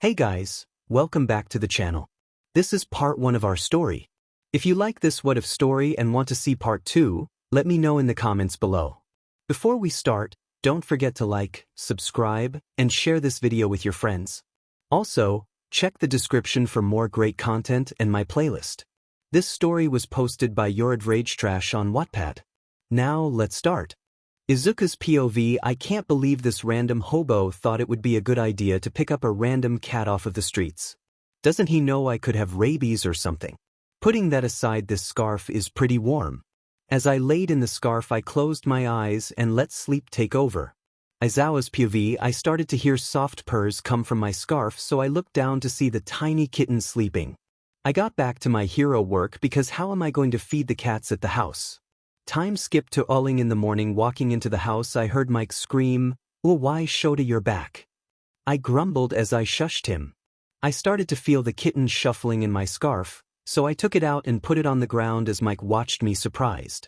Hey guys, welcome back to the channel. This is part 1 of our story. If you like this what if story and want to see part 2, let me know in the comments below. Before we start, don't forget to like, subscribe, and share this video with your friends. Also, check the description for more great content and my playlist. This story was posted by YourAdvrageTrash on Wattpad. Now let's start. Izuku's POV. I can't believe this random hobo thought it would be a good idea to pick up a random cat off of the streets. Doesn't he know I could have rabies or something? Putting that aside, this scarf is pretty warm. As I laid in the scarf, I closed my eyes and let sleep take over. Aizawa's POV. I started to hear soft purrs come from my scarf, so I looked down to see the tiny kitten sleeping. I got back to my hero work because how am I going to feed the cats at the house? Time skipped to 𝐒𝐮𝐬𝐻 in the morning. Walking into the house, I heard Mike scream, 𝐻𝐿𝐿, you're back. I grumbled as I shushed him. I started to feel the kitten shuffling in my scarf, so I took it out and put it on the ground as Mike watched me surprised.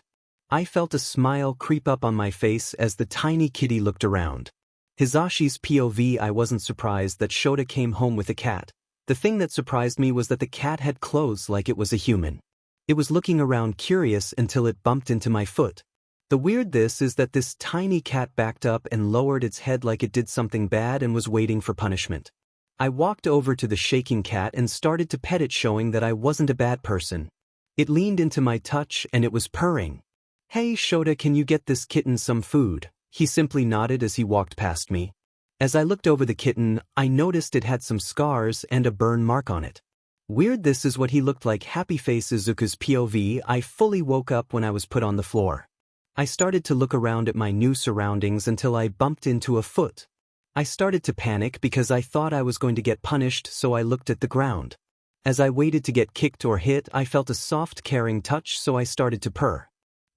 I felt a smile creep up on my face as the tiny kitty looked around. Hisashi's POV. I wasn't surprised that 𝐀𝐮𝐿𝐿 came home with a cat. The thing that surprised me was that the cat had clothes like it was a human. It was looking around curious until it bumped into my foot. The weird this is that this tiny cat backed up and lowered its head like it did something bad and was waiting for punishment. I walked over to the shaking cat and started to pet it, showing that I wasn't a bad person. It leaned into my touch and it was purring. Hey 𝐀𝐮𝐿, can you get this kitten some food? He simply nodded as he walked past me. As I looked over the kitten, I noticed it had some scars and a burn mark on it. Weird, this is what he looked like. Happy face. Izuku's POV. I fully woke up when I was put on the floor. I started to look around at my new surroundings until I bumped into a foot. I started to panic because I thought I was going to get punished, so I looked at the ground. As I waited to get kicked or hit, I felt a soft, caring touch, so I started to purr.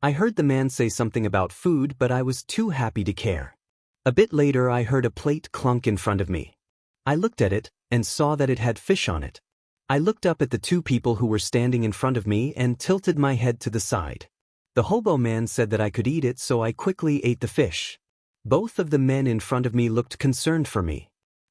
I heard the man say something about food, but I was too happy to care. A bit later, I heard a plate clunk in front of me. I looked at it and saw that it had fish on it. I looked up at the two people who were standing in front of me and tilted my head to the side. The hobo man said that I could eat it, so I quickly ate the fish. Both of the men in front of me looked concerned for me.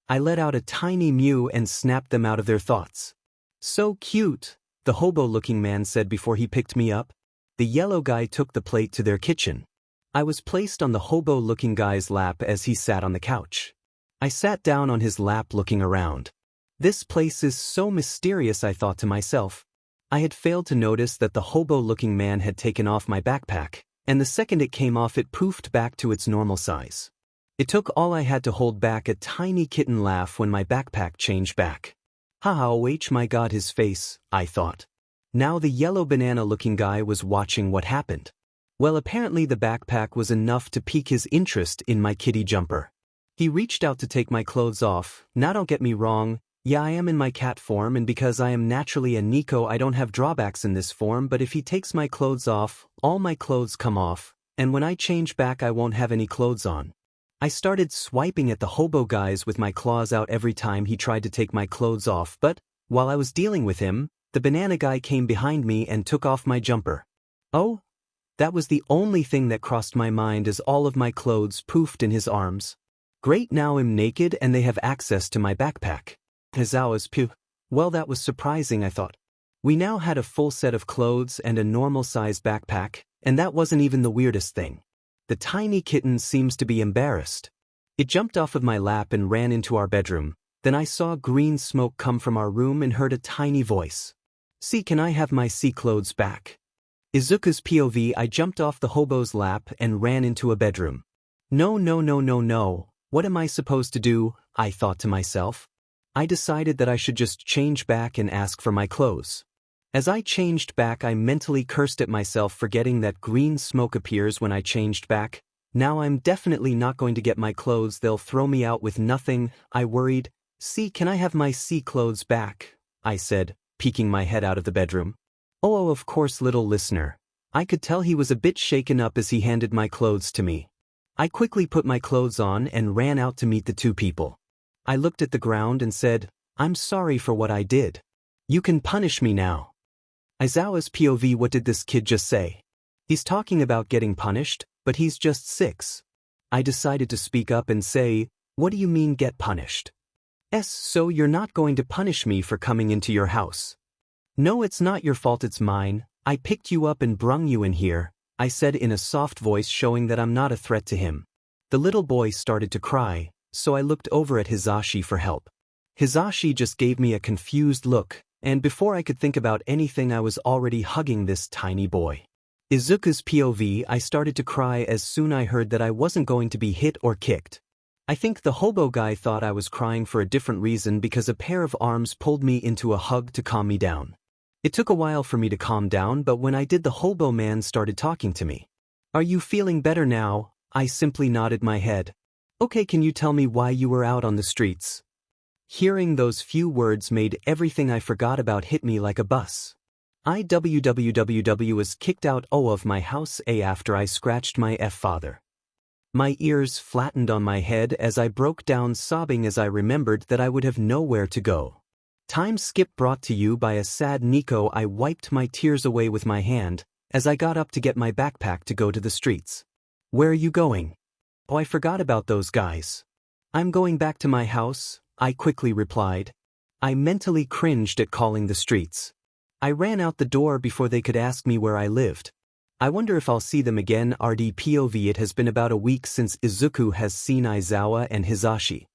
I let out a tiny mew and snapped them out of their thoughts. So cute, the hobo-looking man said before he picked me up. The yellow guy took the plate to their kitchen. I was placed on the hobo-looking guy's lap as he sat on the couch. I sat down on his lap looking around. This place is so mysterious, I thought to myself. I had failed to notice that the hobo-looking man had taken off my backpack, and the second it came off it poofed back to its normal size. It took all I had to hold back a tiny kitten laugh when my backpack changed back. 𝐻𝐿𝐿, my god, his face, I thought. Now the yellow banana-looking guy was watching what happened. Well, apparently the backpack was enough to pique his interest in my kitty jumper. He reached out to take my clothes off. Now don't get me wrong, yeah, I am in my cat form, and because I am naturally a Neko, I don't have drawbacks in this form, but if he takes my clothes off, all my clothes come off, and when I change back I won't have any clothes on. I started swiping at the hobo guys with my claws out every time he tried to take my clothes off, but while I was dealing with him, the banana guy came behind me and took off my jumper. Oh, that was the only thing that crossed my mind as all of my clothes poofed in his arms. Great, now I'm naked and they have access to my backpack. Aizawa's POV. Well, that was surprising, I thought. We now had a full set of clothes and a normal-sized backpack, and that wasn't even the weirdest thing. The tiny kitten seems to be embarrassed. It jumped off of my lap and ran into our bedroom. Then I saw green smoke come from our room and heard a tiny voice. See, can I have my clothes back? Izuku's POV. I jumped off the hobo's lap and ran into a bedroom. No, no, no, no, no. What am I supposed to do? I thought to myself. I decided that I should just change back and ask for my clothes. As I changed back, I mentally cursed at myself, forgetting that green smoke appears when I changed back. Now I'm definitely not going to get my clothes, they'll throw me out with nothing, I worried. See, can I have my clothes back? I said, peeking my head out of the bedroom. Oh, of course, little listener. I could tell he was a bit shaken up as he handed my clothes to me. I quickly put my clothes on and ran out to meet the two people. I looked at the ground and said, I'm sorry for what I did. You can punish me now. Aizawa's POV. What did this kid just say? He's talking about getting punished, but he's just 6. I decided to speak up and say, what do you mean get punished? So you're not going to punish me for coming into your house? No, it's not your fault, it's mine. I picked you up and brung you in here, I said in a soft voice, showing that I'm not a threat to him. The little boy started to cry, so I looked over at 𝐻𝐻𝐼 for help. 𝐻𝐻𝐼 just gave me a confused look, and before I could think about anything I was already hugging this tiny boy. Izuku's POV, I started to cry as soon I heard that I wasn't going to be hit or kicked. I think the hobo guy thought I was crying for a different reason because a pair of arms pulled me into a hug to calm me down. It took a while for me to calm down, but when I did, the hobo man started talking to me. Are you feeling better now? I simply nodded my head. Okay, can you tell me why you were out on the streets? Hearing those few words made everything I forgot about hit me like a bus. I was kicked out of my house after I scratched my father. My ears flattened on my head as I broke down sobbing as I remembered that I would have nowhere to go. Time skip brought to you by a sad Neko. I wiped my tears away with my hand as I got up to get my backpack to go to the streets. Where are you going? Oh, I forgot about those guys. I'm going back to my house, I quickly replied. I mentally cringed at calling the streets. I ran out the door before they could ask me where I lived. I wonder if I'll see them again. POV, it has been about a week since Izuku has seen Aizawa and 𝐻𝐻𝐼.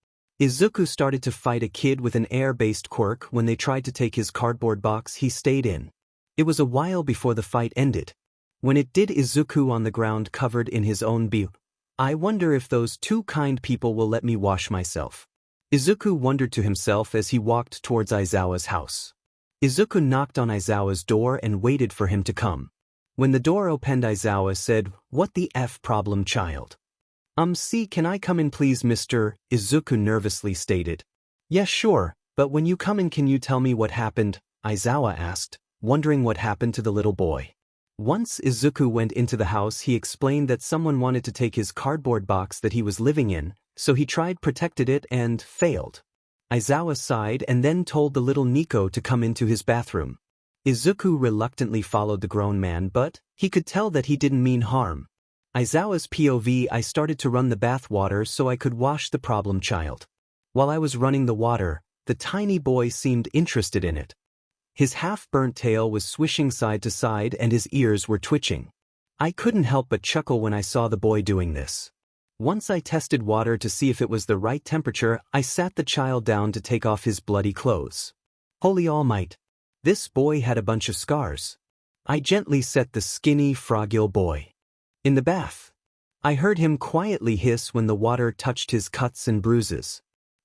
Izuku started to fight a kid with an air-based quirk when they tried to take his cardboard box he stayed in. It was a while before the fight ended. When it did, Izuku on the ground covered in his own blood. I wonder if those two kind people will let me wash myself. Izuku wondered to himself as he walked towards Aizawa's house. Izuku knocked on Aizawa's door and waited for him to come. When the door opened, Aizawa said, "What the F problem, child?" Can I come in please, mister?" Izuku nervously stated. "Yes, sure, but when you come in can you tell me what happened?" Aizawa asked, wondering what happened to the little boy. Once Izuku went into the house, he explained that someone wanted to take his cardboard box that he was living in, so he tried protected it and failed. Aizawa sighed and then told the little Neko to come into his bathroom. Izuku reluctantly followed the grown man, but he could tell that he didn't mean harm. Aizawa's POV, I started to run the bath water so I could wash the problem child. While I was running the water, the tiny boy seemed interested in it. His half-burnt tail was swishing side to side and his ears were twitching. I couldn't help but chuckle when I saw the boy doing this. Once I tested water to see if it was the right temperature, I sat the child down to take off his bloody clothes. Holy All Might! This boy had a bunch of scars. I gently set the skinny, fragile boy in the bath. I heard him quietly hiss when the water touched his cuts and bruises.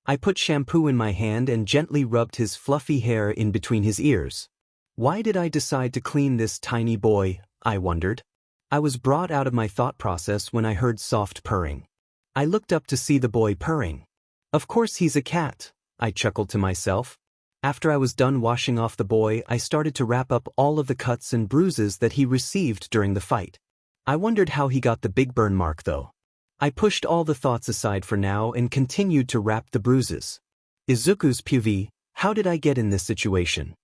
I put shampoo in my hand and gently rubbed his fluffy hair in between his ears. Why did I decide to clean this tiny boy? I wondered. I was brought out of my thought process when I heard soft purring. I looked up to see the boy purring. Of course he's a cat, I chuckled to myself. After I was done washing off the boy, I started to wrap up all of the cuts and bruises that he received during the fight. I wondered how he got the big burn mark though. I pushed all the thoughts aside for now and continued to wrap the bruises. Izuku's POV, how did I get in this situation?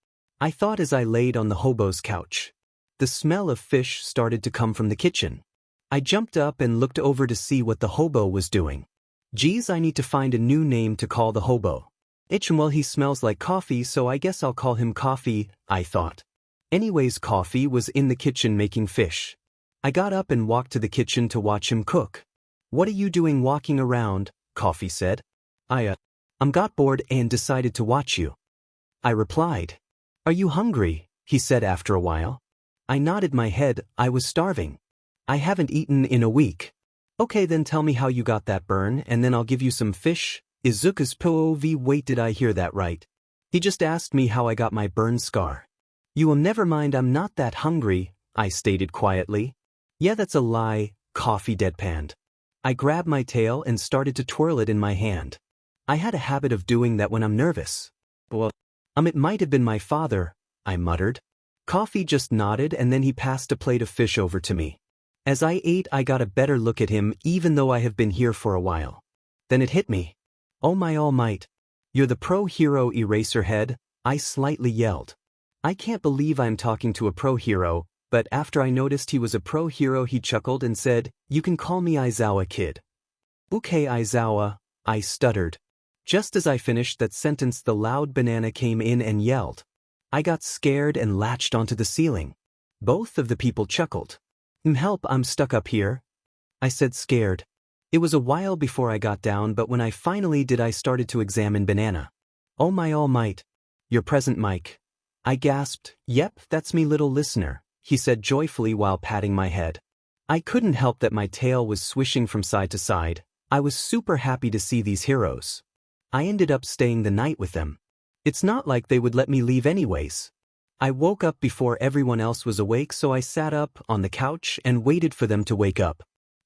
I thought as I laid on the hobo's couch. The smell of fish started to come from the kitchen. I jumped up and looked over to see what the hobo was doing. Geez, I need to find a new name to call the hobo. Well, he smells like coffee, so I guess I'll call him Coffee, I thought. Anyways, Coffee was in the kitchen making fish. I got up and walked to the kitchen to watch him cook. What are you doing walking around? Coffee said. I got bored and decided to watch you. I replied. Are you hungry? He said after a while. I nodded my head. I was starving. I haven't eaten in a week. Okay, then tell me how you got that burn and then I'll give you some fish. Izuku's POV, wait, did I hear that right? He just asked me how I got my burn scar. You will never mind, I'm not that hungry, I stated quietly. Yeah, that's a lie, Coffee deadpanned. I grabbed my tail and started to twirl it in my hand. I had a habit of doing that when I'm nervous. Well, it might have been my father, I muttered. Coffee just nodded and then he passed a plate of fish over to me. As I ate, I got a better look at him even though I have been here for a while. Then it hit me. Oh my all might. You're the pro hero Eraserhead, I slightly yelled. I can't believe I'm talking to a pro hero, but after I noticed he was a pro hero he chuckled and said, you can call me Aizawa kid. Okay Aizawa, I stuttered. Just as I finished that sentence, the loud banana came in and yelled. I got scared and latched onto the ceiling. Both of the people chuckled. Help, I'm stuck up here," I said, scared. It was a while before I got down, but when I finally did, I started to examine banana. "Oh my all might. You're present, Mike," I gasped. "Yep, that's me, little listener," he said joyfully while patting my head. I couldn't help that my tail was swishing from side to side. I was super happy to see these heroes. I ended up staying the night with them. It's not like they would let me leave anyways. I woke up before everyone else was awake, so I sat up on the couch and waited for them to wake up.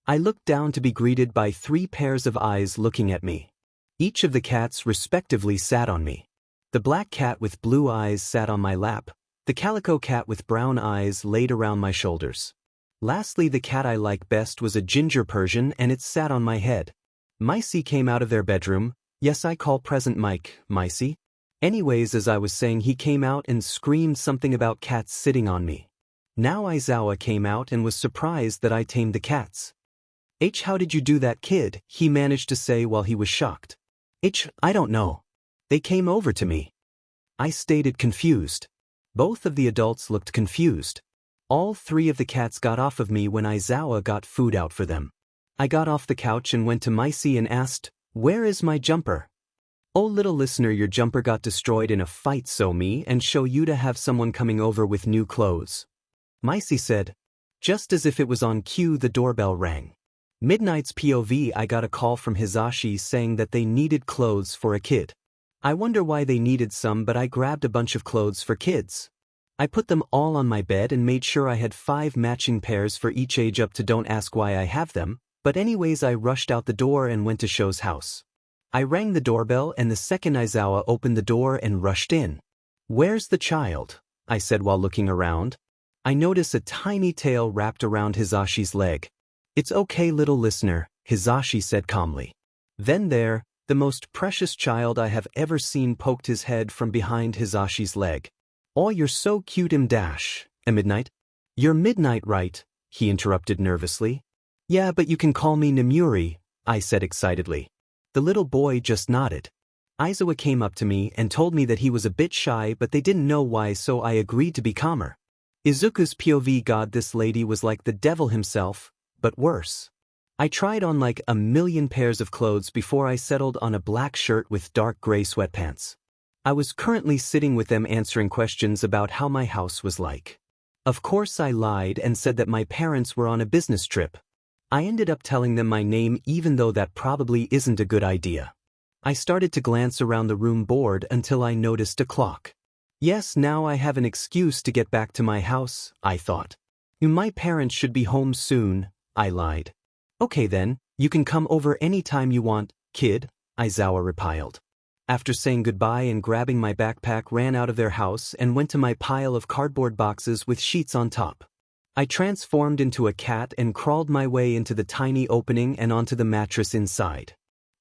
I looked down to be greeted by 3 pairs of eyes looking at me. Each of the cats respectively sat on me. The black cat with blue eyes sat on my lap. The calico cat with brown eyes laid around my shoulders. Lastly, the cat I like best was a ginger Persian, and it sat on my head. 𝐻𝐿𝐼 came out of their bedroom. Yes, I call present Mike, 𝐻𝐿𝐼. Anyways, as I was saying, he came out and screamed something about cats sitting on me. Now Dadzawa came out and was surprised that I tamed the cats. How did you do that, kid?" he managed to say while he was shocked. I don't know. They came over to me," I stated, confused. Both of the adults looked confused. All 3 of the cats got off of me when Dadzawa got food out for them. I got off the couch and went to 𝐻𝐿𝐼 and asked, "Where is my jumper?" "Oh, little listener, your jumper got destroyed in a fight, so me and show you to have someone coming over with new clothes," 𝐻𝐿𝐼 said. Just as if it was on cue, the doorbell rang. Midnight's POV, I got a call from Hizashi saying that they needed clothes for a kid. I wonder why they needed some, but I grabbed a bunch of clothes for kids. I put them all on my bed and made sure I had 5 matching pairs for each age up to. Don't ask why I have them, but anyways, I rushed out the door and went to 𝐀𝐮𝐭𝐡𝐨𝐫's house. I rang the doorbell, and the second Dadzawa opened the door and rushed in. "Where's the child?" I said while looking around. I noticed a tiny tail wrapped around Hizashi's leg. "It's okay, little listener," Hizashi said calmly. Then there, the most precious child I have ever seen poked his head from behind Hizashi's leg. "Oh, you're so cute, Midnight." "You're Midnight, right?" he interrupted nervously. "Yeah, but you can call me Nemuri," I said excitedly. The little boy just nodded. Izuku came up to me and told me that he was a bit shy, but they didn't know why, so I agreed to be calmer. Izuku's POV, God, this lady was like the devil himself, but worse. I tried on like a million pairs of clothes before I settled on a black shirt with dark gray sweatpants. I was currently sitting with them answering questions about how my house was like. Of course I lied and said that my parents were on a business trip. I ended up telling them my name, even though that probably isn't a good idea. I started to glance around the room bored until I noticed a clock. Yes, now I have an excuse to get back to my house, I thought. My parents should be home soon, I lied. "Okay then, you can come over anytime you want, kid," Dadzawa replied. After saying goodbye and grabbing my backpack, ran out of their house and went to my pile of cardboard boxes with sheets on top. I transformed into a cat and crawled my way into the tiny opening and onto the mattress inside.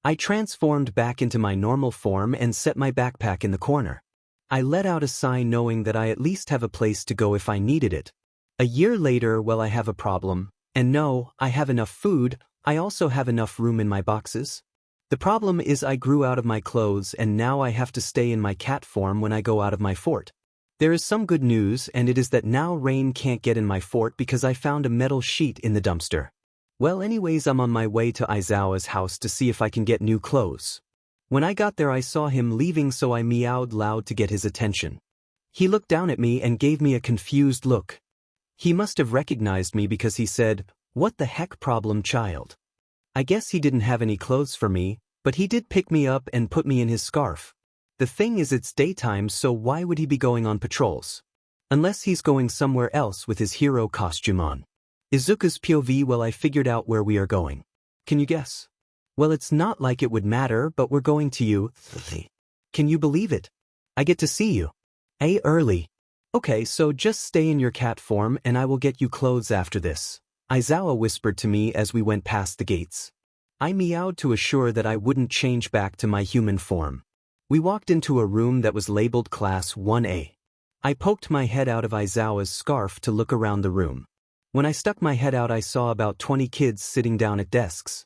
I transformed back into my normal form and set my backpack in the corner. I let out a sigh, knowing that I at least have a place to go if I needed it. A year later, well, I have a problem. And no, I have enough food. I also have enough room in my boxes. The problem is I grew out of my clothes and now I have to stay in my cat form when I go out of my fort. There is some good news, and it is that now rain can't get in my fort because I found a metal sheet in the dumpster. Well, anyways, I'm on my way to Dadzawa's house to see if I can get new clothes. When I got there, I saw him leaving, so I meowed loud to get his attention. He looked down at me and gave me a confused look. He must have recognized me because he said, "What the heck, problem child?" I guess he didn't have any clothes for me, but he did pick me up and put me in his scarf. The thing is, it's daytime, so why would he be going on patrols? Unless he's going somewhere else with his hero costume on. Izuku's POV, well, I figured out where we are going. Can you guess? Well, it's not like it would matter, but we're going to you. Can you believe it? I get to see you. Early. Okay, so just stay in your cat form and I will get you clothes after this, Dadzawa whispered to me as we went past the gates. I meowed to assure that I wouldn't change back to my human form. We walked into a room that was labeled Class 1A. I poked my head out of Dadzawa's scarf to look around the room. When I stuck my head out, I saw about 20 kids sitting down at desks.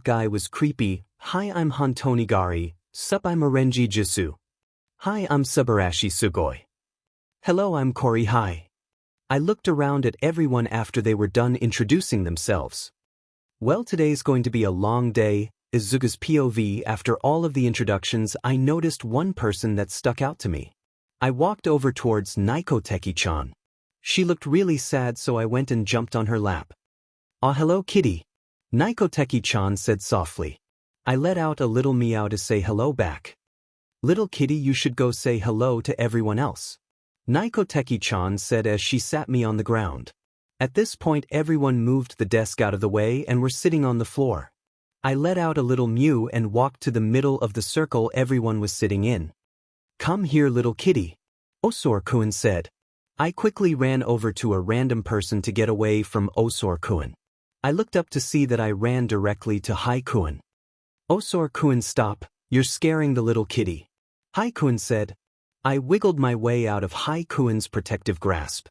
that guy was creepy. Hi, I'm 𝐀𝐮𝐭𝐡𝐨𝐫, sup I'm 𝐀𝐮𝐭𝐡𝐨𝐫. Hi, I'm 𝐀𝐮𝐭𝐡𝐴𝐫. Hello, I'm Cory. Hi. I looked around at everyone after they were done introducing themselves. Well, today's going to be a long day. Izuku's POV. After all of the introductions, I noticed one person that stuck out to me. I walked over towards Neko-teki-chan. She looked really sad, so I went and jumped on her lap. "Ah, hello, kitty," Neko-teki-chan said softly. I let out a little meow to say hello back. "Little kitty, you should go say hello to everyone else," Neko-teki-chan said as she sat me on the ground. At this point, everyone moved the desk out of the way and were sitting on the floor. I let out a little mew and walked to the middle of the circle everyone was sitting in. "Come here, little kitty," 𝐀𝐮𝐭𝐡𝐨𝐫 said. I quickly ran over to a random person to get away from 𝐀𝐮𝐭𝐡𝐨𝐫. I looked up to see that I ran directly to 𝐀𝐮. 𝐀𝐮𝐭𝐡𝐨𝐫, stop, you're scaring the little kitty, 𝐀𝐮 said. I wiggled my way out of 𝐀𝐮's protective grasp.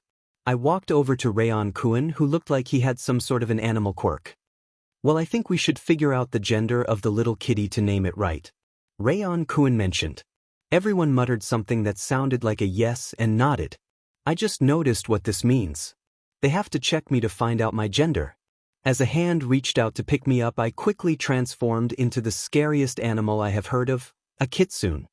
I walked over to 𝐀𝐮, who looked like he had some sort of an animal quirk. "Well, I think we should figure out the gender of the little kitty to name it right," 𝐀𝐮 mentioned. Everyone muttered something that sounded like a yes and nodded. I just noticed what this means. They have to check me to find out my gender. As a hand reached out to pick me up, I quickly transformed into the scariest animal I have heard of, a kitsune.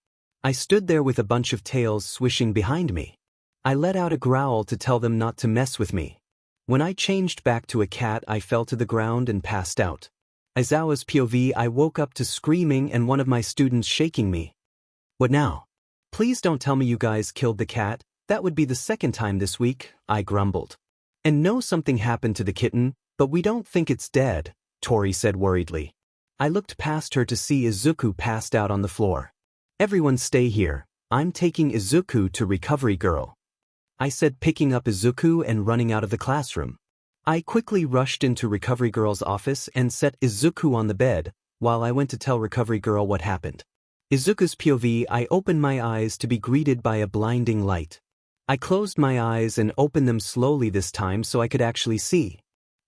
I stood there with a bunch of tails swishing behind me. I let out a growl to tell them not to mess with me. When I changed back to a cat, I fell to the ground and passed out. Aizawa's POV. I woke up to screaming and one of my students shaking me. "What now? Please don't tell me you guys killed the cat. That would be the second time this week," I grumbled. "And no, something happened to the kitten, but we don't think it's dead," Tori said worriedly. I looked past her to see Izuku passed out on the floor. "Everyone stay here. I'm taking Izuku to Recovery Girl," I said, picking up Izuku and running out of the classroom. I quickly rushed into Recovery Girl's office and set Izuku on the bed, while I went to tell Recovery Girl what happened. Izuku's POV. I opened my eyes to be greeted by a blinding light. I closed my eyes and opened them slowly this time so I could actually see.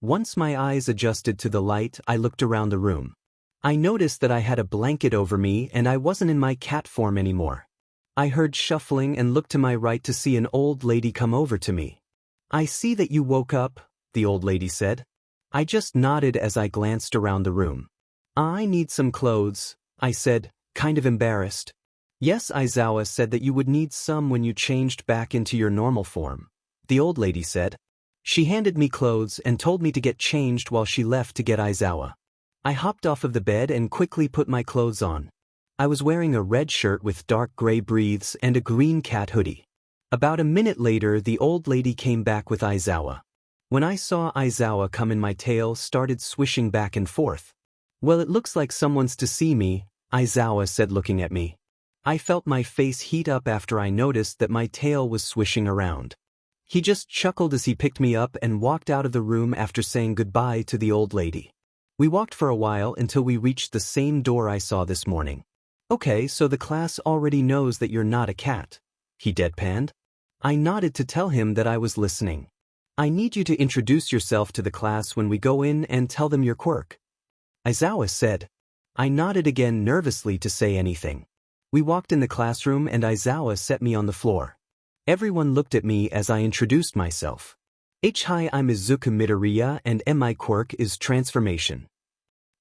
Once my eyes adjusted to the light, I looked around the room. I noticed that I had a blanket over me and I wasn't in my cat form anymore. I heard shuffling and looked to my right to see an old lady come over to me. "I see that you woke up," the old lady said. I just nodded as I glanced around the room. "I need some clothes," I said, kind of embarrassed. "Yes, Aizawa said that you would need some when you changed back into your normal form," the old lady said. She handed me clothes and told me to get changed while she left to get Aizawa. I hopped off of the bed and quickly put my clothes on. I was wearing a red shirt with dark gray breathes and a green cat hoodie. About a minute later, the old lady came back with Aizawa. When I saw Aizawa come in, my tail started swishing back and forth. "Well, it looks like someone's to see me," Aizawa said, looking at me. I felt my face heat up after I noticed that my tail was swishing around. He just chuckled as he picked me up and walked out of the room after saying goodbye to the old lady. We walked for a while until we reached the same door I saw this morning. "Okay, so the class already knows that you're not a cat," he deadpanned. I nodded to tell him that I was listening. "I need you to introduce yourself to the class when we go in and tell them your quirk," Aizawa said. I nodded again nervously to say anything. We walked in the classroom and Aizawa set me on the floor. Everyone looked at me as I introduced myself. Hi, I'm Izuku Midoriya and my quirk is transformation.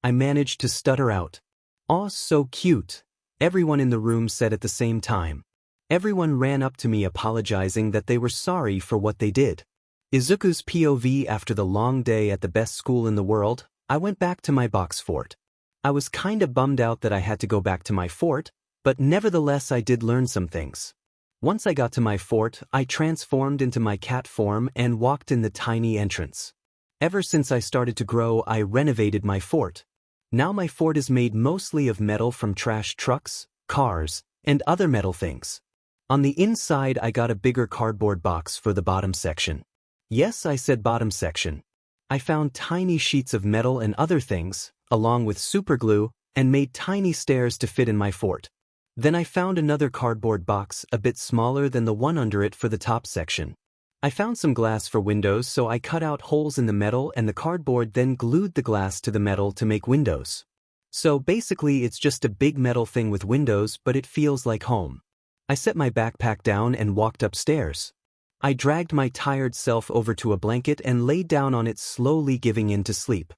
I managed to stutter out. Aw, so cute. Everyone in the room said at the same time. Everyone ran up to me apologizing that they were sorry for what they did. Izuku's POV. After the long day at the best school in the world, I went back to my box fort. I was kinda bummed out that I had to go back to my fort, but nevertheless I did learn some things. Once I got to my fort, I transformed into my cat form and walked in the tiny entrance. Ever since I started to grow, I renovated my fort. Now my fort is made mostly of metal from trash trucks, cars, and other metal things. On the inside I got a bigger cardboard box for the bottom section. Yes, I said bottom section. I found tiny sheets of metal and other things, along with superglue, and made tiny stairs to fit in my fort. Then I found another cardboard box a bit smaller than the one under it for the top section. I found some glass for windows, so I cut out holes in the metal and the cardboard, then glued the glass to the metal to make windows. So basically it's just a big metal thing with windows, but it feels like home. I set my backpack down and walked upstairs. I dragged my tired self over to a blanket and laid down on it, slowly giving in to sleep.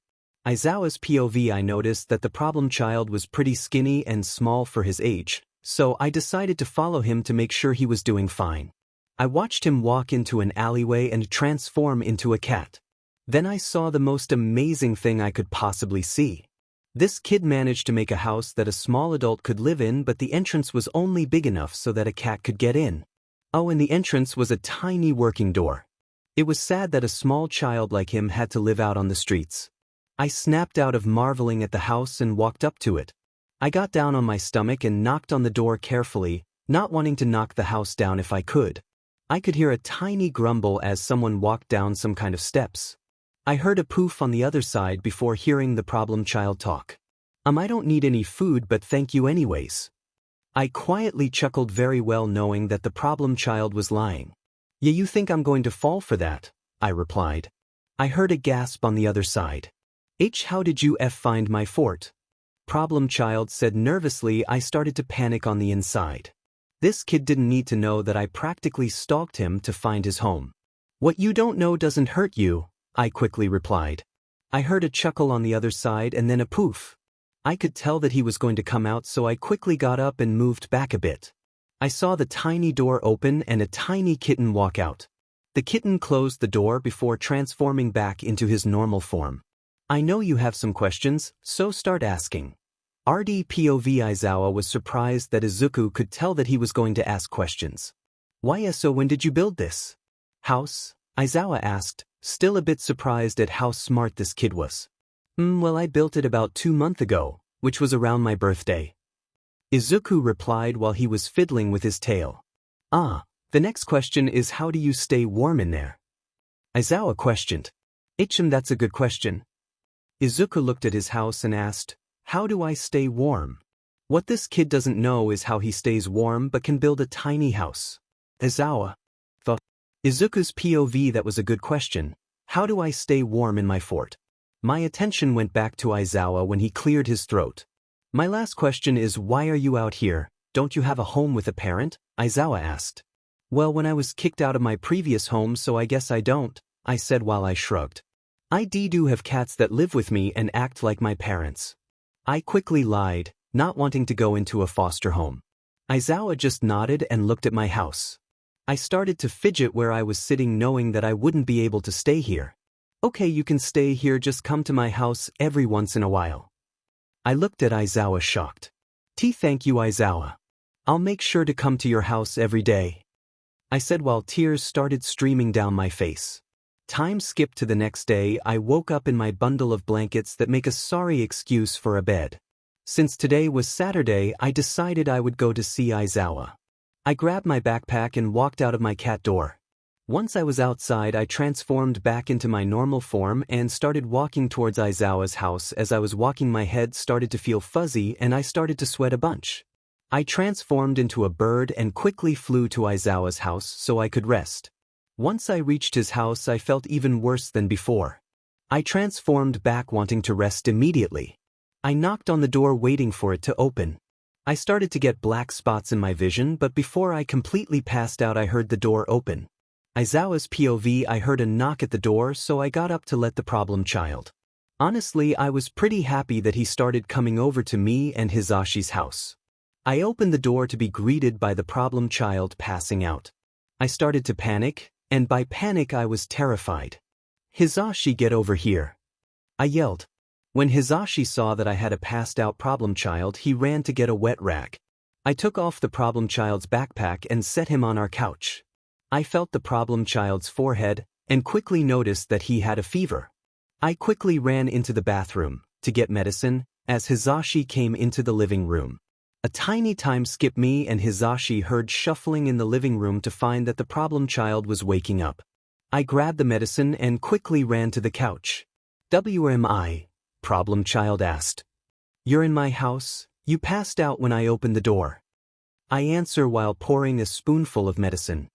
Aizawa's POV. I noticed that the problem child was pretty skinny and small for his age, so I decided to follow him to make sure he was doing fine. I watched him walk into an alleyway and transform into a cat. Then I saw the most amazing thing I could possibly see. This kid managed to make a house that a small adult could live in, but the entrance was only big enough so that a cat could get in. Oh, and the entrance was a tiny working door. It was sad that a small child like him had to live out on the streets. I snapped out of marveling at the house and walked up to it. I got down on my stomach and knocked on the door carefully, not wanting to knock the house down if I could. I could hear a tiny grumble as someone walked down some kind of steps. I heard a poof on the other side before hearing the problem child talk. I don't need any food, but thank you anyways. I quietly chuckled, very well knowing that the problem child was lying. Yeah, you think I'm going to fall for that? I replied. I heard a gasp on the other side. How did you find my fort? Problem child said nervously. I started to panic on the inside. This kid didn't need to know that I practically stalked him to find his home. What you don't know doesn't hurt you, I quickly replied. I heard a chuckle on the other side and then a poof. I could tell that he was going to come out, so I quickly got up and moved back a bit. I saw the tiny door open and a tiny kitten walk out. The kitten closed the door before transforming back into his normal form. I know you have some questions, so start asking. POV. Aizawa was surprised that Izuku could tell that he was going to ask questions. Why, so when did you build this house? Aizawa asked, still a bit surprised at how smart this kid was. Well, I built it about 2 months ago, which was around my birthday. Izuku replied while he was fiddling with his tail. The next question is, how do you stay warm in there? Aizawa questioned. That's a good question. Izuku looked at his house and asked, how do I stay warm? What this kid doesn't know is how he stays warm but can build a tiny house. Aizawa thought. Izuku's POV. That was a good question. How do I stay warm in my fort? My attention went back to Aizawa when he cleared his throat. My last question is, why are you out here? Don't you have a home with a parent? Aizawa asked. Well, when I was kicked out of my previous home, so I guess I don't, I said while I shrugged. I do have cats that live with me and act like my parents. I quickly lied, not wanting to go into a foster home. Aizawa just nodded and looked at my house. I started to fidget where I was sitting, knowing that I wouldn't be able to stay here. Okay, you can stay here, just come to my house every once in a while. I looked at Aizawa shocked. Thank you, Aizawa. I'll make sure to come to your house every day, I said while tears started streaming down my face. Time skipped to the next day. I woke up in my bundle of blankets that make a sorry excuse for a bed. Since today was Saturday, I decided I would go to see Aizawa. I grabbed my backpack and walked out of my cat door. Once I was outside, I transformed back into my normal form and started walking towards Aizawa's house. As I was walking, my head started to feel fuzzy and I started to sweat a bunch. I transformed into a bird and quickly flew to Aizawa's house so I could rest. Once I reached his house, I felt even worse than before. I transformed back, wanting to rest immediately. I knocked on the door, waiting for it to open. I started to get black spots in my vision, but before I completely passed out I heard the door open. Aizawa's POV, I heard a knock at the door, so I got up to let the problem child. Honestly, I was pretty happy that he started coming over to me and Hisaashi's house. I opened the door to be greeted by the problem child passing out. I started to panic, and by panic I was terrified. "Hisaashi, get over here!" I yelled. When Hisaashi saw that I had a passed-out problem child, he ran to get a wet rag. I took off the problem child's backpack and set him on our couch. I felt the problem child's forehead and quickly noticed that he had a fever. I quickly ran into the bathroom to get medicine as Hisaashi came into the living room. A tiny time skip, me and Hisaashi heard shuffling in the living room to find that the problem child was waking up. I grabbed the medicine and quickly ran to the couch. "Where am I?" problem child asked. "You're in my house. You passed out when I opened the door." I answer while pouring a spoonful of medicine.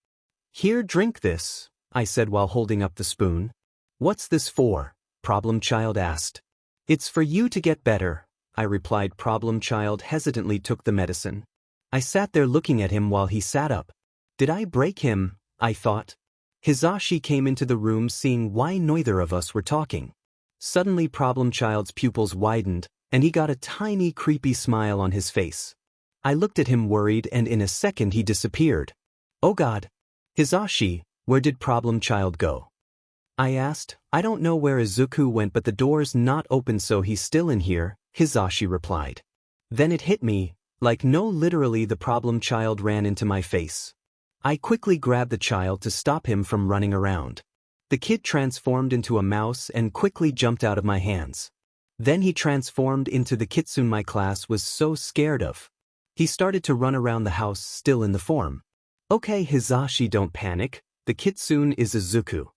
"Here, drink this," I said while holding up the spoon. "What's this for?" problem child asked. "It's for you to get better," I replied. Problem child hesitantly took the medicine. I sat there looking at him while he sat up. Did I break him? I thought. Hisaashi came into the room, seeing why neither of us were talking. Suddenly problem child's pupils widened, and he got a tiny creepy smile on his face. I looked at him worried, and in a second he disappeared. "Oh God! Hisaashi, where did problem child go?" I asked. "I don't know where Izuku went, but the door's not open, so he's still in here," Hisaashi replied. Then it hit me, like no, literally the problem child ran into my face. I quickly grabbed the child to stop him from running around. The kid transformed into a mouse and quickly jumped out of my hands. Then he transformed into the kitsune my class was so scared of. He started to run around the house still in the form. "Okay, Hisaashi, don't panic. The kitsune is Izuku."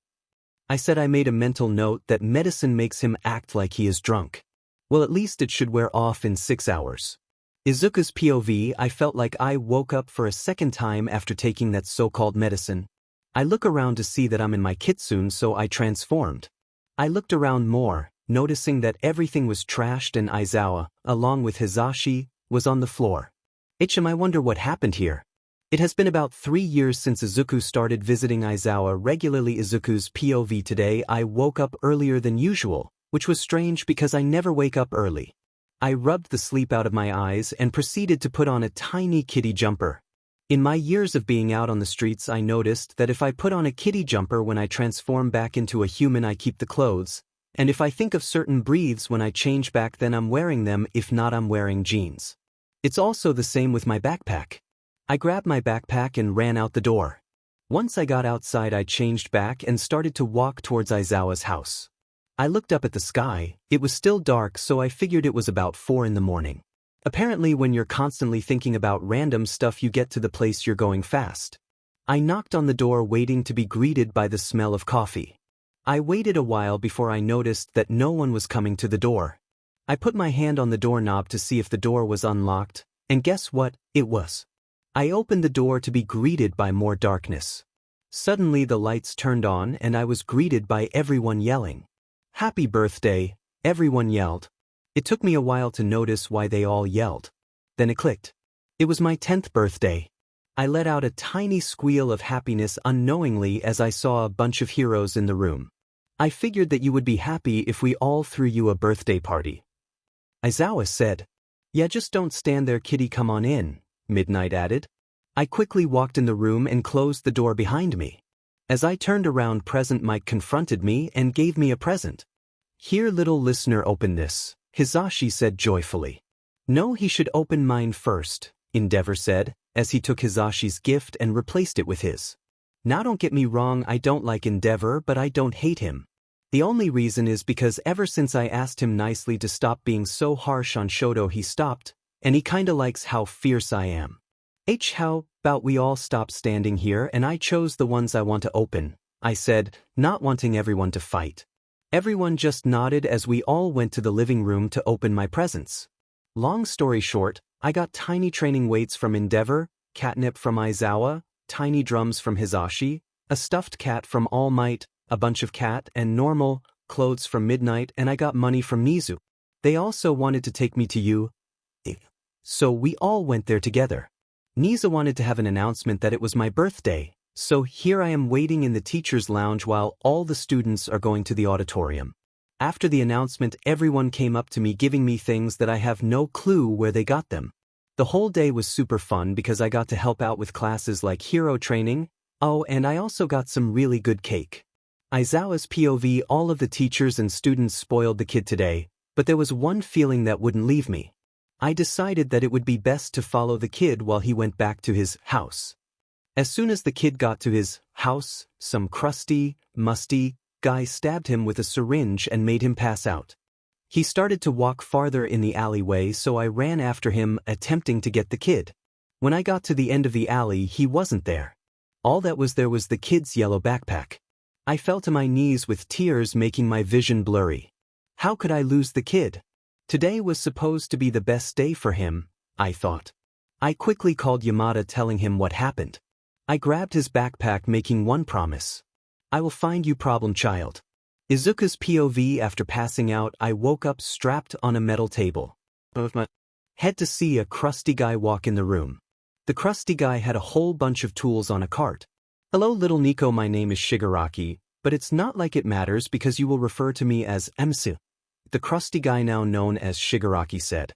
I said. I made a mental note that medicine makes him act like he is drunk. Well, at least it should wear off in 6 hours. Izuku's POV, I felt like I woke up for a second time after taking that so-called medicine. I look around to see that I'm in my kitsune, so I transformed. I looked around more, noticing that everything was trashed and Aizawa, along with Hisaashi, was on the floor. I wonder what happened here. It has been about 3 years since Izuku started visiting Aizawa regularly. Izuku's POV, today I woke up earlier than usual, which was strange because I never wake up early. I rubbed the sleep out of my eyes and proceeded to put on a tiny kitty jumper. In my years of being out on the streets, I noticed that if I put on a kitty jumper when I transform back into a human, I keep the clothes, and if I think of certain breathes when I change back, then I'm wearing them. If not, I'm wearing jeans. It's also the same with my backpack. I grabbed my backpack and ran out the door. Once I got outside, I changed back and started to walk towards Aizawa's house. I looked up at the sky. It was still dark, so I figured it was about 4 in the morning. Apparently, when you're constantly thinking about random stuff, you get to the place you're going fast. I knocked on the door, waiting to be greeted by the smell of coffee. I waited a while before I noticed that no one was coming to the door. I put my hand on the doorknob to see if the door was unlocked, and guess what? It was. I opened the door to be greeted by more darkness. Suddenly the lights turned on and I was greeted by everyone yelling, "Happy birthday!" Everyone yelled. It took me a while to notice why they all yelled. Then it clicked. It was my 10th birthday. I let out a tiny squeal of happiness unknowingly as I saw a bunch of heroes in the room. "I figured that you would be happy if we all threw you a birthday party," Aizawa said. "Yeah, just don't stand there, kitty, come on in," Midnight added. I quickly walked in the room and closed the door behind me. As I turned around, Present Mike confronted me and gave me a present. "Here, little listener, open this," Hisaashi said joyfully. "No, he should open mine first," Endeavor said, as he took Hisaashi's gift and replaced it with his. Now don't get me wrong, I don't like Endeavor, but I don't hate him. The only reason is because ever since I asked him nicely to stop being so harsh on Shoto, he stopped, and he kinda likes how fierce I am. How about we all stop standing here and I chose the ones I want to open," I said, not wanting everyone to fight. Everyone just nodded as we all went to the living room to open my presents. Long story short, I got tiny training weights from Endeavor, catnip from Aizawa, tiny drums from Hisaashi, a stuffed cat from All Might, a bunch of cat and normal clothes from Midnight, and I got money from Mizu. They also wanted to take me to so we all went there together. 𝐀𝐮𝐬𝐴 wanted to have an announcement that it was my birthday, so here I am waiting in the teacher's lounge while all the students are going to the auditorium. After the announcement, everyone came up to me giving me things that I have no clue where they got them. The whole day was super fun because I got to help out with classes like hero training. Oh, and I also got some really good cake. Izuku's POV. All of the teachers and students spoiled the kid today, but there was one feeling that wouldn't leave me. I decided that it would be best to follow the kid while he went back to his house. As soon as the kid got to his house, some crusty, musty guy stabbed him with a syringe and made him pass out. He started to walk farther in the alleyway, so I ran after him, attempting to get the kid. When I got to the end of the alley, he wasn't there. All that was there was the kid's yellow backpack. I fell to my knees with tears making my vision blurry. How could I lose the kid? Today was supposed to be the best day for him, I thought. I quickly called Yamada telling him what happened. I grabbed his backpack making one promise. I will find you, problem child. Izuku's POV. After passing out, I woke up strapped on a metal table. Above my head to see a crusty guy walk in the room. The crusty guy had a whole bunch of tools on a cart. Hello little Neko, my name is Shigaraki, but it's not like it matters because you will refer to me as 𝐀𝐮𝐬𝐴. The crusty guy, now known as Shigaraki, said.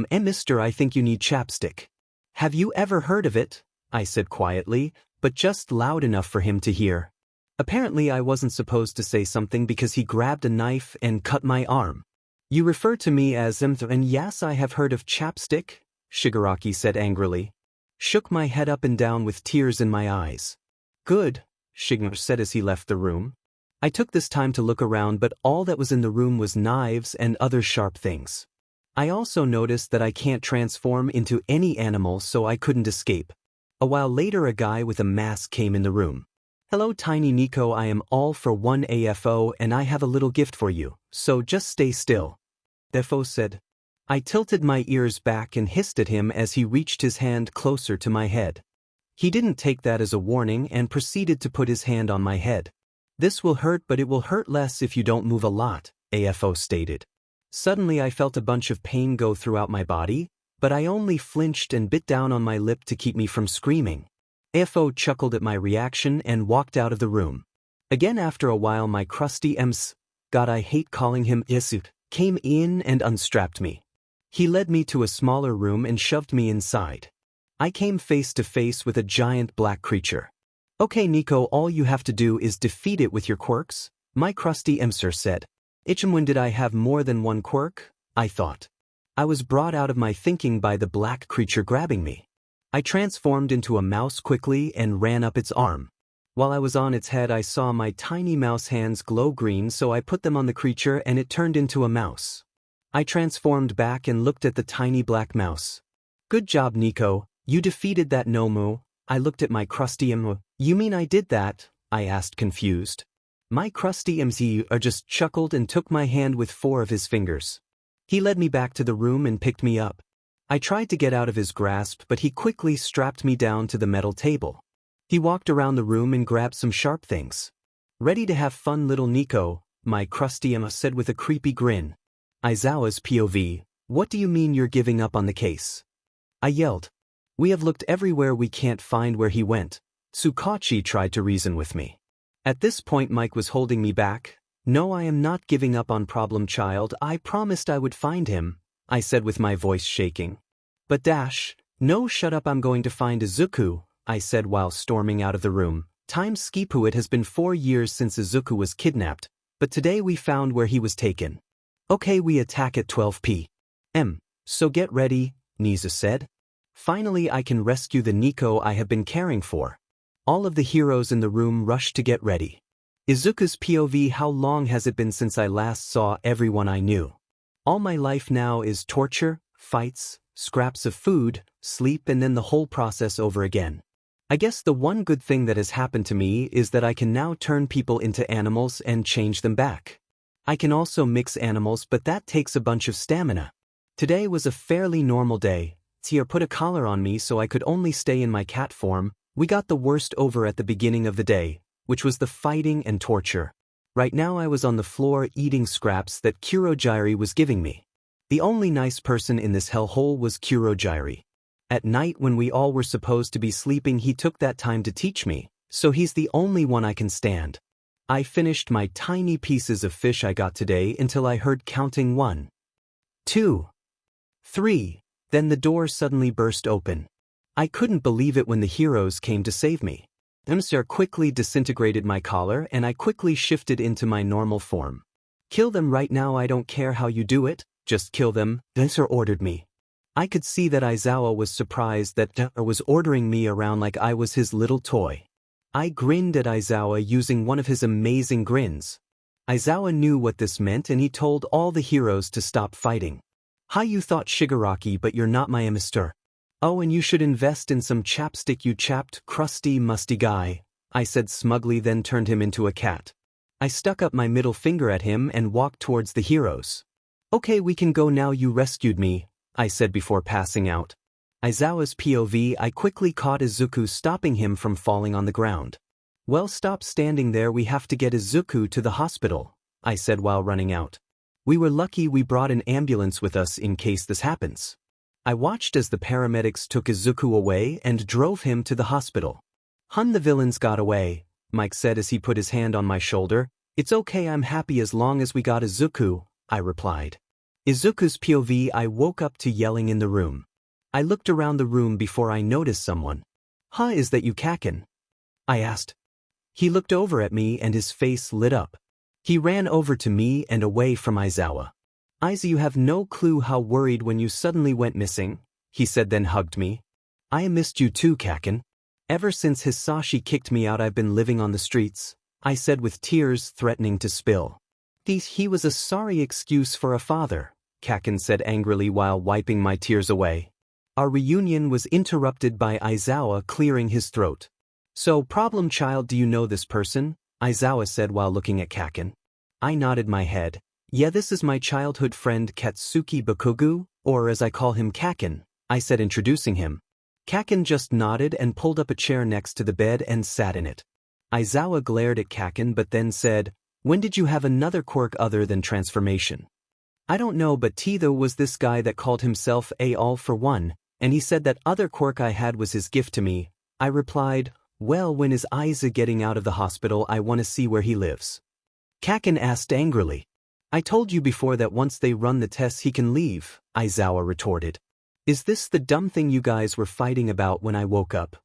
Mister, I think you need chapstick. Have you ever heard of it? I said quietly, but just loud enough for him to hear. Apparently I wasn't supposed to say something because he grabbed a knife and cut my arm. You refer to me as 𝐀𝐮𝐬𝐴, and yes, I have heard of chapstick, Shigaraki said angrily. Shook my head up and down with tears in my eyes. Good, Shigaraki said as he left the room. I took this time to look around, but all that was in the room was knives and other sharp things. I also noticed that I can't transform into any animal, so I couldn't escape. A while later, a guy with a mask came in the room. Hello tiny Neko, I am all for one AFO and I have a little gift for you, so just stay still. Defo said. I tilted my ears back and hissed at him as he reached his hand closer to my head. He didn't take that as a warning and proceeded to put his hand on my head. This will hurt, but it will hurt less if you don't move a lot, AFO stated. Suddenly I felt a bunch of pain go throughout my body, but I only flinched and bit down on my lip to keep me from screaming. AFO chuckled at my reaction and walked out of the room. Again after a while, my crusty 𝐀𝐮𝐬𝐴, God I hate calling him 𝐀𝐮𝐬𝐴, came in and unstrapped me. He led me to a smaller room and shoved me inside. I came face to face with a giant black creature. Okay Neko, all you have to do is defeat it with your quirks, my crusty 𝐀𝐮𝐬𝐴 said. When did I have more than one quirk? I thought. I was brought out of my thinking by the black creature grabbing me. I transformed into a mouse quickly and ran up its arm. While I was on its head, I saw my tiny mouse hands glow green, so I put them on the creature and it turned into a mouse. I transformed back and looked at the tiny black mouse. Good job Neko, you defeated that Nomu. I looked at my crusty 𝐀𝐮𝐬𝐴. You mean I did that? I asked confused. My crusty 𝐀𝐮𝐬𝐴 just chuckled and took my hand with 4 of his fingers. He led me back to the room and picked me up. I tried to get out of his grasp, but he quickly strapped me down to the metal table. He walked around the room and grabbed some sharp things. Ready to have fun little Neko, my crusty 𝐀𝐮𝐬𝐴 said with a creepy grin. Izuku's POV, what do you mean you're giving up on the case? I yelled. We have looked everywhere, we can't find where he went. Tsukachi tried to reason with me. At this point Mike was holding me back. No, I am not giving up on problem child, I promised I would find him, I said with my voice shaking. But no, shut up, I'm going to find Izuku, I said while storming out of the room. 𝐀𝐮𝐿, it has been 4 years since Izuku was kidnapped, but today we found where he was taken. Okay, we attack at 12 p.m. So get ready, 𝐀𝐮𝐴 said. Finally I can rescue the Neko I have been caring for. All of the heroes in the room rushed to get ready. Izuku's POV, how long has it been since I last saw everyone I knew? All my life now is torture, fights, scraps of food, sleep, and then the whole process over again. I guess the one good thing that has happened to me is that I can now turn people into animals and change them back. I can also mix animals, but that takes a bunch of stamina. Today was a fairly normal day. 𝐶𝐻𝐵 put a collar on me so I could only stay in my cat form. We got the worst over at the beginning of the day, which was the fighting and torture. Right now I was on the floor eating scraps that Kurojiiri was giving me. The only nice person in this hellhole was 𝐀𝐮𝐭𝐡𝐨. At night when we all were supposed to be sleeping, he took that time to teach me, so he's the only one I can stand. I finished my tiny pieces of fish I got today until I heard counting 1, 2, 3, then the door suddenly burst open. I couldn't believe it when the heroes came to save me. 𝗀𝐮 quickly disintegrated my collar and I quickly shifted into my normal form. Kill them right now, I don't care how you do it, just kill them, 𝗀𝐮 ordered me. I could see that Aizawa was surprised that 𝗀𝐮 was ordering me around like I was his little toy. I grinned at Aizawa using one of his amazing grins. Aizawa knew what this meant and he told all the heroes to stop fighting. Hi, you thought Shigaraki, but you're not my 𝗀𝐻. Oh, and you should invest in some chapstick, you chapped, crusty, musty guy, I said smugly, then turned him into a cat. I stuck up my middle finger at him and walked towards the heroes. Okay, we can go now, you rescued me, I said before passing out. Aizawa's POV, I quickly caught Izuku, stopping him from falling on the ground. Well, stop standing there, we have to get Izuku to the hospital, I said while running out. We were lucky we brought an ambulance with us in case this happens. I watched as the paramedics took Izuku away and drove him to the hospital. The villains got away, Mike said as he put his hand on my shoulder. It's okay, I'm happy as long as we got Izuku, I replied. Izuku's POV, I woke up to yelling in the room. I looked around the room before I noticed someone. Is that you, 𝐀𝐮? I asked. He looked over at me and his face lit up. He ran over to me and away from Aizawa. 𝐮𝐻, you have no clue how worried when you suddenly went missing, he said, then hugged me. I missed you too, 𝐀𝐮. Ever since Hisashi kicked me out, I've been living on the streets, I said with tears threatening to spill. He was a sorry excuse for a father, 𝐀𝐮 said angrily while wiping my tears away. Our reunion was interrupted by Aizawa clearing his throat. So, problem child, do you know this person? Aizawa said while looking at 𝐀𝐮. I nodded my head. Yeah, this is my childhood friend Katsuki Bakugo, or as I call him, 𝐀𝐮, I said, introducing him. 𝐀𝐮 just nodded and pulled up a chair next to the bed and sat in it. Aizawa glared at 𝐀𝐮 but then said, when did you have another quirk other than transformation? I don't know, but there was this guy that called himself a all for one, and he said that other quirk I had was his gift to me. I replied, well, when is 𝐮𝐻 getting out of the hospital? I want to see where he lives. 𝐀𝐮 asked angrily. I told you before that once they run the tests he can leave, Aizawa retorted. Is this the dumb thing you guys were fighting about when I woke up?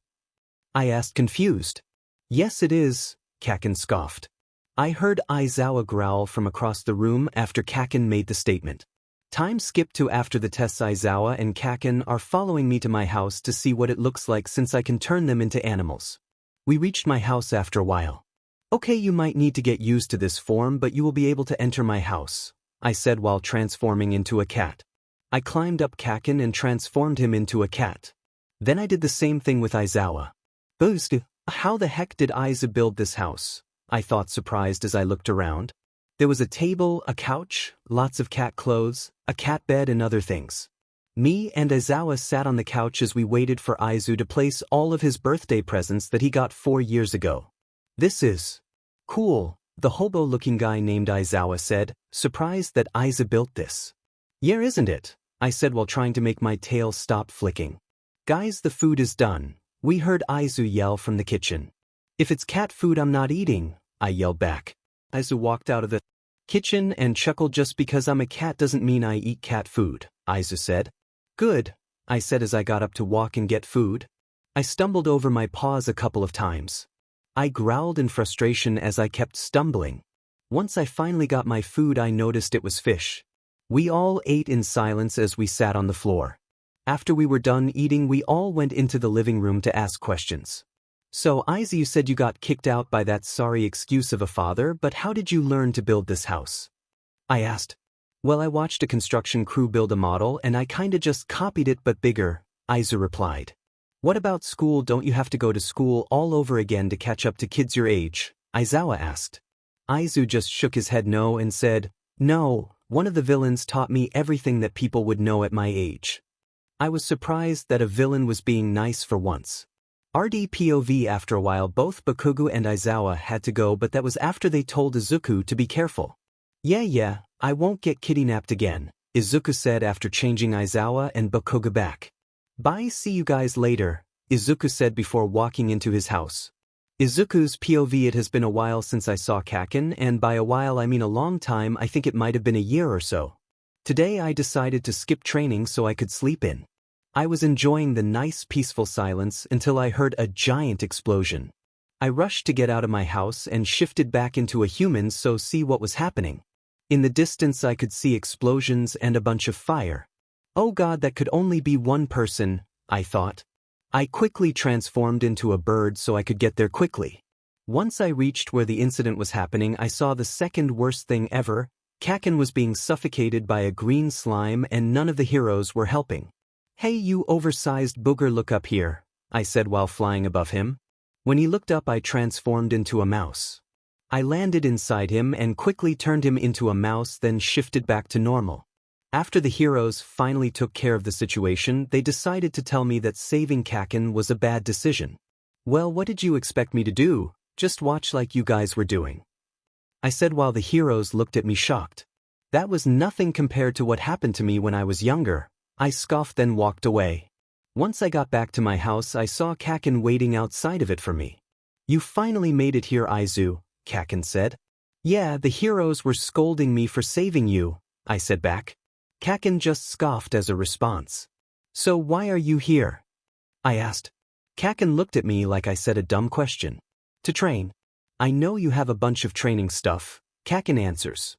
I asked, confused. Yes, it is, 𝐀𝐮 scoffed. I heard Aizawa growl from across the room after 𝐀𝐮 made the statement. Time skipped to after the tests. Aizawa and 𝐀𝐮 are following me to my house to see what it looks like since I can turn them into animals. We reached my house after a while. Okay, you might need to get used to this form, but you will be able to enter my house, I said while transforming into a cat. I climbed up 𝐀𝐮 and transformed him into a cat. Then I did the same thing with Aizawa. Boost, how the heck did 𝐮𝐻 build this house? I thought, surprised as I looked around. There was a table, a couch, lots of cat clothes, a cat bed and other things. Me and Aizawa sat on the couch as we waited for 𝐮𝐻 to place all of his birthday presents that he got 4 years ago. This is cool, the hobo-looking guy named Aizawa said, surprised that 𝐮𝐻 built this. Yeah, isn't it? I said while trying to make my tail stop flicking. Guys, the food is done. We heard 𝐮𝐻 yell from the kitchen. If it's cat food I'm not eating, I yelled back. 𝐮𝐻 walked out of the kitchen and chuckled. Just because I'm a cat doesn't mean I eat cat food, 𝐮𝐻 said. Good, I said as I got up to walk and get food. I stumbled over my paws a couple of times. I growled in frustration as I kept stumbling. Once I finally got my food, I noticed it was fish. We all ate in silence as we sat on the floor. After we were done eating, we all went into the living room to ask questions. So 𝐮𝐻, you said you got kicked out by that sorry excuse of a father, but how did you learn to build this house? I asked. Well, I watched a construction crew build a model and I kinda just copied it but bigger, 𝐮𝐻 replied. What about school? Don't you have to go to school all over again to catch up to kids your age? Aizawa asked. 𝐮𝐻 just shook his head no and said, no, one of the villains taught me everything that people would know at my age. I was surprised that a villain was being nice for once. RDPOV, after a while both Bakugo and Aizawa had to go, but that was after they told Izuku to be careful. Yeah, I won't get kidnapped again, Izuku said after changing Aizawa and Bakugo back. Bye, see you guys later, Izuku said before walking into his house. Izuku's POV: It has been a while since I saw Kitten, and by a while I mean a long time. I think it might have been a year or so. Today I decided to skip training so I could sleep in. I was enjoying the nice peaceful silence until I heard a giant explosion. I rushed to get out of my house and shifted back into a human so see what was happening. In the distance I could see explosions and a bunch of fire. Oh god, that could only be one person, I thought. I quickly transformed into a bird so I could get there quickly. Once I reached where the incident was happening, I saw the second worst thing ever. Kitten was being suffocated by a green slime and none of the heroes were helping. Hey you oversized booger, look up here, I said while flying above him. When he looked up I transformed into a mouse. I landed inside him and quickly turned him into a mouse, then shifted back to normal. After the heroes finally took care of the situation, they decided to tell me that saving Kitten was a bad decision. Well, what did you expect me to do? Just watch like you guys were doing, I said while the heroes looked at me shocked. That was nothing compared to what happened to me when I was younger, I scoffed, then walked away. Once I got back to my house I saw Kitten waiting outside of it for me. You finally made it here, Izu, Kitten said. Yeah, the heroes were scolding me for saving you, I said back. Kitten just scoffed as a response. So why are you here? I asked. Kitten looked at me like I said a dumb question. To train. I know you have a bunch of training stuff, Kitten answers.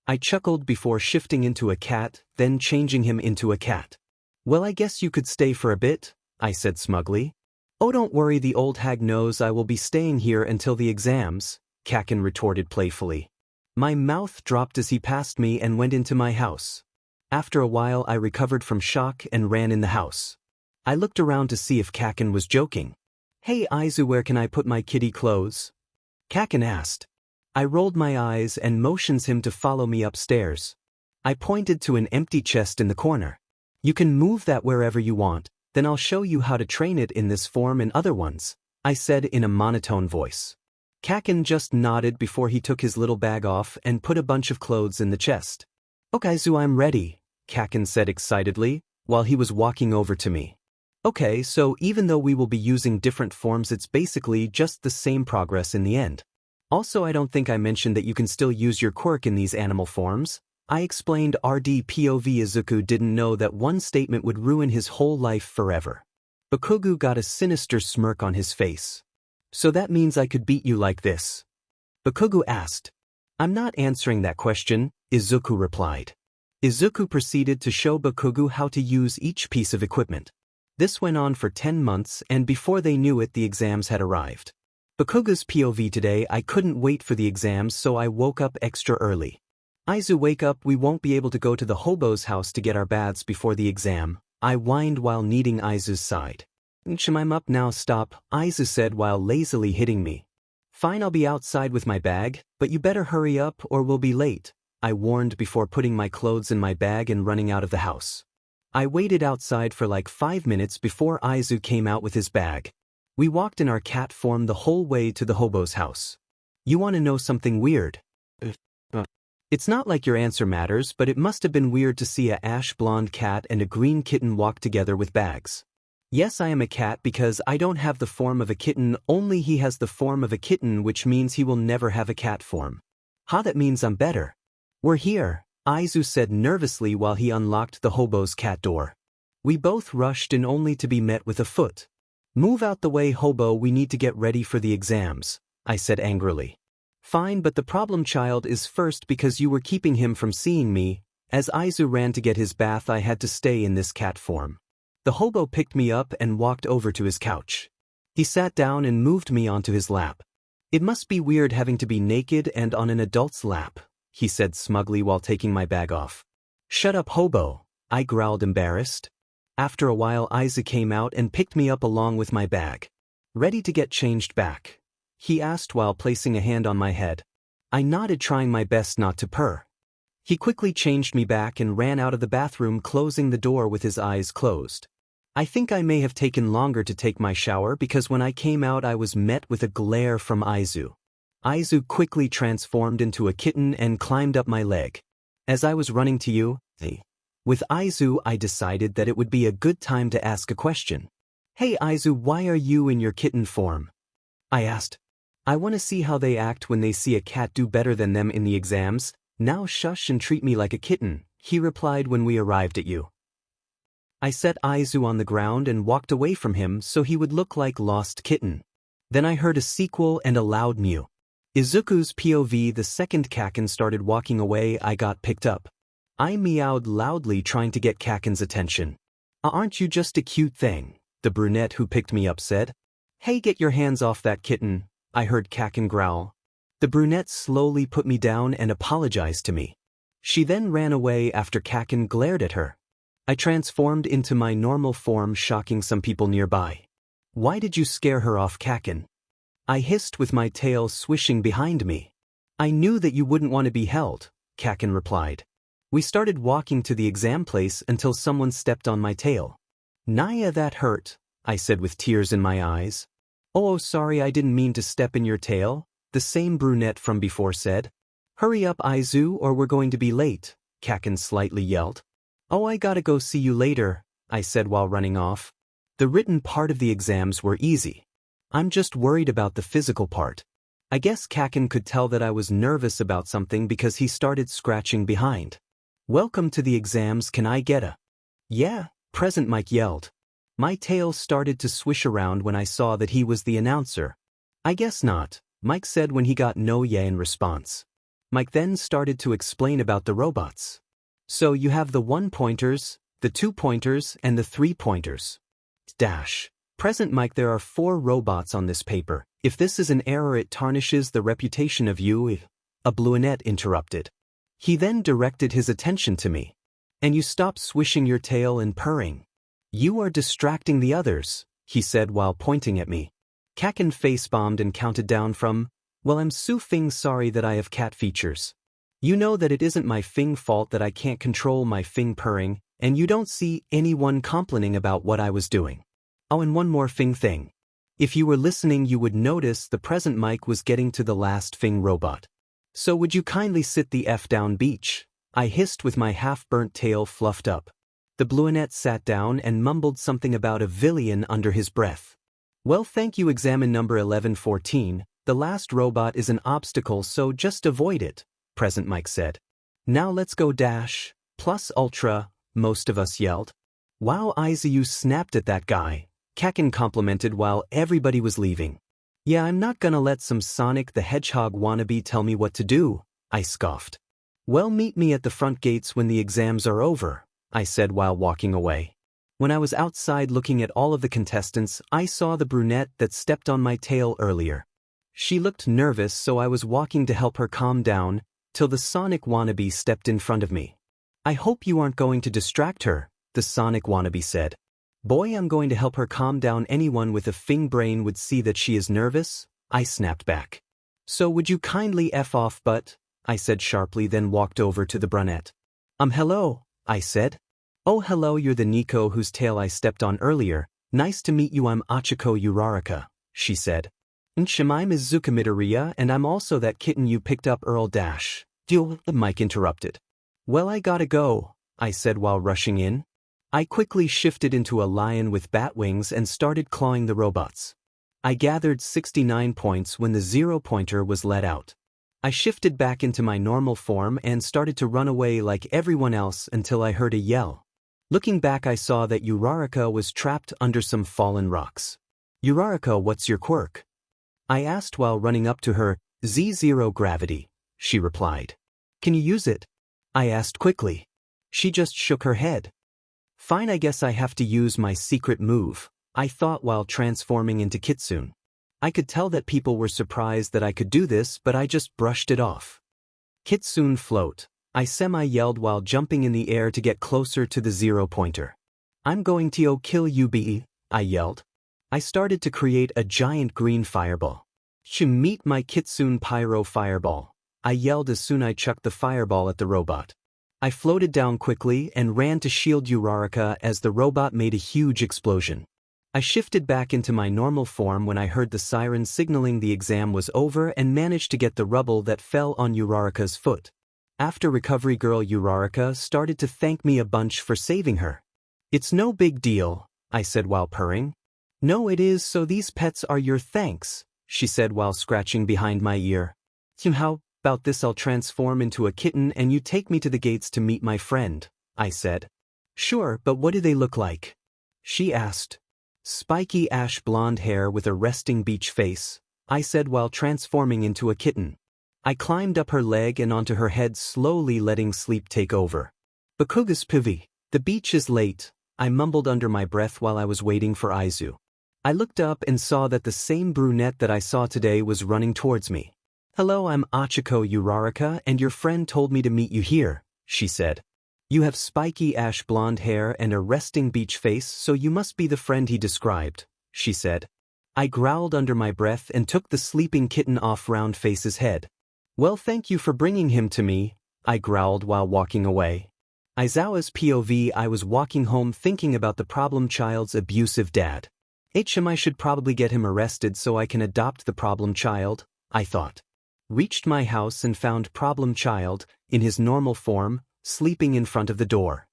I chuckled before shifting into a cat, then changing him into a cat. Well, I guess you could stay for a bit, I said smugly. Oh, don't worry, the old hag knows I will be staying here until the exams, Kitten retorted playfully. My mouth dropped as he passed me and went into my house. After a while I recovered from shock and ran in the house. I looked around to see if Kitten was joking. Hey Izu, where can I put my kitty clothes? Kitten asked. I rolled my eyes and motioned him to follow me upstairs. I pointed to an empty chest in the corner. You can move that wherever you want, then I'll show you how to train it in this form and other ones, I said in a monotone voice. Kitten just nodded before he took his little bag off and put a bunch of clothes in the chest. Okay, Izu, I'm ready, Kitten said excitedly, while he was walking over to me. Okay, so even though we will be using different forms, it's basically just the same progress in the end. Also, I don't think I mentioned that you can still use your quirk in these animal forms. I explained. RD POV: Izuku didn't know that one statement would ruin his whole life forever. Bakugo got a sinister smirk on his face. So that means I could beat you like this? Bakugo asked. I'm not answering that question, Izuku replied. Izuku proceeded to show Bakugo how to use each piece of equipment. This went on for 10 months, and before they knew it the exams had arrived. Bakugo's POV: Today I couldn't wait for the exams, so I woke up extra early. Izu, wake up, we won't be able to go to the hobo's house to get our baths before the exam, I whined while kneading Izu's side. I'm up now, stop, Izu said while lazily hitting me. Fine, I'll be outside with my bag, but you better hurry up or we'll be late, I warned before putting my clothes in my bag and running out of the house. I waited outside for like 5 minutes before Izu came out with his bag. We walked in our cat form the whole way to the hobo's house. You want to know something weird? It's not like your answer matters, but it must have been weird to see a ash blonde cat and a green kitten walk together with bags. Yes, I am a cat because I don't have the form of a kitten, only he has the form of a kitten, which means he will never have a cat form. That means I'm better. We're here, Izu said nervously while he unlocked the hobo's cat door. We both rushed in only to be met with a foot. Move out the way, hobo, we need to get ready for the exams, I said angrily. Fine, but the problem child is first because you were keeping him from seeing me. As Izu ran to get his bath, I had to stay in this cat form. The hobo picked me up and walked over to his couch. He sat down and moved me onto his lap. It must be weird having to be naked and on an adult's lap, he said smugly while taking my bag off. Shut up, hobo, I growled, embarrassed. After a while Izu came out and picked me up along with my bag. Ready to get changed back? He asked while placing a hand on my head. I nodded, trying my best not to purr. He quickly changed me back and ran out of the bathroom, closing the door with his eyes closed. I think I may have taken longer to take my shower because when I came out I was met with a glare from Izu. Izu quickly transformed into a kitten and climbed up my leg. As I was running to you, With Izu, I decided that it would be a good time to ask a question. "Hey Izu, why are you in your kitten form?" I asked. "I want to see how they act when they see a cat do better than them in the exams. Now shush and treat me like a kitten," he replied when we arrived at you. I set Izu on the ground and walked away from him so he would look like lost kitten. Then I heard a sequel and a loud mew. Izuku's POV, the second 𝐀𝐮𝐭𝐡𝐨𝐫 started walking away. I got picked up. I meowed loudly trying to get 𝐀𝐮𝐭𝐡𝐨𝐫's attention. "Aren't you just a cute thing?" the brunette who picked me up said. "Hey, get your hands off that kitten," I heard 𝐀𝐮𝐭𝐡𝐨𝐫 growl. The brunette slowly put me down and apologized to me. She then ran away after 𝐀𝐮𝐭𝐡𝐨𝐫 glared at her. I transformed into my normal form, shocking some people nearby. "Why did you scare her off, 𝐀𝐻𝐭𝐡𝐨𝐫?" I hissed with my tail swishing behind me. "I knew that you wouldn't want to be held," 𝐀𝐻𝐭𝐡𝐨𝐫 replied. We started walking to the exam place until someone stepped on my tail. "Naya, that hurt," I said with tears in my eyes. "Oh, sorry, I didn't mean to step in your tail," the same brunette from before said. "Hurry up, Izu, or we're going to be late," 𝐀𝐻𝐭𝐡𝐨𝐫 slightly yelled. "Oh, I gotta go, see you later," I said while running off. The written part of the exams were easy. I'm just worried about the physical part. I guess 𝐀𝐻𝐭𝐡𝐨𝐫 could tell that I was nervous about something because he started scratching behind. "Welcome to the exams, can I get a..." "Yeah, present," Mike yelled. My tail started to swish around when I saw that he was the announcer. "I guess not," Mike said when he got no yeah in response. Mike then started to explain about the robots. "So you have the 1-pointers, the 2-pointers, and the 3-pointers. Dash. Present, Mike, there are 4 robots on this paper. If this is an error, it tarnishes the reputation of you," a brunette interrupted. He then directed his attention to me. "And you stop swishing your tail and purring. You are distracting the others," he said while pointing at me. 𝐀𝐻𝐭𝐡𝐴 face-bombed and counted down from, "Well, I'm so sorry that I have cat features. You know that it isn't my fault that I can't control my purring, and you don't see anyone complaining about what I was doing. Oh, and one more thing. If you were listening, you would notice the present Mike was getting to the last robot. So would you kindly sit the F down, beach?" I hissed with my half-burnt tail fluffed up. The brunette sat down and mumbled something about a villain under his breath. "Well, thank you, examine number 1114. The last robot is an obstacle, so just avoid it," present Mike said. "Now let's go dash, plus ultra," most of us yelled. "Wow, Izu snapped at that guy," 𝐀𝐻𝐭𝐡𝐴 complimented while everybody was leaving. "Yeah, I'm not gonna let some Sonic the Hedgehog wannabe tell me what to do," I scoffed. "Well, meet me at the front gates when the exams are over," I said while walking away. When I was outside looking at all of the contestants, I saw the brunette that stepped on my tail earlier. She looked nervous, so I was walking to help her calm down, till the Sonic wannabe stepped in front of me. "I hope you aren't going to distract her," the Sonic wannabe said. "Boy, I'm going to help her calm down. Anyone with a brain would see that she is nervous," I snapped back. "So would you kindly F off, but," I said sharply, then walked over to the brunette. Hello," I said. "Oh, hello, you're the Neko whose tail I stepped on earlier. Nice to meet you, I'm Izuku Deku," she said. "I'm Izuku Midoriya, and I'm also that kitten you picked up Earl Dash." "Deal," Mike interrupted. "Well, I gotta go," I said while rushing in. I quickly shifted into a lion with bat wings and started clawing the robots. I gathered 69 points when the 0-pointer was let out. I shifted back into my normal form and started to run away like everyone else until I heard a yell. Looking back, I saw that 𝐻𝐻𝐿 was trapped under some fallen rocks. "𝐻𝐻𝐿, what's your quirk?" I asked while running up to her. "Z0 gravity," she replied. "Can you use it?" I asked quickly. She just shook her head. "Fine, I guess I have to use my secret move," I thought while transforming into 𝐀𝐮𝐭𝐡𝐨𝐫. I could tell that people were surprised that I could do this, but I just brushed it off. 𝐀𝐮𝐿, I semi-yelled while jumping in the air to get closer to the 0-pointer. "I'm going to kill you, 𝐵𝐵, I yelled. I started to create a giant green fireball. "Meet my 𝐀𝐮𝐿 pyro fireball," I yelled as soon as I chucked the fireball at the robot. I floated down quickly and ran to shield 𝐻𝐻𝐿 as the robot made a huge explosion. I shifted back into my normal form when I heard the siren signaling the exam was over and managed to get the rubble that fell on 𝐻𝐻𝐿's foot. After recovery girl Uraraka started to thank me a bunch for saving her. It's no big deal, I said while purring. No it is, so these pets are your thanks, she said while scratching behind my ear. How about this, I'll transform into a kitten and you take me to the gates to meet my friend, I said. Sure, but what do they look like? She asked. Spiky ash blonde hair with a resting beach face, I said while transforming into a kitten. I climbed up her leg and onto her head, slowly letting sleep take over. 𝐀𝐮𝐭𝐡𝐨𝐫. The beach is late, I mumbled under my breath while I was waiting for Izu. I looked up and saw that the same brunette that I saw today was running towards me. Hello, I'm Izuku Uraraka and your friend told me to meet you here, she said. You have spiky ash blonde hair and a resting beach face, so you must be the friend he described, she said. I growled under my breath and took the sleeping kitten off round face's head. Well, thank you for bringing him to me, I growled while walking away. Aizawa's POV. I was walking home thinking about the problem child's abusive dad. I should probably get him arrested so I can adopt the problem child, I thought. Reached my house and found problem child, in his normal form, sleeping in front of the door.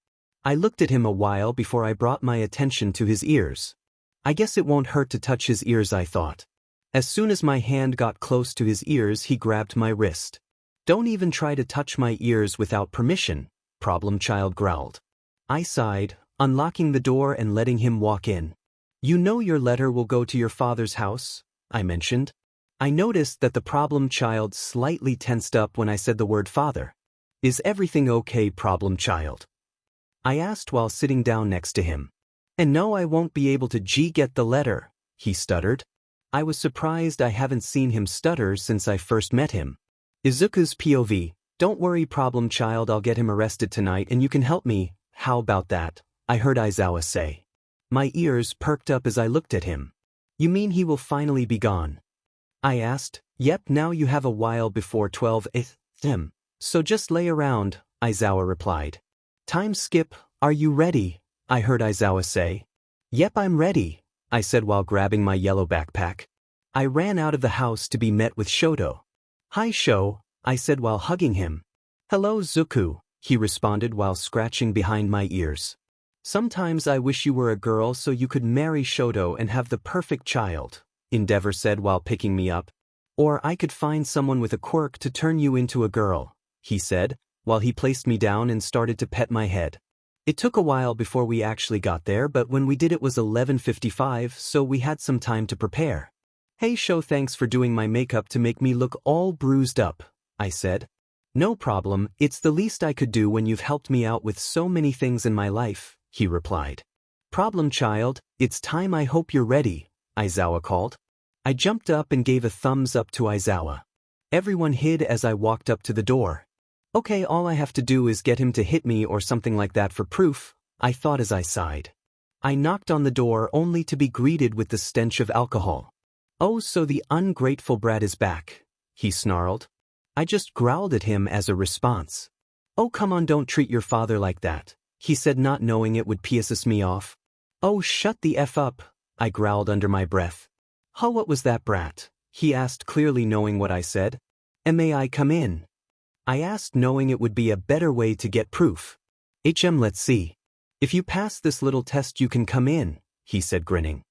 I looked at him a while before I brought my attention to his ears. I guess it won't hurt to touch his ears, I thought. As soon as my hand got close to his ears, he grabbed my wrist. Don't even try to touch my ears without permission, problem child growled. I sighed, unlocking the door and letting him walk in. You know your letter will go to your father's house, I mentioned. I noticed that the problem child slightly tensed up when I said the word father. Is everything okay, problem child? I asked while sitting down next to him. And no, I won't be able to get the letter, he stuttered. I was surprised. I haven't seen him stutter since I first met him. Izuku's POV. Don't worry, problem child, I'll get him arrested tonight and you can help me. How about that? I heard Aizawa say. My ears perked up as I looked at him. You mean he will finally be gone? I asked. Yep, now you have a while before 12 a.m. So just lay around, Aizawa replied. Time skip, are you ready? I heard Aizawa say. Yep, I'm ready, I said while grabbing my yellow backpack. I ran out of the house to be met with 𝗀𝗱. Hi Sho, I said while hugging him. Hello Zuku, he responded while scratching behind my ears. Sometimes I wish you were a girl so you could marry 𝗀𝗱 and have the perfect child, Endeavor said while picking me up. Or I could find someone with a quirk to turn you into a girl, he said, while he placed me down and started to pet my head. It took a while before we actually got there, but when we did it was 11:55, so we had some time to prepare. Hey Sho, thanks for doing my makeup to make me look all bruised up, I said. No problem, it's the least I could do when you've helped me out with so many things in my life, he replied. Problem child, it's time, I hope you're ready, Aizawa called. I jumped up and gave a thumbs up to Aizawa. Everyone hid as I walked up to the door. Okay, all I have to do is get him to hit me or something like that for proof, I thought as I sighed. I knocked on the door only to be greeted with the stench of alcohol. Oh, so the ungrateful brat is back, he snarled. I just growled at him as a response. Oh, come on, don't treat your father like that, he said, not knowing it would piss me off. Oh, shut the F up, I growled under my breath. Huh, what was that, brat? He asked, clearly knowing what I said. May I come in? I asked, knowing it would be a better way to get proof. Let's see. If you pass this little test you can come in, he said, grinning.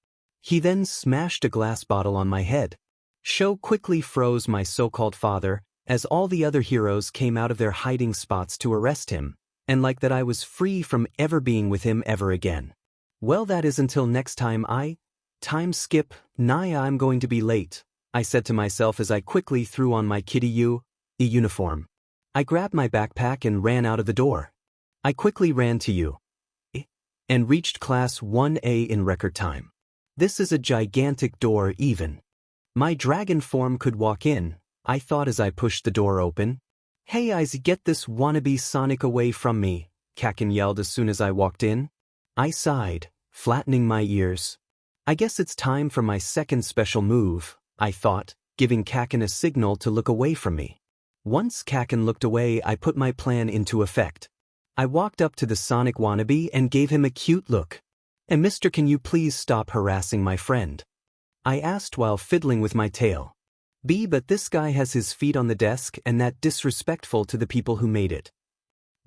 He then smashed a glass bottle on my head. Sho quickly froze my so-called father, as all the other heroes came out of their hiding spots to arrest him, and like that I was free from ever being with him ever again. Well, that is until next time. Time skip, Naya, I'm going to be late, I said to myself as I quickly threw on my 𝗀𝗱 uniform. I grabbed my backpack and ran out of the door. I quickly ran to you and reached class 1A in record time. This is a gigantic door even. My dragon form could walk in, I thought as I pushed the door open. Hey Izzy, get this wannabe Sonic away from me, 𝐀𝐮𝐭𝐡𝐨𝐫 yelled as soon as I walked in. I sighed, flattening my ears. I guess it's time for my second special move, I thought, giving 𝐀𝐮𝐭𝐡𝐨𝐫 a signal to look away from me. Once 𝐀𝐮𝐭𝐡𝐨𝐫 looked away, I put my plan into effect. I walked up to the Sonic wannabe and gave him a cute look. And mister, can you please stop harassing my friend? I asked while fiddling with my tail. But this guy has his feet on the desk and that disrespectful to the people who made it.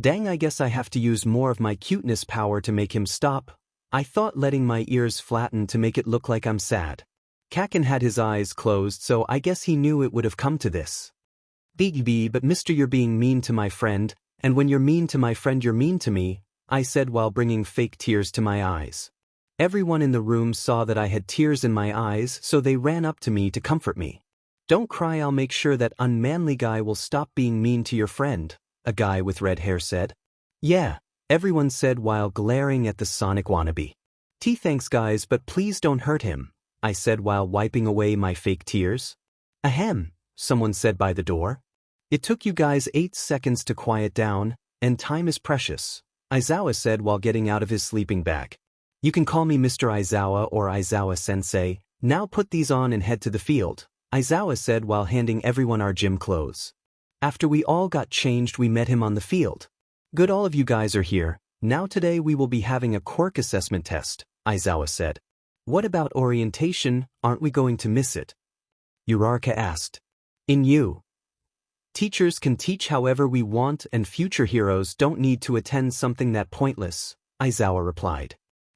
Dang, I guess I have to use more of my cuteness power to make him stop. I thought letting my ears flatten to make it look like I'm sad. 𝐀𝐮𝐭𝐡𝐨𝐫 had his eyes closed, so I guess he knew it would have come to this. But mister, you're being mean to my friend, and when you're mean to my friend you're mean to me, I said while bringing fake tears to my eyes. Everyone in the room saw that I had tears in my eyes, so they ran up to me to comfort me. Don't cry, I'll make sure that unmanly guy will stop being mean to your friend, a guy with red hair said. Yeah, everyone said while glaring at the Sonic wannabe. Thanks guys, but please don't hurt him, I said while wiping away my fake tears. Ahem, someone said by the door. It took you guys 8 seconds to quiet down, and time is precious, Aizawa said while getting out of his sleeping bag. You can call me Mr. Aizawa or Aizawa-sensei, now put these on and head to the field, Aizawa said while handing everyone our gym clothes. After we all got changed we met him on the field. Good, all of you guys are here, now today we will be having a quirk assessment test, Aizawa said. What about orientation, aren't we going to miss it? Uraraka asked. In you. Teachers can teach however we want and future heroes don't need to attend something that pointless, Aizawa replied.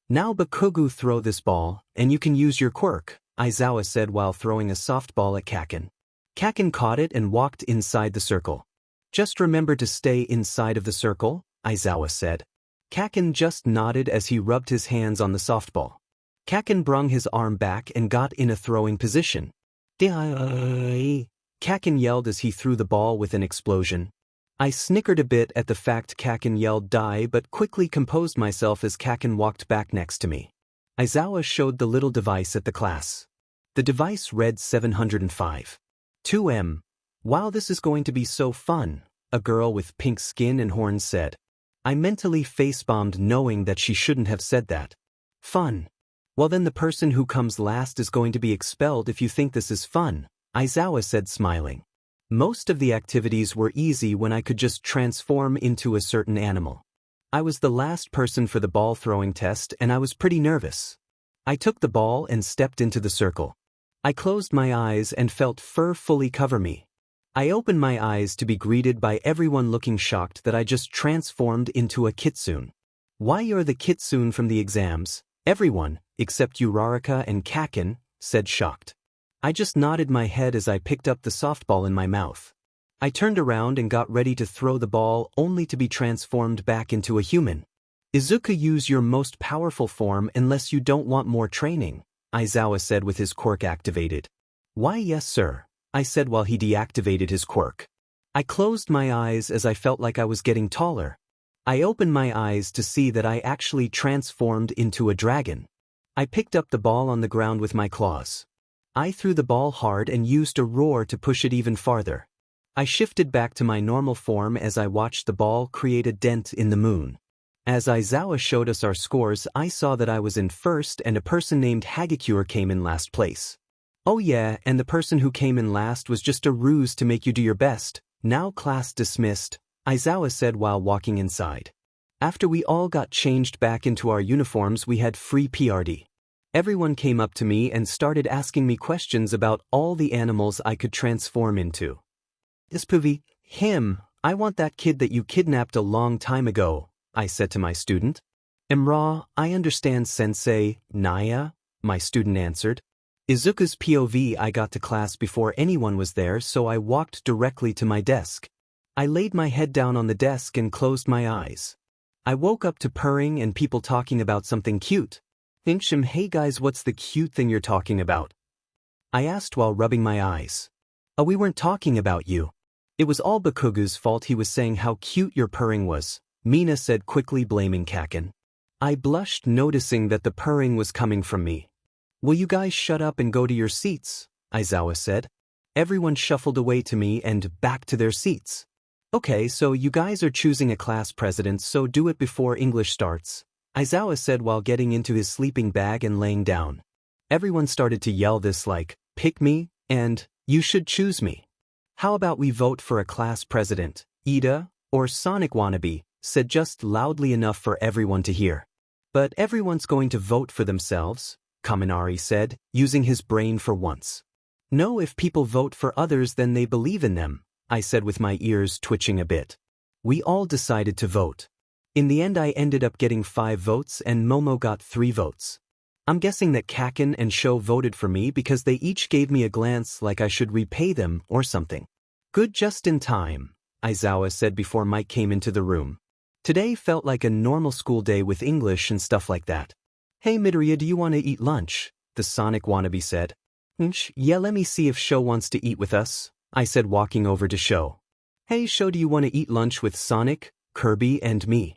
Now Bakugo, throw this ball, and you can use your quirk, Aizawa said while throwing a softball at 𝐀𝐮𝐭𝐡𝐨𝐫. 𝐀𝐮 caught it and walked inside the circle. Just remember to stay inside of the circle, Aizawa said. 𝐀𝐮𝐿 just nodded as he rubbed his hands on the softball. 𝐀𝐮 brung his arm back and got in a throwing position. 𝐀𝐮 yelled as he threw the ball with an explosion. I snickered a bit at the fact 𝐀𝐮 yelled die but quickly composed myself as 𝐀𝐮 walked back next to me. Aizawa showed the little device at the class. The device read 705. 2M. Wow, this is going to be so fun, a girl with pink skin and horns said. I mentally facepalmed knowing that she shouldn't have said that. Fun. Well then the person who comes last is going to be expelled if you think this is fun, Aizawa said smiling. Most of the activities were easy when I could just transform into a certain animal. I was the last person for the ball throwing test and I was pretty nervous. I took the ball and stepped into the circle. I closed my eyes and felt fur fully cover me. I opened my eyes to be greeted by everyone looking shocked that I just transformed into a kitsune. Why, you're the kitsune from the exams, everyone, except Uraraka and 𝐀𝐮𝐿, said shocked. I just nodded my head as I picked up the softball in my mouth. I turned around and got ready to throw the ball only to be transformed back into a human. Izuku, use your most powerful form unless you don't want more training, Aizawa said with his quirk activated. Why yes sir, I said while he deactivated his quirk. I closed my eyes as I felt like I was getting taller. I opened my eyes to see that I actually transformed into a dragon. I picked up the ball on the ground with my claws. I threw the ball hard and used a roar to push it even farther. I shifted back to my normal form as I watched the ball create a dent in the moon. As Aizawa showed us our scores, I saw that I was in first and a person named 𝐀𝐮𝐭𝐡𝐨𝐫 came in last place. Oh yeah, and the person who came in last was just a ruse to make you do your best. Now class dismissed, Aizawa said while walking inside. After we all got changed back into our uniforms we had free PRD. Everyone came up to me and started asking me questions about all the animals I could transform into. Him, I want that kid that you kidnapped a long time ago, I said to my student. I understand sensei, Naya, my student answered. Izuku's POV. I got to class before anyone was there, so I walked directly to my desk. I laid my head down on the desk and closed my eyes. I woke up to purring and people talking about something cute. Hey guys, what's the cute thing you're talking about? I asked while rubbing my eyes. Oh, we weren't talking about you. It was all Bakugo's fault. He was saying how cute your purring was, Mina said quickly, blaming 𝐀𝐮𝐿. I blushed, noticing that the purring was coming from me. Will you guys shut up and go to your seats? Aizawa said. Everyone shuffled away to me and back to their seats. Okay, so you guys are choosing a class president, so do it before English starts, Aizawa said while getting into his sleeping bag and laying down. Everyone started to yell this like, pick me, and, you should choose me. How about we vote for a class president, Ida, or Sonic wannabe, said just loudly enough for everyone to hear. But everyone's going to vote for themselves, Kaminari said, using his brain for once. No, if people vote for others then they believe in them, I said with my ears twitching a bit. We all decided to vote. In the end I ended up getting 5 votes and Momo got 3 votes. I'm guessing that 𝐀𝐮𝐭𝐡𝐨𝐫 and 𝗀 voted for me because they each gave me a glance like I should repay them or something. Good, just in time, Aizawa said before Mike came into the room. Today felt like a normal school day with English and stuff like that. Hey Midoriya, do you want to eat lunch? The Sonic wannabe said. Yeah, let me see if 𝗀 wants to eat with us, I said walking over to 𝗀. Hey 𝗀, do you want to eat lunch with Sonic, Kirby and me?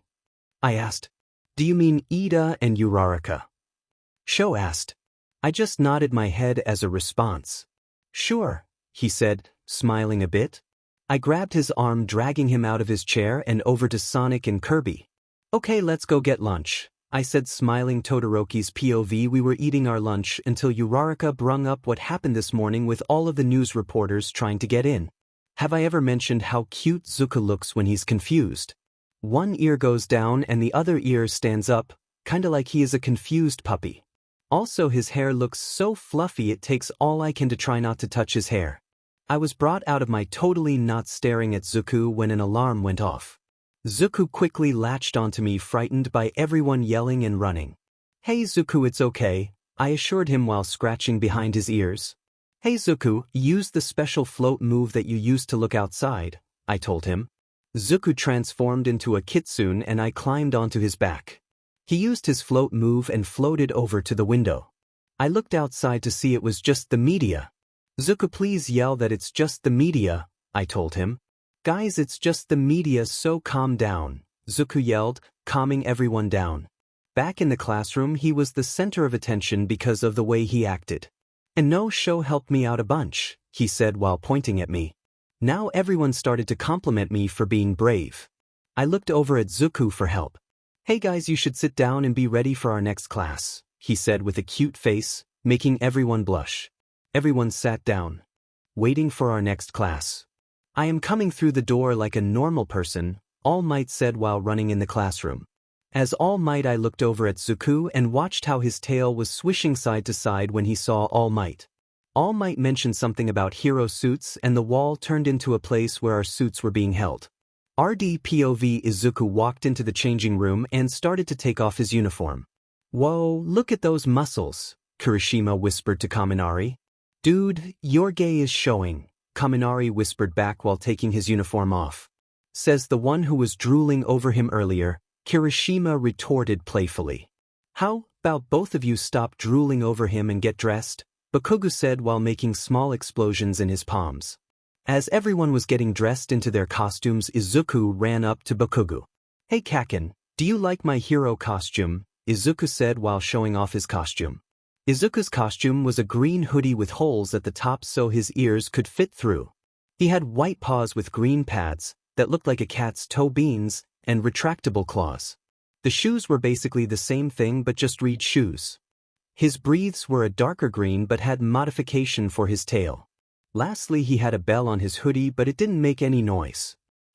I asked. Do you mean Iida and Uraraka? 𝗀 asked. I just nodded my head as a response. Sure, he said, smiling a bit. I grabbed his arm, dragging him out of his chair and over to Sonic and Kirby. Okay, let's go get lunch, I said, smiling. Todoroki's POV. We were eating our lunch until Uraraka brung up what happened this morning with all of the news reporters trying to get in. Have I ever mentioned how cute Izuku looks when he's confused? One ear goes down and the other ear stands up, kinda like he is a confused puppy. Also, his hair looks so fluffy it takes all I can to try not to touch his hair. I was brought out of my totally not staring at Izuku when an alarm went off. Izuku quickly latched onto me, frightened by everyone yelling and running. Hey Izuku, it's okay, I assured him while scratching behind his ears. Hey Izuku, use the special float move that you used to look outside, I told him. Izuku transformed into a kitsune and I climbed onto his back. He used his float move and floated over to the window. I looked outside to see it was just the media. Izuku, please yell that it's just the media, I told him. Guys, it's just the media, so calm down, Izuku yelled, calming everyone down. Back in the classroom he was the center of attention because of the way he acted. And no, 𝗀 helped me out a bunch, he said while pointing at me. Now everyone started to compliment me for being brave. I looked over at Izuku for help. Hey guys, you should sit down and be ready for our next class, he said with a cute face, making everyone blush. Everyone sat down. Waiting for our next class. I am coming through the door like a normal person, All Might said while running in the classroom. As All Might, I looked over at Izuku and watched how his tail was swishing side to side when he saw All Might. All Might mentioned something about hero suits and the wall turned into a place where our suits were being held. RD_POV. Izuku walked into the changing room and started to take off his uniform. Whoa, look at those muscles, Kirishima whispered to Kaminari. Dude, your 𝐾𝐮𝐭𝐡𝐨𝐫 is showing, Kaminari whispered back while taking his uniform off. Says the one who was drooling over him earlier, Kirishima retorted playfully. How about both of you stop drooling over him and get dressed? Bakugo said while making small explosions in his palms. As everyone was getting dressed into their costumes, Izuku ran up to Bakugo. Hey 𝐀𝐮𝐭𝐡𝐨𝐫, do you like my hero costume? Izuku said while showing off his costume. Izuku's costume was a green hoodie with holes at the top so his ears could fit through. He had white paws with green pads that looked like a cat's toe beans and retractable claws. The shoes were basically the same thing but just reed shoes. His breathes were a darker green but had modification for his tail. Lastly, he had a bell on his hoodie but it didn't make any noise.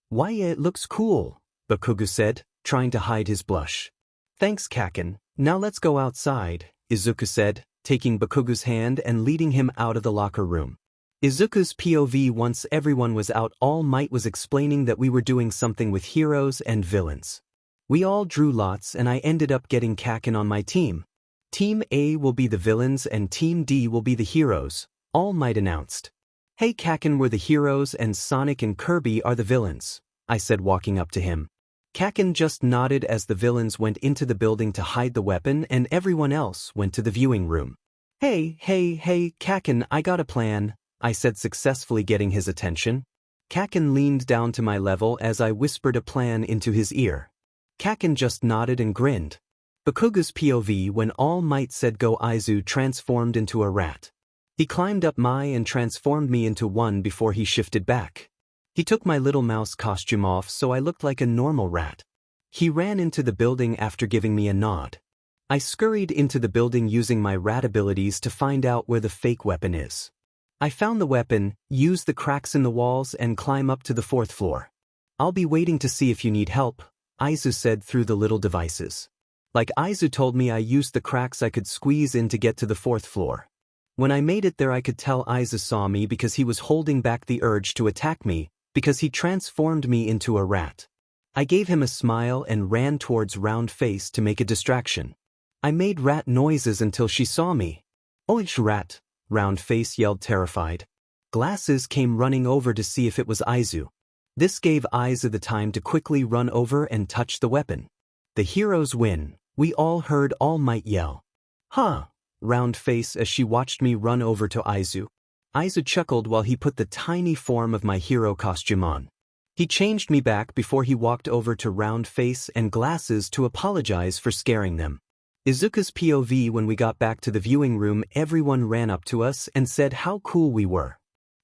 Why, it looks cool, Bakugo said, trying to hide his blush. Thanks 𝐀𝐮𝐭𝐡𝐨𝐫, now let's go outside, Izuku said, taking Bakugo's hand and leading him out of the locker room. Izuku's POV. Once everyone was out, All Might was explaining that we were doing something with heroes and villains. We all drew lots and I ended up getting 𝐀𝐮𝐭𝐡𝐨𝐫 on my team. Team A will be the villains and Team D will be the heroes, All Might announced. Hey 𝐀𝐮𝐭𝐡𝐨𝐫, we're the heroes and Sonic and Kirby are the villains, I said walking up to him. 𝐀𝐻𝐭𝐡𝐨𝐫 just nodded as the villains went into the building to hide the weapon and everyone else went to the viewing room. Hey 𝐀𝐻𝐭𝐡𝐨𝐫, I got a plan, I said, successfully getting his attention. 𝐀𝐻𝐭𝐡𝐨𝐫 leaned down to my level as I whispered a plan into his ear. 𝐀𝐻𝐭𝐡𝐨𝐫 just nodded and grinned. Bakugo's POV. When All Might said go, Izuku transformed into a rat. He climbed up my and transformed me into one before he shifted back. He took my little mouse costume off so I looked like a normal rat. He ran into the building after giving me a nod. I scurried into the building using my rat abilities to find out where the fake weapon is. I found the weapon, used the cracks in the walls and climb up to the 4th floor. I'll be waiting to see if you need help, Izuku said through the little devices. Like Izuku told me, I used the cracks I could squeeze in to get to the 4th floor. When I made it there I could tell Izuku saw me because he was holding back the urge to attack me, because he transformed me into a rat. I gave him a smile and ran towards Round Face to make a distraction. I made rat noises until she saw me. "Oh, it's rat," Round Face yelled terrified. Glasses came running over to see if it was Izuku. This gave Izuku the time to quickly run over and touch the weapon. The heroes win, we all heard All Might yell. "Huh," Round Face as she watched me run over to Izuku. Izuku chuckled while he put the tiny form of my hero costume on. He changed me back before he walked over to Round Face and Glasses to apologize for scaring them. Izuku's POV: when we got back to the viewing room, everyone ran up to us and said how cool we were.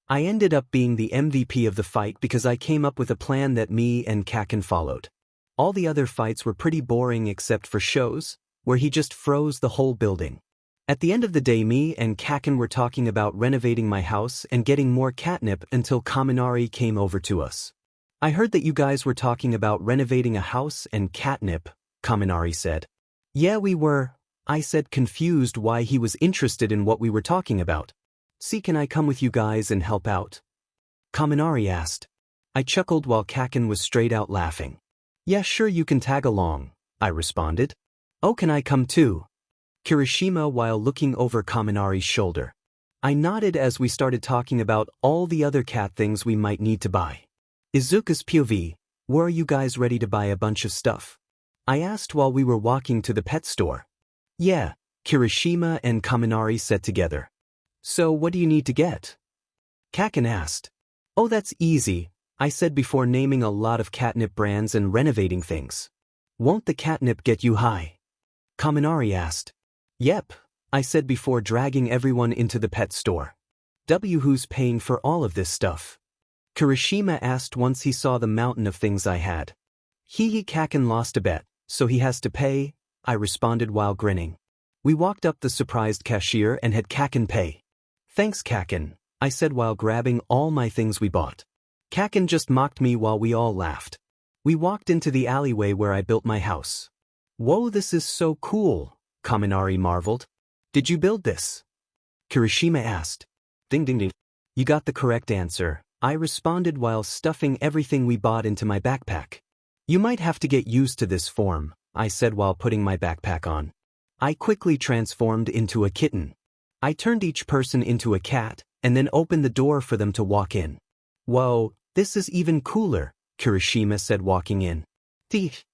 I ended up being the MVP of the fight because I came up with a plan that me and 𝐀𝐮𝐭𝐡𝐨𝐫 followed. All the other fights were pretty boring except for 𝐀𝐮, where he just froze the whole building. At the end of the day, me and 𝐀𝐮𝐭𝐡𝐨𝐫 were talking about renovating my house and getting more catnip until Kaminari came over to us. "I heard that you guys were talking about renovating a house and catnip," Kaminari said. "Yeah, we were," I said, confused why he was interested in what we were talking about. "See, can I come with you guys and help out?" Kaminari asked. I chuckled while 𝐀𝐮𝐭𝐡𝐨𝐫 was straight out laughing. "Yeah, sure, you can tag along," I responded. "Oh, can I come too?" Kirishima while looking over Kaminari's shoulder. I nodded as we started talking about all the other cat things we might need to buy. Izuku's POV: "Were you guys ready to buy a bunch of stuff?" I asked while we were walking to the pet store. "Yeah," Kirishima and Kaminari said together. "So what do you need to get?" 𝐀𝐮𝐭𝐡𝐨𝐫 asked. "Oh, that's easy," I said before naming a lot of catnip brands and renovating things. "Won't the catnip get you high?" Kaminari asked. "Yep," I said before dragging everyone into the pet store. "Who's paying for all of this stuff?" Kirishima asked once he saw the mountain of things I had. 𝐀𝐮𝐭𝐡𝐨𝐫 lost a bet, so he has to pay," I responded while grinning. We walked up the surprised cashier and had 𝐀𝐮𝐭𝐡𝐨𝐫 pay. "Thanks, 𝐀𝐮𝐭𝐡𝐨𝐫," I said while grabbing all my things we bought. 𝐀𝐮𝐭𝐡𝐨𝐫 just mocked me while we all laughed. We walked into the alleyway where I built my house. "Whoa, this is so cool," Kaminari marveled. "Did you build this?" Kirishima asked. "Ding ding ding. You got the correct answer," I responded while stuffing everything we bought into my backpack. "You might have to get used to this form," I said while putting my backpack on. I quickly transformed into a kitten. I turned each person into a cat, and then opened the door for them to walk in. "Whoa, this is even cooler," Kirishima said walking in.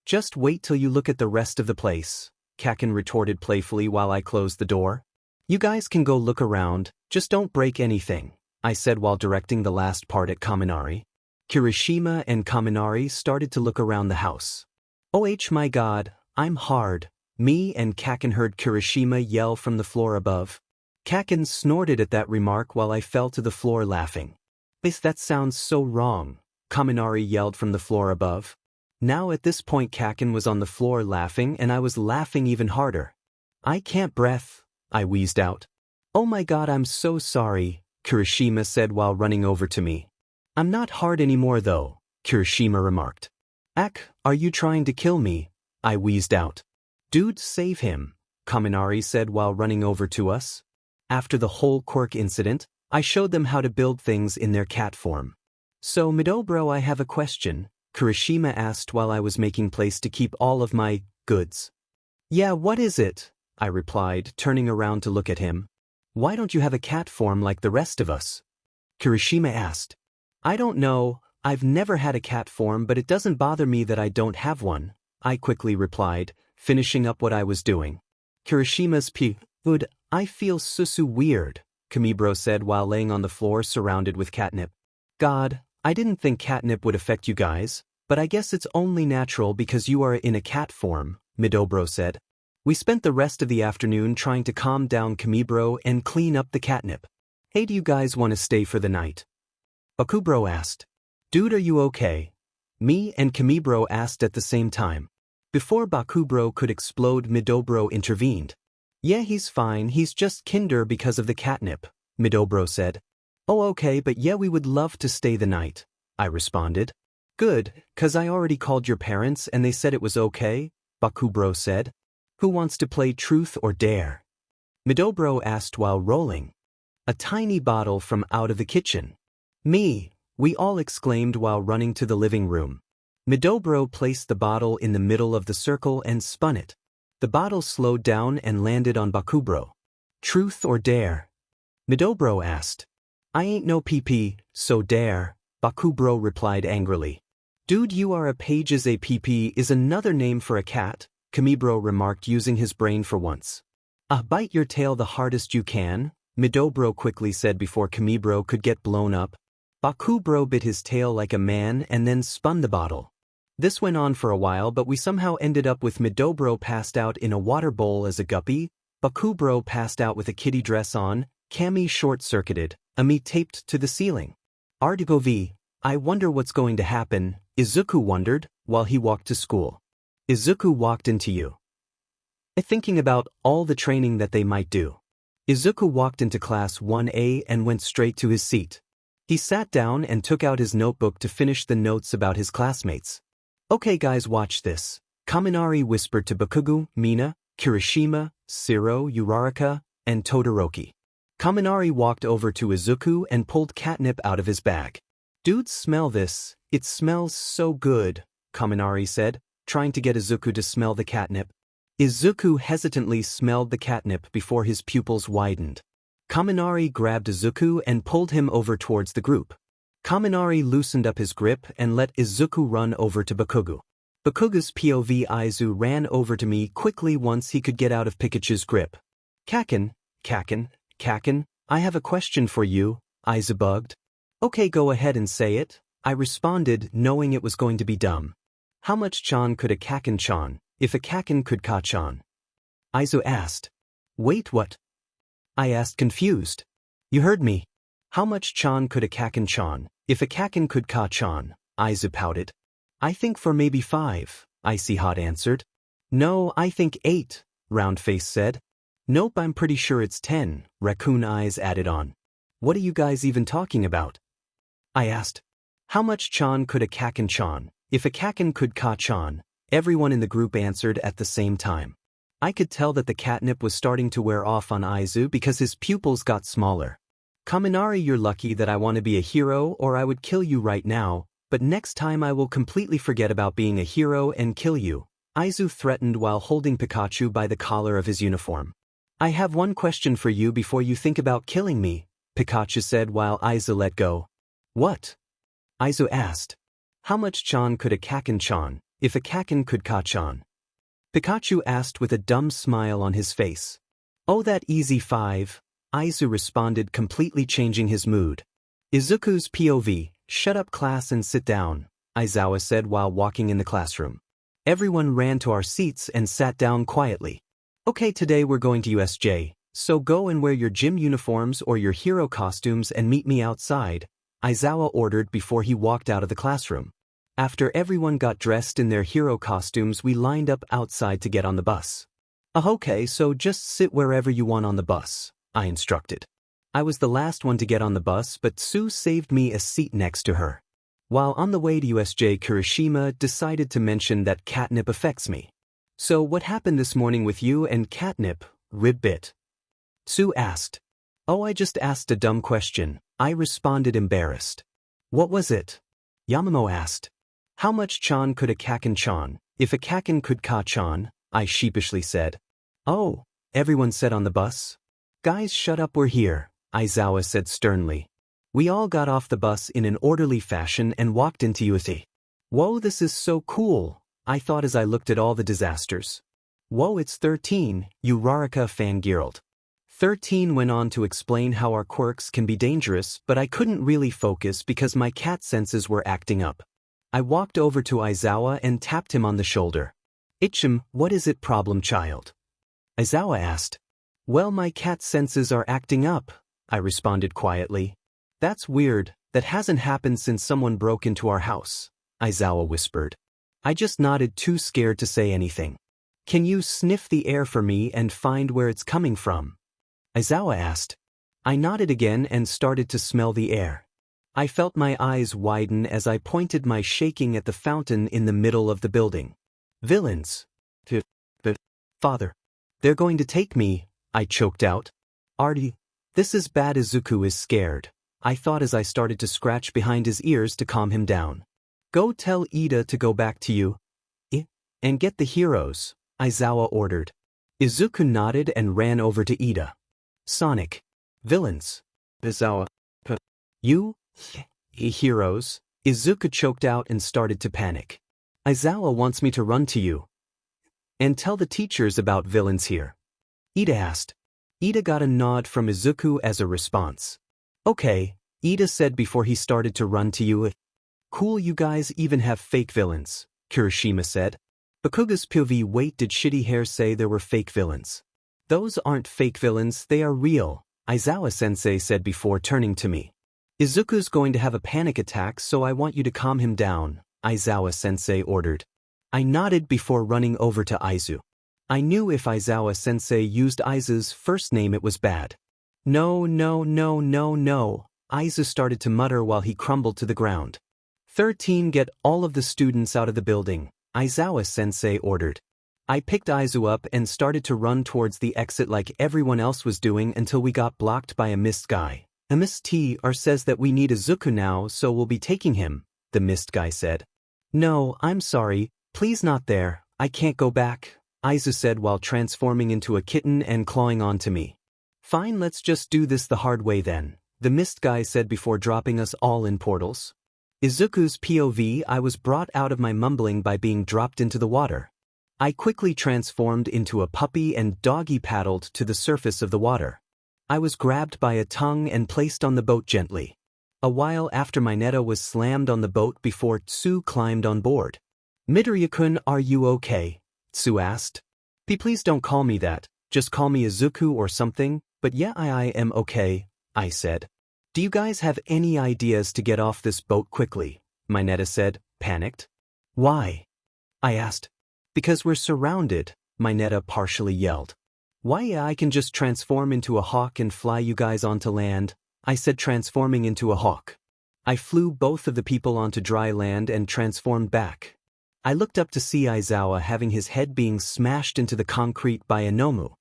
Just wait till you look at the rest of the place," 𝐀𝐮𝐭𝐡𝐨𝐫 retorted playfully while I closed the door. "You guys can go look around, just don't break anything," I said while directing the last part at Kaminari. Kirishima and Kaminari started to look around the house. "Oh my god, I'm hard," me and 𝐀𝐮𝐭𝐡𝐨𝐫 heard Kirishima yell from the floor above. 𝐀𝐮 snorted at that remark while I fell to the floor laughing. "That sounds so wrong," Kaminari yelled from the floor above. Now at this point 𝐀𝐮𝐭𝐡𝐨𝐫 was on the floor laughing and I was laughing even harder. "I can't breath," I wheezed out. "Oh my god, I'm so sorry," Kirishima said while running over to me. "I'm not hard anymore though," Kirishima remarked. Are you trying to kill me?" I wheezed out. "Dude, save him," Kaminari said while running over to us. After the whole quirk incident, I showed them how to build things in their cat form. "So Midoriya bro, I have a question," Kirishima asked while I was making place to keep all of my goods. "Yeah, what is it?" I replied, turning around to look at him. "Why don't you have a cat form like the rest of us?" Kirishima asked. "I don't know, I've never had a cat form, but it doesn't bother me that I don't have one," I quickly replied, finishing up what I was doing. Kirishima's POV: "I feel so weird," 𝐀𝐮𝐭𝐡𝐨𝐫 said while laying on the floor surrounded with catnip. "God, I didn't think catnip would affect you guys, but I guess it's only natural because you are in a cat form," Midoriya said. We spent the rest of the afternoon trying to calm down 𝐀𝐮𝐭𝐡𝐨𝐫 and clean up the catnip. "Hey, do you guys want to stay for the night?" Bakubro asked. "Dude, are you okay?" Me and 𝐀𝐮𝐭𝐡𝐨𝐫 asked at the same time. Before Bakubro could explode, Midoriya intervened. "Yeah, he's fine, he's just kinder because of the catnip," Midoriya said. "Oh okay, but yeah, we would love to stay the night," I responded. "Good, 'cause I already called your parents and they said it was okay," Bakubro said. "Who wants to play truth or dare?" Midoriya asked while rolling. A tiny bottle from out of the kitchen. Me, we all exclaimed while running to the living room. 𝐴𝐵𝐷 placed the bottle in the middle of the circle and spun it. The bottle slowed down and landed on 𝐵𝐵𝐷. Truth or dare? 𝐴𝐵𝐷 asked. I ain't no PP, so dare, 𝐵𝐵𝐷 replied angrily. Dude, you are a pages. A PP is another name for a cat, 𝐾𝐮𝐵𝐷 remarked using his brain for once. Bite your tail the hardest you can, 𝐴𝐵𝐷 quickly said before 𝐾𝐮𝐵𝐷 could get blown up. 𝐵𝐵𝐷 bit his tail like a man and then spun the bottle. This went on for a while, but we somehow ended up with 𝐴𝐵𝐷 passed out in a water bowl as a guppy, 𝐵𝐵𝐷 passed out with a kitty dress on, 𝐀𝐮𝐭𝐡𝐨𝐫 short-circuited, me taped to the ceiling. Article V. I wonder what's going to happen, Izuku wondered, while he walked to school. Izuku walked into you. Thinking about all the training that they might do. Izuku walked into class 1A and went straight to his seat. He sat down and took out his notebook to finish the notes about his classmates. Okay guys, watch this. Kaminari whispered to Bakugo, Mina, Kirishima, Siro, Uraraka, and Todoroki. Kaminari walked over to Izuku and pulled catnip out of his bag. Dude, smell this, it smells so good, Kaminari said, trying to get Izuku to smell the catnip. Izuku hesitantly smelled the catnip before his pupils widened. Kaminari grabbed Izuku and pulled him over towards the group. Kaminari loosened up his grip and let Izuku run over to Bakugo. Bakugo's POV Izu ran over to me quickly once he could get out of Pikachu's grip. Kakin, I have a question for you, Izu bugged. Okay, go ahead and say it, I responded, knowing it was going to be dumb. How much chan could a Kakin-chan, if a Kakin could ka-chan? Izu asked. Wait, what? I asked confused. You heard me. How much chan could a Kakin-chan, if a Kakin could ka-chan? Izu pouted. I think for maybe 5, Icy Hot answered. No, I think 8, Roundface said. Nope, I'm pretty sure it's 10, Raccoon Eyes added on. What are you guys even talking about? I asked. How much chan could a Kakin-chan, if a Kakin could ka-chan? Everyone in the group answered at the same time. I could tell that the catnip was starting to wear off on Izu because his pupils got smaller. Kaminari, you're lucky that I want to be a hero or I would kill you right now, but next time I will completely forget about being a hero and kill you, Izu threatened while holding Pikachu by the collar of his uniform. I have one question for you before you think about killing me, Pikachu said while Izu let go. What? Izu asked. How much chan could a Kakin-chan, if a Kakin could ka-chan? Pikachu asked with a dumb smile on his face. Oh, that easy 5, Izu responded, completely changing his mood. Izuku's POV, shut up class and sit down, Aizawa said while walking in the classroom. Everyone ran to our seats and sat down quietly. Okay, today we're going to USJ, so go and wear your gym uniforms or your hero costumes and meet me outside, Aizawa ordered before he walked out of the classroom. After everyone got dressed in their hero costumes, we lined up outside to get on the bus. Okay, so just sit wherever you want on the bus, I instructed. I was the last one to get on the bus, but Sue saved me a seat next to her. While on the way to USJ, Kirishima decided to mention that catnip affects me. So what happened this morning with you and catnip, Ribbit? Sue asked. Oh, I just asked a dumb question, I responded, embarrassed. What was it? Yamamoto asked. How much chan could a Kakin-chan, if a Kakin could ka-chan? I sheepishly said. Oh, everyone said on the bus. Guys, shut up, we're here, Aizawa said sternly. We all got off the bus in an orderly fashion and walked into USJ. Whoa, this is so cool, I thought as I looked at all the disasters. Whoa, it's 13, Uraraka fangirled. 13 went on to explain how our quirks can be dangerous, but I couldn't really focus because my cat senses were acting up. I walked over to Aizawa and tapped him on the shoulder. 𝐀𝐮𝐭𝐡𝐨𝐫, what is it, problem child? Aizawa asked. Well, my cat senses are acting up, I responded quietly. That's weird, that hasn't happened since someone broke into our house, Aizawa whispered. I just nodded, too scared to say anything. Can you sniff the air for me and find where it's coming from? Aizawa asked. I nodded again and started to smell the air. I felt my eyes widen as I pointed my shaking at the fountain in the middle of the building. Villains. Father. They're going to take me, I choked out. Artie. This is bad. Izuku is scared, I thought as I started to scratch behind his ears to calm him down. Go tell Ida to go back to you. And get the heroes, Aizawa ordered. Izuku nodded and ran over to Ida. Sonic. Villains. Aizawa. You? Heroes? Izuku choked out and started to panic. Aizawa wants me to run to you. And tell the teachers about villains here. Ida asked. Ida got a nod from Izuku as a response. Okay, Ida said before he started to run to you. Cool, you guys even have fake villains, Kirishima said. Bakuga's POV. Wait, did Shitty Hair say there were fake villains? Those aren't fake villains, they are real, Aizawa-sensei said before turning to me. Izuku's going to have a panic attack, so I want you to calm him down, Aizawa-sensei ordered. I nodded before running over to Aizu. I knew if Aizawa-sensei used Aizu's first name it was bad. No, Aizu started to mutter while he crumbled to the ground. 13. Get all of the students out of the building, Aizawa-sensei ordered. I picked Aizu up and started to run towards the exit like everyone else was doing until we got blocked by a mist guy. A mist TR says that we need Izuku now, so we'll be taking him, the mist guy said. No, I'm sorry, please not there, I can't go back, Aizu said while transforming into a kitten and clawing onto me. Fine, let's just do this the hard way then, the mist guy said before dropping us all in portals. Izuku's POV. I was brought out of my mumbling by being dropped into the water. I quickly transformed into a puppy and doggy paddled to the surface of the water. I was grabbed by a tongue and placed on the boat gently. A while after my Neko was slammed on the boat before Tsu climbed on board. Midoriya-kun, are you okay? Tsu asked. Please don't call me that, just call me Izuku or something, but yeah I am okay, I said. Do you guys have any ideas to get off this boat quickly? My Neko said, panicked. Why? I asked. Because we're surrounded, my Neko partially yelled. Why, yeah, I can just transform into a hawk and fly you guys onto land, I said, transforming into a hawk. I flew both of the people onto dry land and transformed back. I looked up to see Aizawa having his head being smashed into the concrete by a Nomu.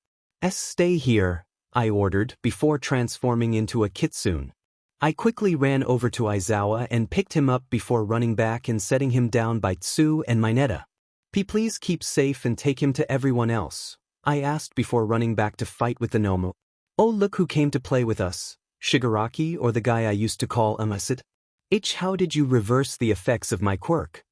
Stay here, I ordered before transforming into a kitsune. I quickly ran over to Aizawa and picked him up before running back and setting him down by Tsu and my Neko. Please keep safe and take him to everyone else, I asked before running back to fight with the Nomu. Oh, look who came to play with us, Shigaraki, or the guy I used to call 𝐀𝐮𝐬𝐴. How did you reverse the effects of my quirk?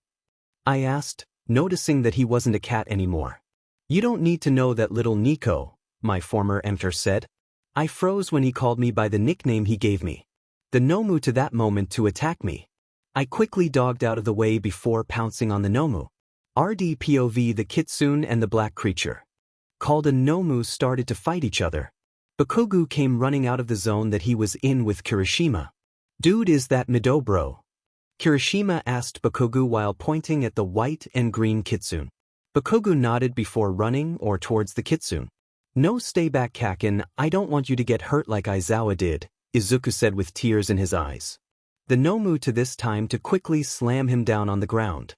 I asked, noticing that he wasn't a cat anymore. You don't need to know that, little Neko, my former mentor said. I froze when he called me by the nickname he gave me. The Nomu to that moment to attack me. I quickly dogged out of the way before pouncing on the Nomu. RD POV. The kitsune and the black creature, called a Nomu, started to fight each other. Bakugo came running out of the zone that he was in with Kirishima. Dude, is that Mido bro? Kirishima asked Bakugo while pointing at the white and green kitsune. Bakugo nodded before running or towards the kitsune. No, stay back, Kaken, I don't want you to get hurt like Aizawa did, Izuku said with tears in his eyes. The Nomu to this time to quickly slam him down on the ground.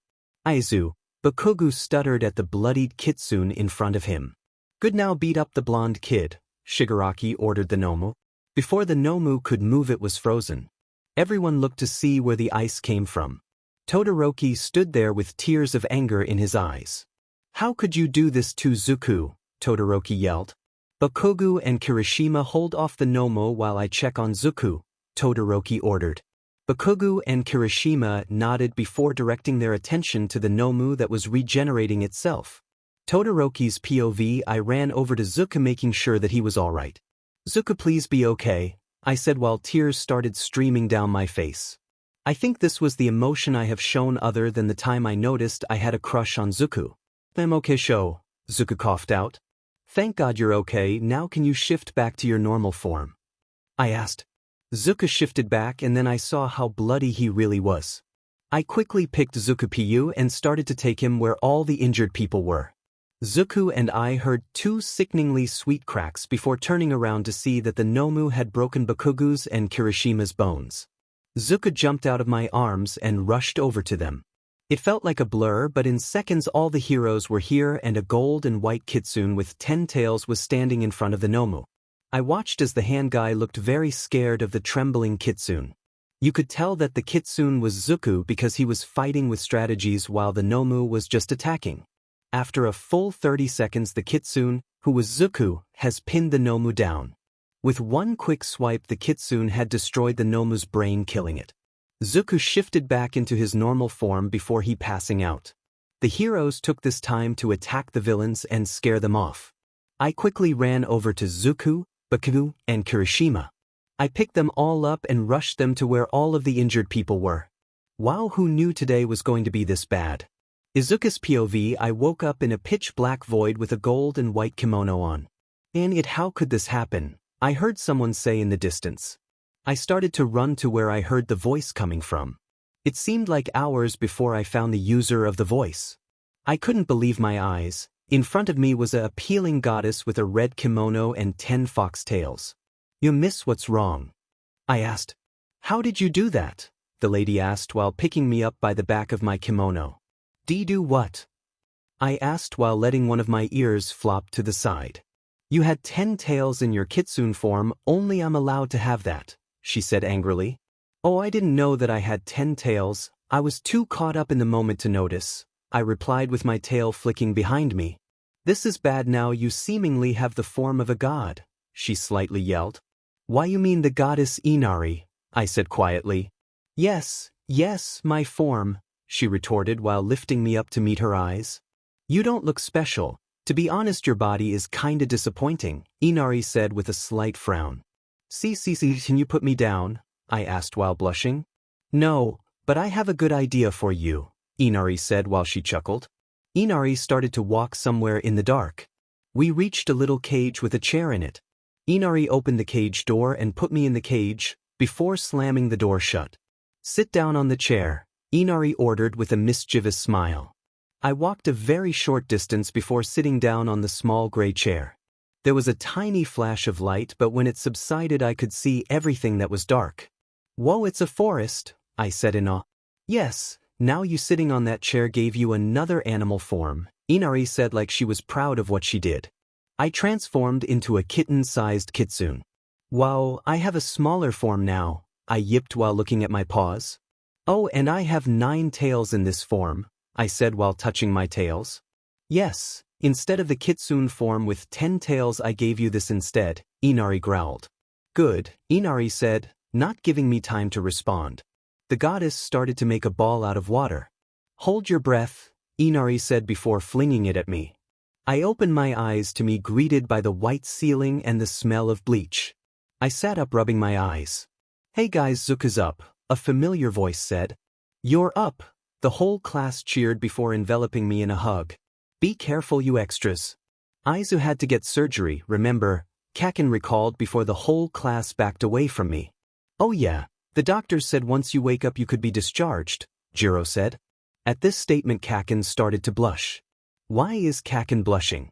Aizu, Bakugo stuttered at the bloodied kitsune in front of him. Good, now beat up the blonde kid, Shigaraki ordered the Nomu. Before the Nomu could move, it was frozen. Everyone looked to see where the ice came from. Todoroki stood there with tears of anger in his eyes. How could you do this to Zuku? Todoroki yelled. Bakugo and Kirishima, hold off the Nomu while I check on Zuku, Todoroki ordered. Bakugo and Kirishima nodded before directing their attention to the Nomu that was regenerating itself. Todoroki's POV. I ran over to Zuku making sure that he was alright. Zuku, please be okay, I said while tears started streaming down my face. I think this was the emotion I have shown other than the time I noticed I had a crush on Zuku. I'm okay, show, Zuku coughed out. Thank God you're okay, now can you shift back to your normal form? I asked. Zuku shifted back and then I saw how bloody he really was. I quickly picked Zuku PU and started to take him where all the injured people were. Zuku and I heard two sickeningly sweet cracks before turning around to see that the Nomu had broken Bakugo's and Kirishima's bones. Zuku jumped out of my arms and rushed over to them. It felt like a blur, but in seconds all the heroes were here and a gold and white kitsune with 10 tails was standing in front of the Nomu. I watched as the hand guy looked very scared of the trembling 𝐀𝐮𝐭𝐡𝐨. You could tell that the 𝐀𝐮 was Izuku because he was fighting with strategies while the Nomu was just attacking. After a full 30 seconds, the 𝐀𝐮, who was Izuku, has pinned the Nomu down. With one quick swipe, the 𝐀𝐮 had destroyed the Nomu's brain, killing it. Izuku shifted back into his normal form before he passing out. The heroes took this time to attack the villains and scare them off. I quickly ran over to Izuku, 𝐀𝐮𝐿, and Kirishima. I picked them all up and rushed them to where all of the injured people were. Wow, who knew today was going to be this bad? Izuku's POV: I woke up in a pitch-black void with a gold and white kimono on. How could this happen? I heard someone say in the distance. I started to run to where I heard the voice coming from. It seemed like hours before I found the user of the voice. I couldn't believe my eyes. In front of me was a appealing goddess with a red kimono and 10 foxtails. "You miss, what's wrong?" I asked. "How did you do that?" the lady asked while picking me up by the back of my kimono. "Do what?" I asked while letting one of my ears flop to the side. "You had 10 tails in your 𝐀𝐮 form, only I'm allowed to have that," she said angrily. "Oh, I didn't know that I had 10 tails, I was too caught up in the moment to notice," I replied with my tail flicking behind me. "This is bad now, you seemingly have the form of a god," she slightly yelled. "Why, you mean the goddess Inari?" I said quietly. Yes, my form," she retorted while lifting me up to meet her eyes. "You don't look special. To be honest, your body is kinda disappointing," Inari said with a slight frown. See, can you put me down?" I asked while blushing. "No, but I have a good idea for you," Inari said while she chuckled. Inari started to walk somewhere in the dark. We reached a little cage with a chair in it. Inari opened the cage door and put me in the cage, before slamming the door shut. "Sit down on the chair," Inari ordered with a mischievous smile. I walked a very short distance before sitting down on the small gray chair. There was a tiny flash of light, but when it subsided I could see everything that was dark. "Whoa, it's a forest," I said in awe. "Yes, now you sitting on that chair gave you another animal form," Inari said like she was proud of what she did. I transformed into a kitten-sized 𝐀𝐮. "Wow, I have a smaller form now," I yipped while looking at my paws. "Oh, and I have 9 tails in this form," I said while touching my tails. "Yes, instead of the 𝐀𝐮 form with 10 tails I gave you this instead," Inari growled. "Good," Inari said, not giving me time to respond. The goddess started to make a ball out of water. "Hold your breath," Inari said before flinging it at me. I opened my eyes to be greeted by the white ceiling and the smell of bleach. I sat up rubbing my eyes. "Hey guys, Izuku's up," a familiar voice said. "You're up," the whole class cheered before enveloping me in a hug. "Be careful, you extras. Izu had to get surgery, remember?" 𝐀𝐮𝐭𝐡𝐨 recalled before the whole class backed away from me. "Oh yeah, the doctor said once you wake up you could be discharged," Jiro said. At this statement 𝐀𝐮𝐭𝐡𝐨 started to blush. "Why is 𝐀𝐮𝐭𝐡𝐨 blushing?"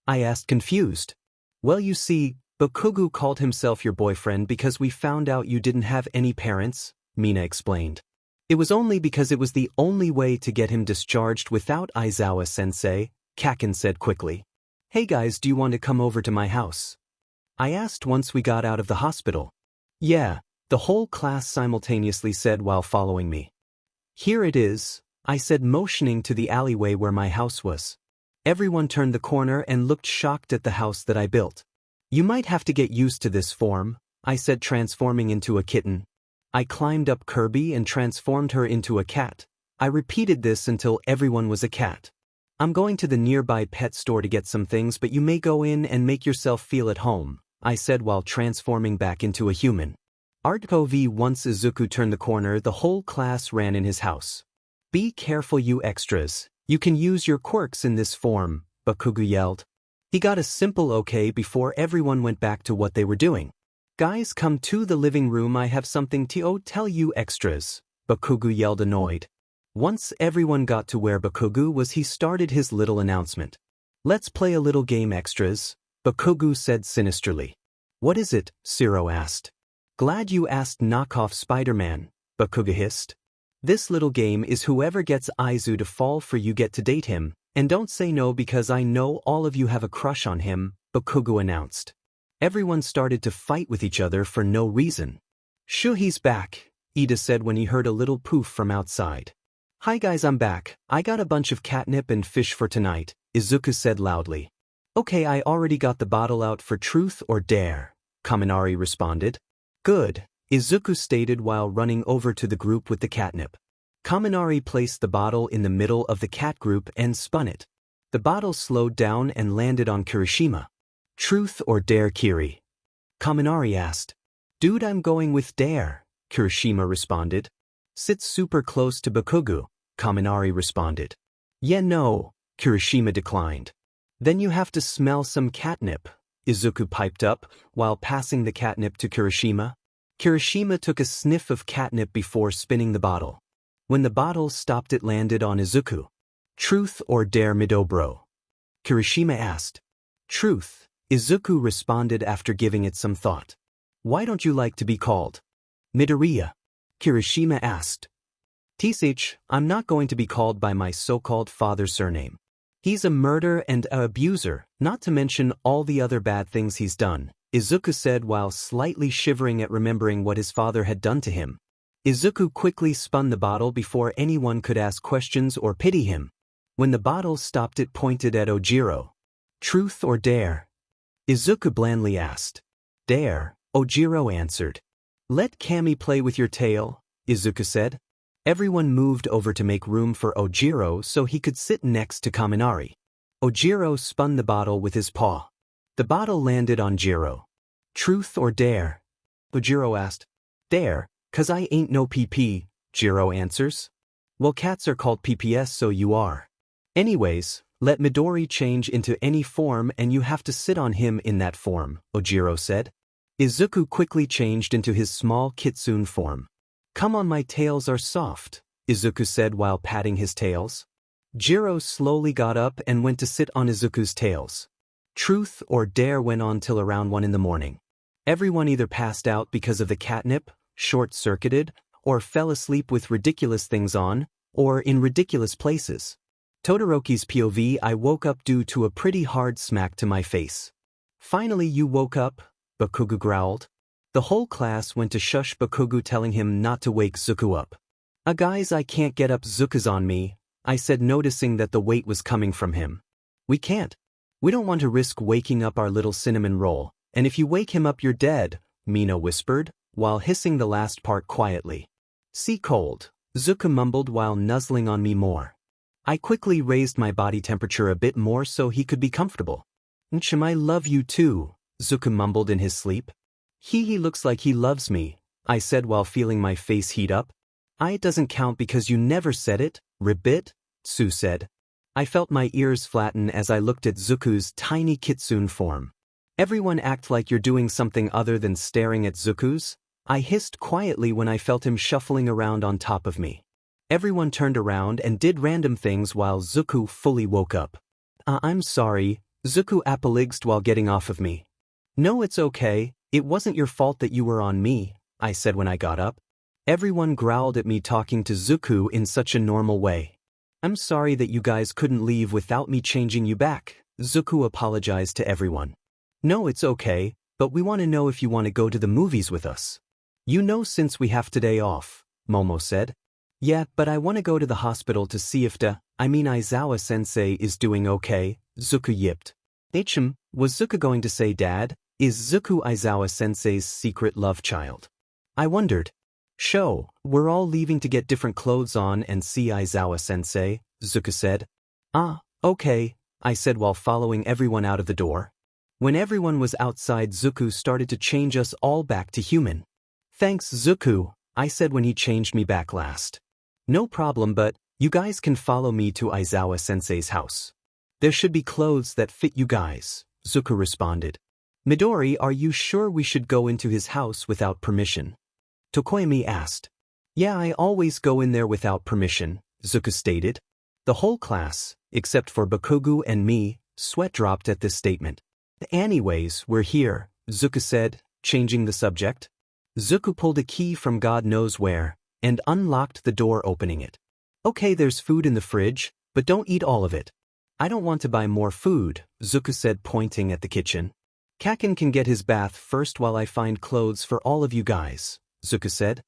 I asked, confused. "Well, you see, 𝐀𝐮𝐭𝐡𝐨 called himself your boyfriend because we found out you didn't have any parents," Mina explained. "It was only because it was the only way to get him discharged without Aizawa-sensei," 𝐀𝐮𝐭𝐡𝐨 said quickly. "Hey guys, do you want to come over to my house?" I asked once we got out of the hospital. "Yeah," the whole class simultaneously said while following me. "Here it is," I said, motioning to the alleyway where my house was. Everyone turned the corner and looked shocked at the house that I built. "You might have to get used to this form," I said, transforming into a kitten. I climbed up Kirby and transformed her into a cat. I repeated this until everyone was a cat. "I'm going to the nearby pet store to get some things, but you may go in and make yourself feel at home," I said while transforming back into a human. POV: Once Izuku turned the corner, the whole class ran in his house. "Be careful, you extras. You can use your quirks in this form," 𝐀𝐮𝐭𝐡𝐨 yelled. He got a simple okay before everyone went back to what they were doing. "Guys, come to the living room, I have something to tell you extras," 𝐀𝐮𝐭𝐡𝐨 yelled, annoyed. Once everyone got to where 𝐀𝐮𝐭𝐡𝐨 was, he started his little announcement. "Let's play a little game, extras," 𝐀𝐮𝐭𝐡𝐨 said sinisterly. "What is it?" 𝐂𝐮𝐿 asked. "Glad you asked, knockoff Spider-Man," 𝐀𝐮𝐭𝐡𝐨 hissed. "This little game is whoever gets Izu to fall for you get to date him, and don't say no because I know all of you have a crush on him," 𝐀𝐮𝐭𝐡𝐨 announced. Everyone started to fight with each other for no reason. "Sure, he's back," Ida said when he heard a little poof from outside. "Hi guys, I'm back. I got a bunch of catnip and fish for tonight," Izuku said loudly. "Okay, I already got the bottle out for truth or dare," Kaminari responded. "Good," Izuku stated while running over to the group with the catnip. Kaminari placed the bottle in the middle of the cat group and spun it. The bottle slowed down and landed on Kirishima. "Truth or dare, Kiri?" Kaminari asked. "Dude, I'm going with dare," Kirishima responded. "Sit super close to Bakugo," Kaminari responded. "Yeah, no," Kirishima declined. "Then you have to smell some catnip," Izuku piped up, while passing the catnip to Kirishima. Kirishima took a sniff of catnip before spinning the bottle. When the bottle stopped, it landed on Izuku. "Truth or dare, Midobro?" Kirishima asked. "Truth," Izuku responded after giving it some thought. "Why don't you like to be called Midoriya?" Kirishima asked. "𝐀𝐮𝐭𝐡𝐨𝐫, I'm not going to be called by my so-called father's surname. He's a murderer and an abuser, not to mention all the other bad things he's done," Izuku said while slightly shivering at remembering what his father had done to him. Izuku quickly spun the bottle before anyone could ask questions or pity him. When the bottle stopped, it pointed at Ojiro. "Truth or dare?" Izuku blandly asked. "Dare," Ojiro answered. "Let Kami play with your tail," Izuku said. Everyone moved over to make room for Ojiro so he could sit next to Kaminari. Ojiro spun the bottle with his paw. The bottle landed on Jiro. "Truth or dare?" Ojiro asked. "Dare, 'cause I ain't no PP," Jiro answers. "Well, cats are called PPS, so you are. Anyways, let Midori change into any form and you have to sit on him in that form," Ojiro said. Izuku quickly changed into his small kitsune form. "Come on, my tails are soft," Izuku said while patting his tails. Jiro slowly got up and went to sit on Izuku's tails. Truth or dare went on till around 1 in the morning. Everyone either passed out because of the catnip, short-circuited, or fell asleep with ridiculous things on, or in ridiculous places. Todoroki's POV: I woke up due to a pretty hard smack to my face. "Finally you woke up," Bakugo growled. The whole class went to shush Bakugo, telling him not to wake Zuku up. Guys, I can't get up, Zuku's on me," I said, noticing that the weight was coming from him. "We can't. We don't want to risk waking up our little cinnamon roll, and if you wake him up you're dead," Mina whispered, while hissing the last part quietly. "See, cold," Zuku mumbled while nuzzling on me more. I quickly raised my body temperature a bit more so he could be comfortable. "I love you too," Zuku mumbled in his sleep. He looks like he loves me," I said while feeling my face heat up. "It doesn't count because you never said it, ribbit," Tsu said. I felt my ears flatten as I looked at Zuku's tiny kitsune form. "Everyone act like you're doing something other than staring at Zuku's," I hissed quietly when I felt him shuffling around on top of me. Everyone turned around and did random things while Zuku fully woke up. I'm sorry," Zuku apologized while getting off of me. "No, it's okay. It wasn't your fault that you were on me," I said when I got up. Everyone growled at me talking to Zuku in such a normal way. "I'm sorry that you guys couldn't leave without me changing you back," Zuku apologized to everyone. "No, it's okay, but we want to know if you want to go to the movies with us." "You know, since we have today off," Momo said. "Yeah, but I want to go to the hospital to see if Aizawa-sensei is doing okay," Zuku yipped. Was Zuku going to say Dad? Is Zuku Aizawa-sensei's secret love child? I wondered. We're all leaving to get different clothes on and see Aizawa-sensei, Zuku said. Okay, I said while following everyone out of the door. When everyone was outside, Zuku started to change us all back to human. "Thanks, Zuku," I said when he changed me back last. "No problem, but you guys can follow me to Aizawa-sensei's house. There should be clothes that fit you guys," Zuku responded. "Midori, are you sure we should go into his house without permission?" Tokoyami asked. "Yeah, I always go in there without permission," Zuku stated. The whole class, except for Bakugo and me, sweat dropped at this statement. "Anyways, we're here," Zuku said, changing the subject. Zuku pulled a key from God knows where, and unlocked the door, opening it. "Okay, there's food in the fridge, but don't eat all of it." "I don't want to buy more food," Zuku said, pointing at the kitchen. Kakin can get his bath first while I find clothes for all of you guys, Zuka said.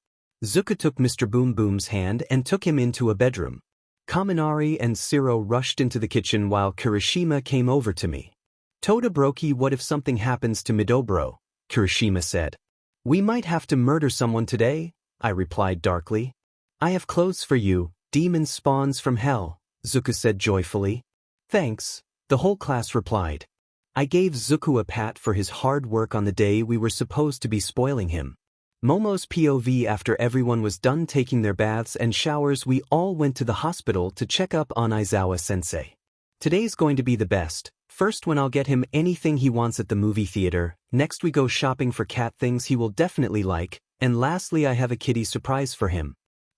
Zuka took Mr. Boom Boom's hand and took him into a bedroom. Kaminari and 𝐀𝐮𝐽𝐴 rushed into the kitchen while Kirishima came over to me. Todoroki, what if something happens to Midobro? Kirishima said. We might have to murder someone today, I replied darkly. I have clothes for you, demon spawns from hell, Zuka said joyfully. Thanks, the whole class replied. I gave Zuku a pat for his hard work on the day we were supposed to be spoiling him. Momo's POV. After everyone was done taking their baths and showers, we all went to the hospital to check up on Aizawa-sensei. Today's going to be the best. First, when I'll get him anything he wants at the movie theater, next we go shopping for cat things he will definitely like, and lastly I have a kitty surprise for him.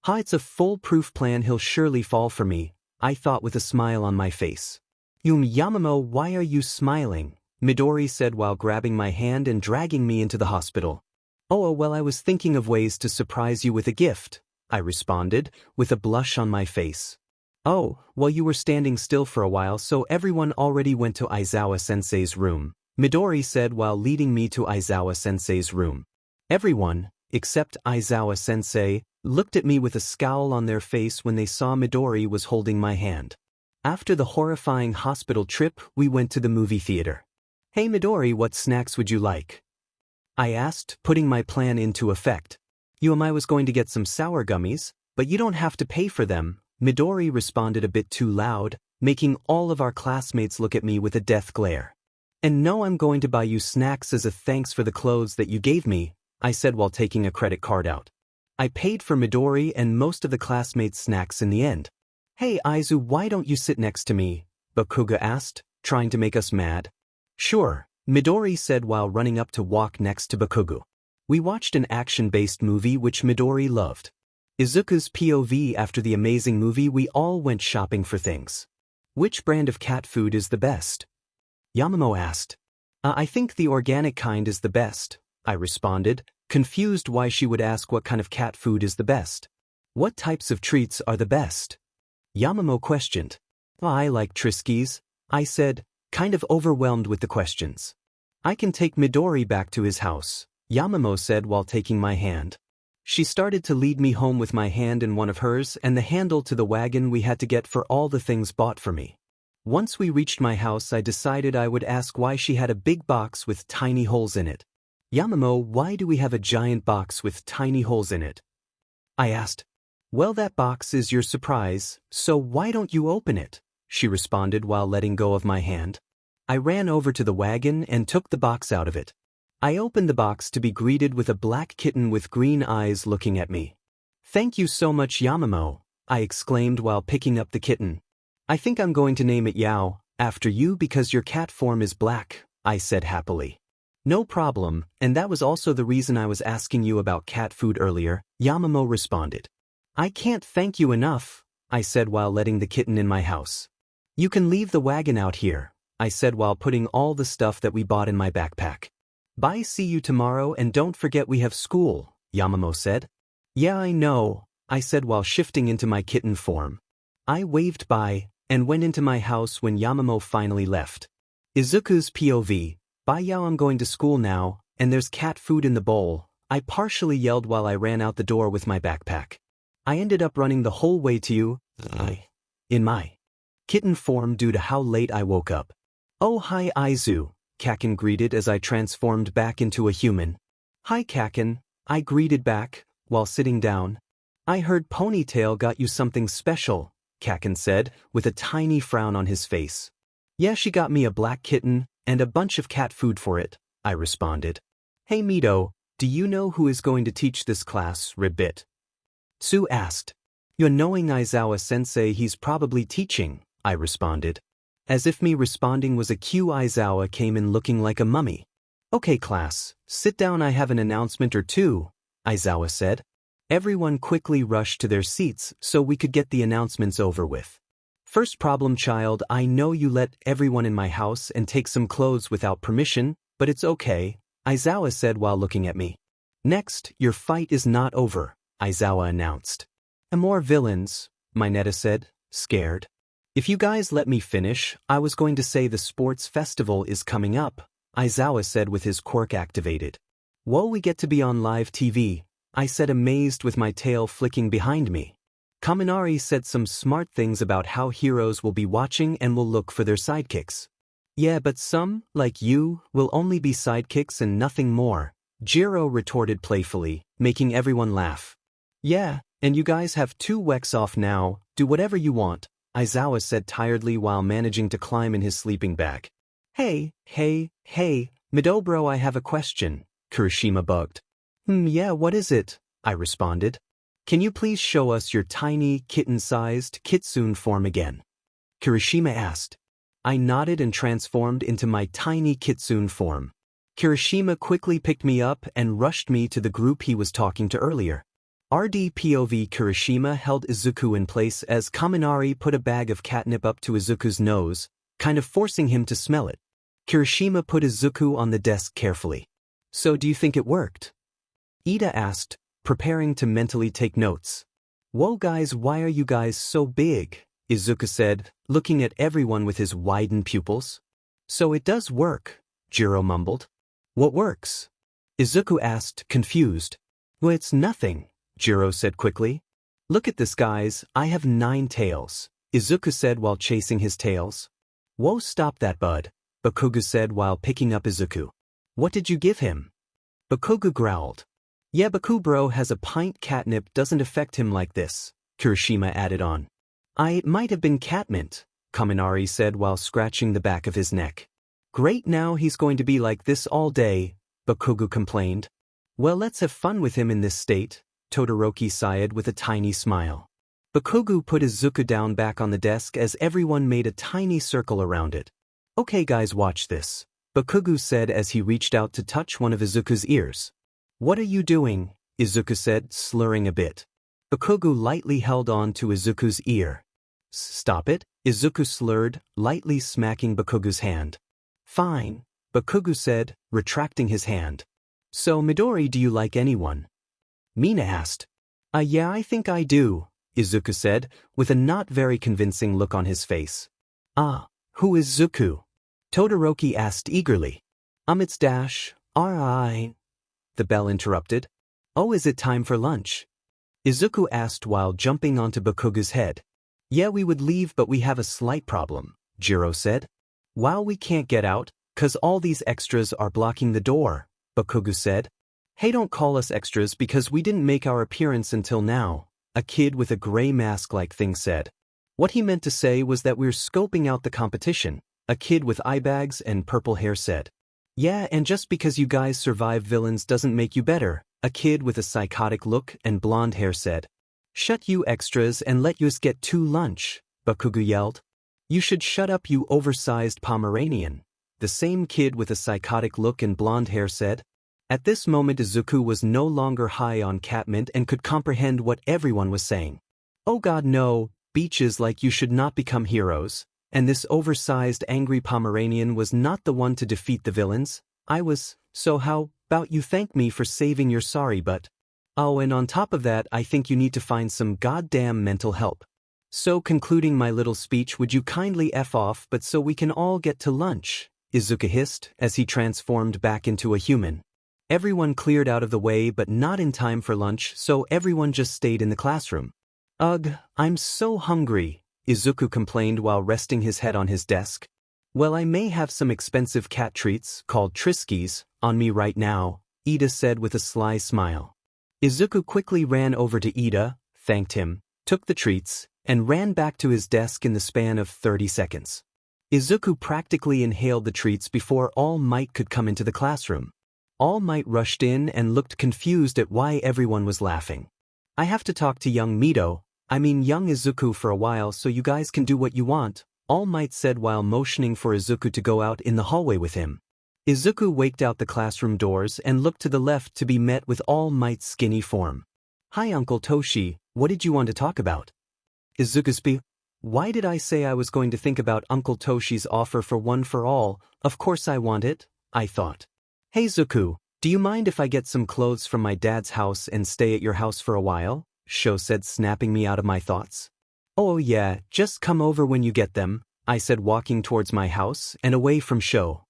It's a foolproof plan, he'll surely fall for me, I thought with a smile on my face. Yamamo, why are you smiling? Midori said while grabbing my hand and dragging me into the hospital. Oh well, I was thinking of ways to surprise you with a gift, I responded, with a blush on my face. Oh, well, you were standing still for a while, so everyone already went to Aizawa-sensei's room, Midori said while leading me to Aizawa-sensei's room. Everyone, except Aizawa-sensei, looked at me with a scowl on their face when they saw Midori was holding my hand. After the horrifying hospital trip, we went to the movie theater. Hey Midori, what snacks would you like? I asked, putting my plan into effect. I was going to get some sour gummies, but you don't have to pay for them, Midori responded a bit too loud, making all of our classmates look at me with a death glare. And no, I'm going to buy you snacks as a thanks for the clothes that you gave me, I said while taking a credit card out. I paid for Midori and most of the classmates' snacks in the end. Hey Aizu, why don't you sit next to me? Bakuga asked, trying to make us mad. Sure, Midori said while running up to walk next to Bakuga. We watched an action-based movie which Midori loved. Izuku's POV. After the amazing movie, we all went shopping for things. Which brand of cat food is the best? Yamamo asked. I think the organic kind is the best, I responded, confused why she would ask what kind of cat food is the best. What types of treats are the best? Yamamo questioned. I like Trisky's, I said, kind of overwhelmed with the questions. I can take Midori back to his house, Yamamo said while taking my hand. She started to lead me home with my hand in one of hers and the handle to the wagon we had to get for all the things bought for me. Once we reached my house, I decided I would ask why she had a big box with tiny holes in it. Yamamo, why do we have a giant box with tiny holes in it? I asked. Well, that box is your surprise, so why don't you open it? She responded while letting go of my hand. I ran over to the wagon and took the box out of it. I opened the box to be greeted with a black kitten with green eyes looking at me. Thank you so much, Yamamo, I exclaimed while picking up the kitten. I think I'm going to name it Yao, after you because your cat form is black, I said happily. No problem, and that was also the reason I was asking you about cat food earlier, Yamamo responded. I can't thank you enough, I said while letting the kitten in my house. You can leave the wagon out here, I said while putting all the stuff that we bought in my backpack. Bye, see you tomorrow, and don't forget we have school, Yamamo said. Yeah, I know, I said while shifting into my kitten form. I waved bye and went into my house when Yamamo finally left. Izuku's POV. Bye Yao, I'm going to school now, and there's cat food in the bowl, I partially yelled while I ran out the door with my backpack. I ended up running the whole way to you, in my kitten form due to how late I woke up. Oh hi Aizu, Kakin greeted as I transformed back into a human. Hi Kakin, I greeted back, while sitting down. I heard Ponytail got you something special, Kakin said, with a tiny frown on his face. Yeah, she got me a black kitten, and a bunch of cat food for it, I responded. Hey Mido, do you know who is going to teach this class, Ribbit? Tsu asked. You're knowing Aizawa-sensei, he's probably teaching, I responded. As if me responding was a cue, Aizawa came in looking like a mummy. Okay class, sit down, I have an announcement or two, Aizawa said. Everyone quickly rushed to their seats so we could get the announcements over with. First problem, child, I know you let everyone in my house and take some clothes without permission, but it's okay, Aizawa said while looking at me. Next, your fight is not over, Aizawa announced. And more villains, Mineta said, scared. If you guys let me finish, I was going to say the sports festival is coming up, Aizawa said with his quirk activated. Whoa, we get to be on live TV, I said amazed with my tail flicking behind me. Kaminari said some smart things about how heroes will be watching and will look for their sidekicks. Yeah, but some, like you, will only be sidekicks and nothing more, Jiro retorted playfully, making everyone laugh. Yeah, and you guys have 2 weeks off now, do whatever you want, Aizawa said tiredly while managing to climb in his sleeping bag. Hey, Midoriya, I have a question, Kirishima bugged. Yeah, what is it? I responded. Can you please show us your tiny, kitten-sized 𝐀𝐮 form again? Kirishima asked. I nodded and transformed into my tiny 𝐀𝐮 form. Kirishima quickly picked me up and rushed me to the group he was talking to earlier. RDPOV Kirishima held Izuku in place as Kaminari put a bag of catnip up to Izuku's nose, kind of forcing him to smell it. Kirishima put Izuku on the desk carefully. So do you think it worked? Ida asked, preparing to mentally take notes. Whoa guys, why are you guys so big? Izuku said, looking at everyone with his widened pupils. So it does work, Jiro mumbled. What works? Izuku asked, confused. Well, it's nothing, Jiro said quickly. Look at this guys, I have 9 tails, Izuku said while chasing his tails. Whoa, stop that bud, Bakugo said while picking up Izuku. What did you give him? Bakugo growled. Yeah, Bakubro has a pint catnip doesn't affect him like this, Kirishima added on. It might have been catmint, Kaminari said while scratching the back of his neck. Great, now he's going to be like this all day, Bakugo complained. Well, let's have fun with him in this state, Todoroki sighed with a tiny smile. Bakugo put Izuku down back on the desk as everyone made a tiny circle around it. Okay guys, watch this, Bakugo said as he reached out to touch one of Izuku's ears. What are you doing? Izuku said, slurring a bit. Bakugo lightly held on to Izuku's ear. Stop it, Izuku slurred, lightly smacking Bakugo's hand. Fine, Bakugo said, retracting his hand. So Midori, do you like anyone? Mina asked. Yeah, I think I do, Izuku said, with a not very convincing look on his face. Who is Zuku? Todoroki asked eagerly. It's Dash, R.I. The bell interrupted. Oh, is it time for lunch? Izuku asked while jumping onto Bakugo's head. Yeah, we would leave but we have a slight problem, Jiro said. Wow, we can't get out, 'cause all these extras are blocking the door, Bakugo said. Hey, don't call us extras because we didn't make our appearance until now, a kid with a gray mask-like thing said. What he meant to say was that we're scoping out the competition, a kid with eye bags and purple hair said. Yeah, and just because you guys survive villains doesn't make you better, a kid with a psychotic look and blonde hair said. Shut you extras and let us get to lunch, Bakugo yelled. You should shut up, you oversized Pomeranian, the same kid with a psychotic look and blonde hair said. At this moment Izuku was no longer high on catmint and could comprehend what everyone was saying. Oh god no, beaches like you should not become heroes, and this oversized angry Pomeranian was not the one to defeat the villains. I was, so how about you thank me for saving your sorry butt? Oh, and on top of that I think you need to find some goddamn mental help. So concluding my little speech, would you kindly F off but so we can all get to lunch, Izuku hissed as he transformed back into a human. Everyone cleared out of the way but not in time for lunch, so everyone just stayed in the classroom. Ugh, I'm so hungry, Izuku complained while resting his head on his desk. Well, I may have some expensive cat treats, called Triskies, on me right now, Ida said with a sly smile. Izuku quickly ran over to Ida, thanked him, took the treats, and ran back to his desk in the span of 30 seconds. Izuku practically inhaled the treats before All Might could come into the classroom. All Might rushed in and looked confused at why everyone was laughing. I have to talk to young Izuku for a while so you guys can do what you want, All Might said while motioning for Izuku to go out in the hallway with him. Izuku waked out the classroom doors and looked to the left to be met with All Might's skinny form. Hi Uncle Toshi, what did you want to talk about? Izuku speak. Why did I say I was going to think about Uncle Toshi's offer for one for all? Of course I want it, I thought. Hey Zuku, do you mind if I get some clothes from my dad's house and stay at your house for a while? Sho said, snapping me out of my thoughts. Oh yeah, just come over when you get them, I said, walking towards my house and away from Sho.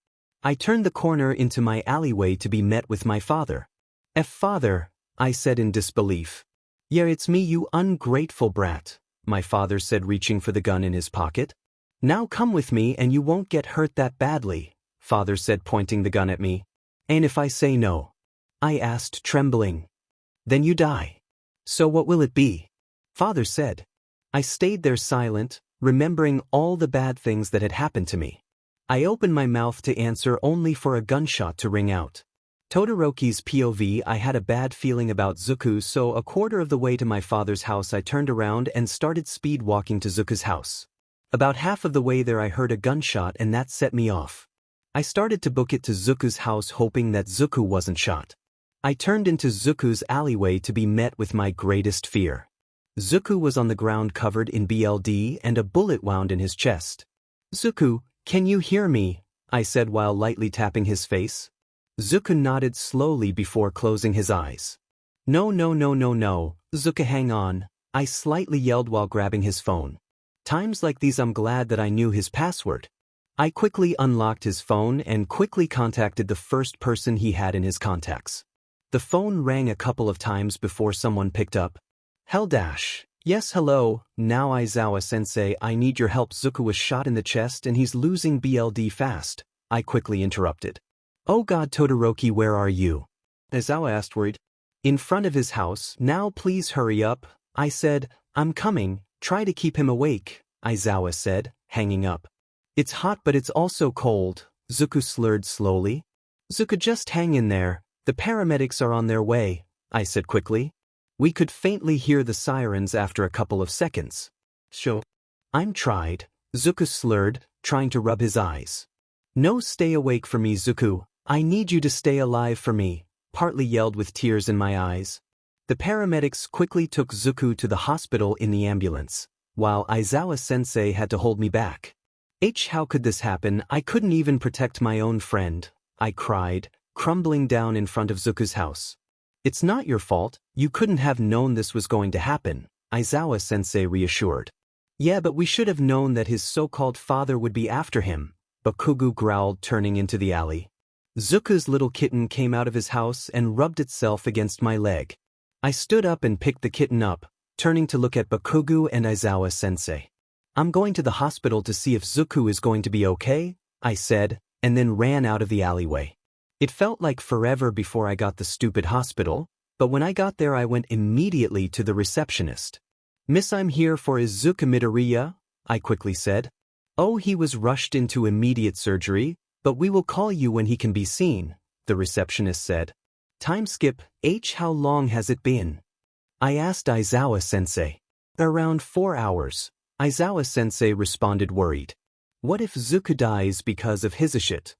I turned the corner into my alleyway to be met with my father. Father, I said in disbelief. Yeah, it's me, you ungrateful brat, my father said, reaching for the gun in his pocket. Now come with me and you won't get hurt that badly, father said, pointing the gun at me. And if I say no? I asked, trembling. Then you die. So what will it be? Father said. I stayed there silent, remembering all the bad things that had happened to me. I opened my mouth to answer only for a gunshot to ring out. Todoroki's POV. I had a bad feeling about Izuku, so a quarter of the way to my father's house I turned around and started speed walking to Izuku's house. About half of the way there I heard a gunshot and that set me off. I started to book it to Izuku's house hoping that Izuku wasn't shot. I turned into Izuku's alleyway to be met with my greatest fear. Izuku was on the ground covered in blood and a bullet wound in his chest. Izuku, can you hear me? I said while lightly tapping his face. Izuku nodded slowly before closing his eyes. No, Izuku, hang on, I slightly yelled while grabbing his phone. Times like these I'm glad that I knew his password. I quickly unlocked his phone and quickly contacted the first person he had in his contacts. The phone rang a couple of times before someone picked up. Yes, hello, now Aizawa-sensei, I need your help. Izuku was shot in the chest and he's losing blood fast, I quickly interrupted. Oh God, Todoroki, where are you? Aizawa asked, worried. In front of his house. Now please hurry up, I said. I'm coming, try to keep him awake, Aizawa said, hanging up. It's hot but it's also cold, Izuku slurred slowly. Izuku, just hang in there, the paramedics are on their way, I said quickly. We could faintly hear the sirens after a couple of seconds. Sure. I'm tried, Izuku slurred, trying to rub his eyes. No, stay awake for me, Izuku, I need you to stay alive for me, partly yelled with tears in my eyes. The paramedics quickly took Izuku to the hospital in the ambulance, while Aizawa-sensei had to hold me back. How could this happen? I couldn't even protect my own friend, I cried, crumbling down in front of Izuku's house. It's not your fault, you couldn't have known this was going to happen, Aizawa-sensei reassured. Yeah, but we should have known that his so-called father would be after him, Bakugo growled, turning into the alley. Izuku's little kitten came out of his house and rubbed itself against my leg. I stood up and picked the kitten up, turning to look at Bakugo and Aizawa-sensei. I'm going to the hospital to see if Izuku is going to be okay, I said, and then ran out of the alleyway. It felt like forever before I got the stupid hospital, but when I got there I went immediately to the receptionist. Miss, I'm here for Izuku Midoriya, I quickly said. Oh, he was rushed into immediate surgery, but we will call you when he can be seen, the receptionist said. Time skip, how long has it been? I asked Aizawa-sensei. Around 4 hours, Aizawa-sensei responded, worried. What if Izuku dies because of his shit?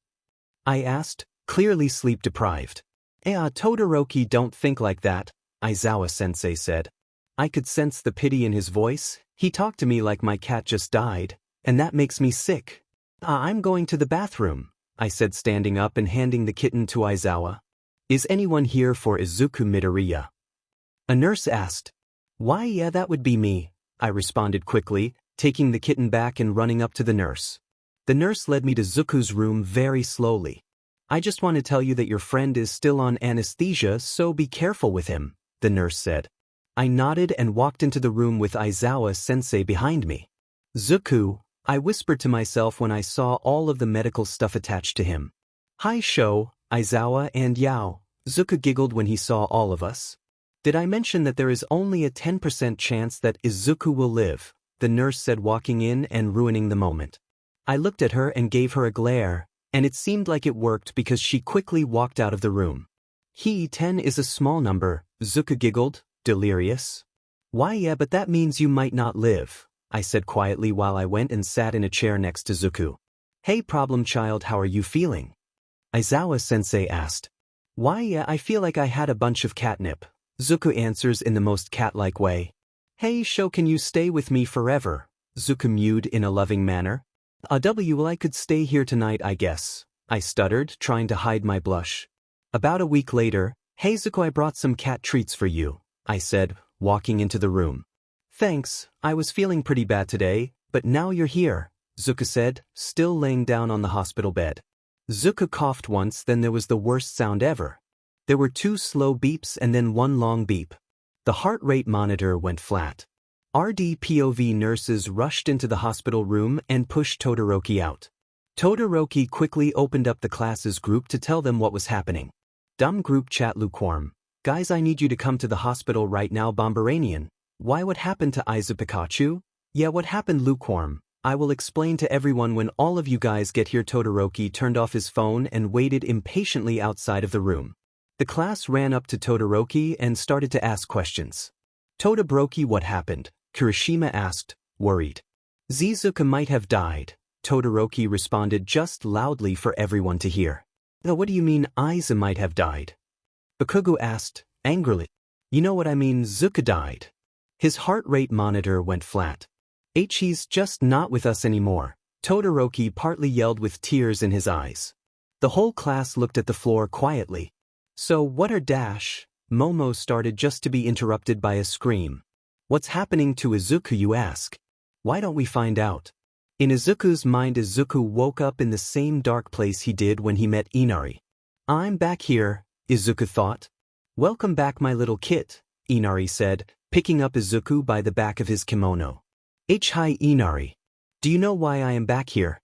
I asked, clearly sleep-deprived. Todoroki, don't think like that, Aizawa-sensei said. I could sense the pity in his voice. He talked to me like my cat just died, and that makes me sick. I'm going to the bathroom, I said, standing up and handing the kitten to Aizawa. Is anyone here for Izuku Midoriya? A nurse asked. Why, yeah, that would be me, I responded quickly, taking the kitten back and running up to the nurse. The nurse led me to Izuku's room very slowly. I just want to tell you that your friend is still on anesthesia, so be careful with him, the nurse said. I nodded and walked into the room with Aizawa-sensei behind me. Izuku, I whispered to myself when I saw all of the medical stuff attached to him. Hi Sho, Aizawa and Yao, Izuku giggled when he saw all of us. Did I mention that there is only a 10% chance that Izuku will live, the nurse said, walking in and ruining the moment. I looked at her and gave her a glare, and it seemed like it worked because she quickly walked out of the room. 10 is a small number, Izuku giggled, delirious. Why, yeah, but that means you might not live, I said quietly while I went and sat in a chair next to Izuku. Hey problem child, how are you feeling? Aizawa-sensei asked. Why, yeah, I feel like I had a bunch of catnip, Izuku answers in the most cat-like way. Hey Sho, can you stay with me forever? Izuku mewed in a loving manner. Well, I could stay here tonight, I guess, I stuttered, trying to hide my blush. About a week later, hey Izuku, I brought some cat treats for you, I said, walking into the room. Thanks, I was feeling pretty bad today, but now you're here, Izuku said, still laying down on the hospital bed. 𝐬𝐭 coughed once, then there was the worst sound ever. There were 2 slow beeps and then 1 long beep. The heart rate monitor went flat. RDPOV nurses rushed into the hospital room and pushed Todoroki out. Todoroki quickly opened up the class's group to tell them what was happening. Dumb group chat lukewarm. Guys, I need you to come to the hospital right now. Bomberanian. Why, what happened to Izuku Pikachu? Yeah, what happened? Lukewarm. I will explain to everyone when all of you guys get here. Todoroki turned off his phone and waited impatiently outside of the room. The class ran up to Todoroki and started to ask questions. Todoroki, what happened? Kirishima asked, worried. 𝐬𝐮𝐭 might have died, Todoroki responded just loudly for everyone to hear. What do you mean 𝐮𝐬𝐴 might have died? Bakugo asked, angrily. You know what I mean, 𝐬𝐭 died. His heart rate monitor went flat. He's just not with us anymore, Todoroki partly yelled with tears in his eyes. The whole class looked at the floor quietly. So what are dash? Momo started just to be interrupted by a scream. What's happening to Izuku, you ask? Why don't we find out? In Izuku's mind, Izuku woke up in the same dark place he did when he met Inari. I'm back here, Izuku thought. Welcome back, my little kit, Inari said, picking up Izuku by the back of his kimono. Hi Inari. Do you know why I am back here?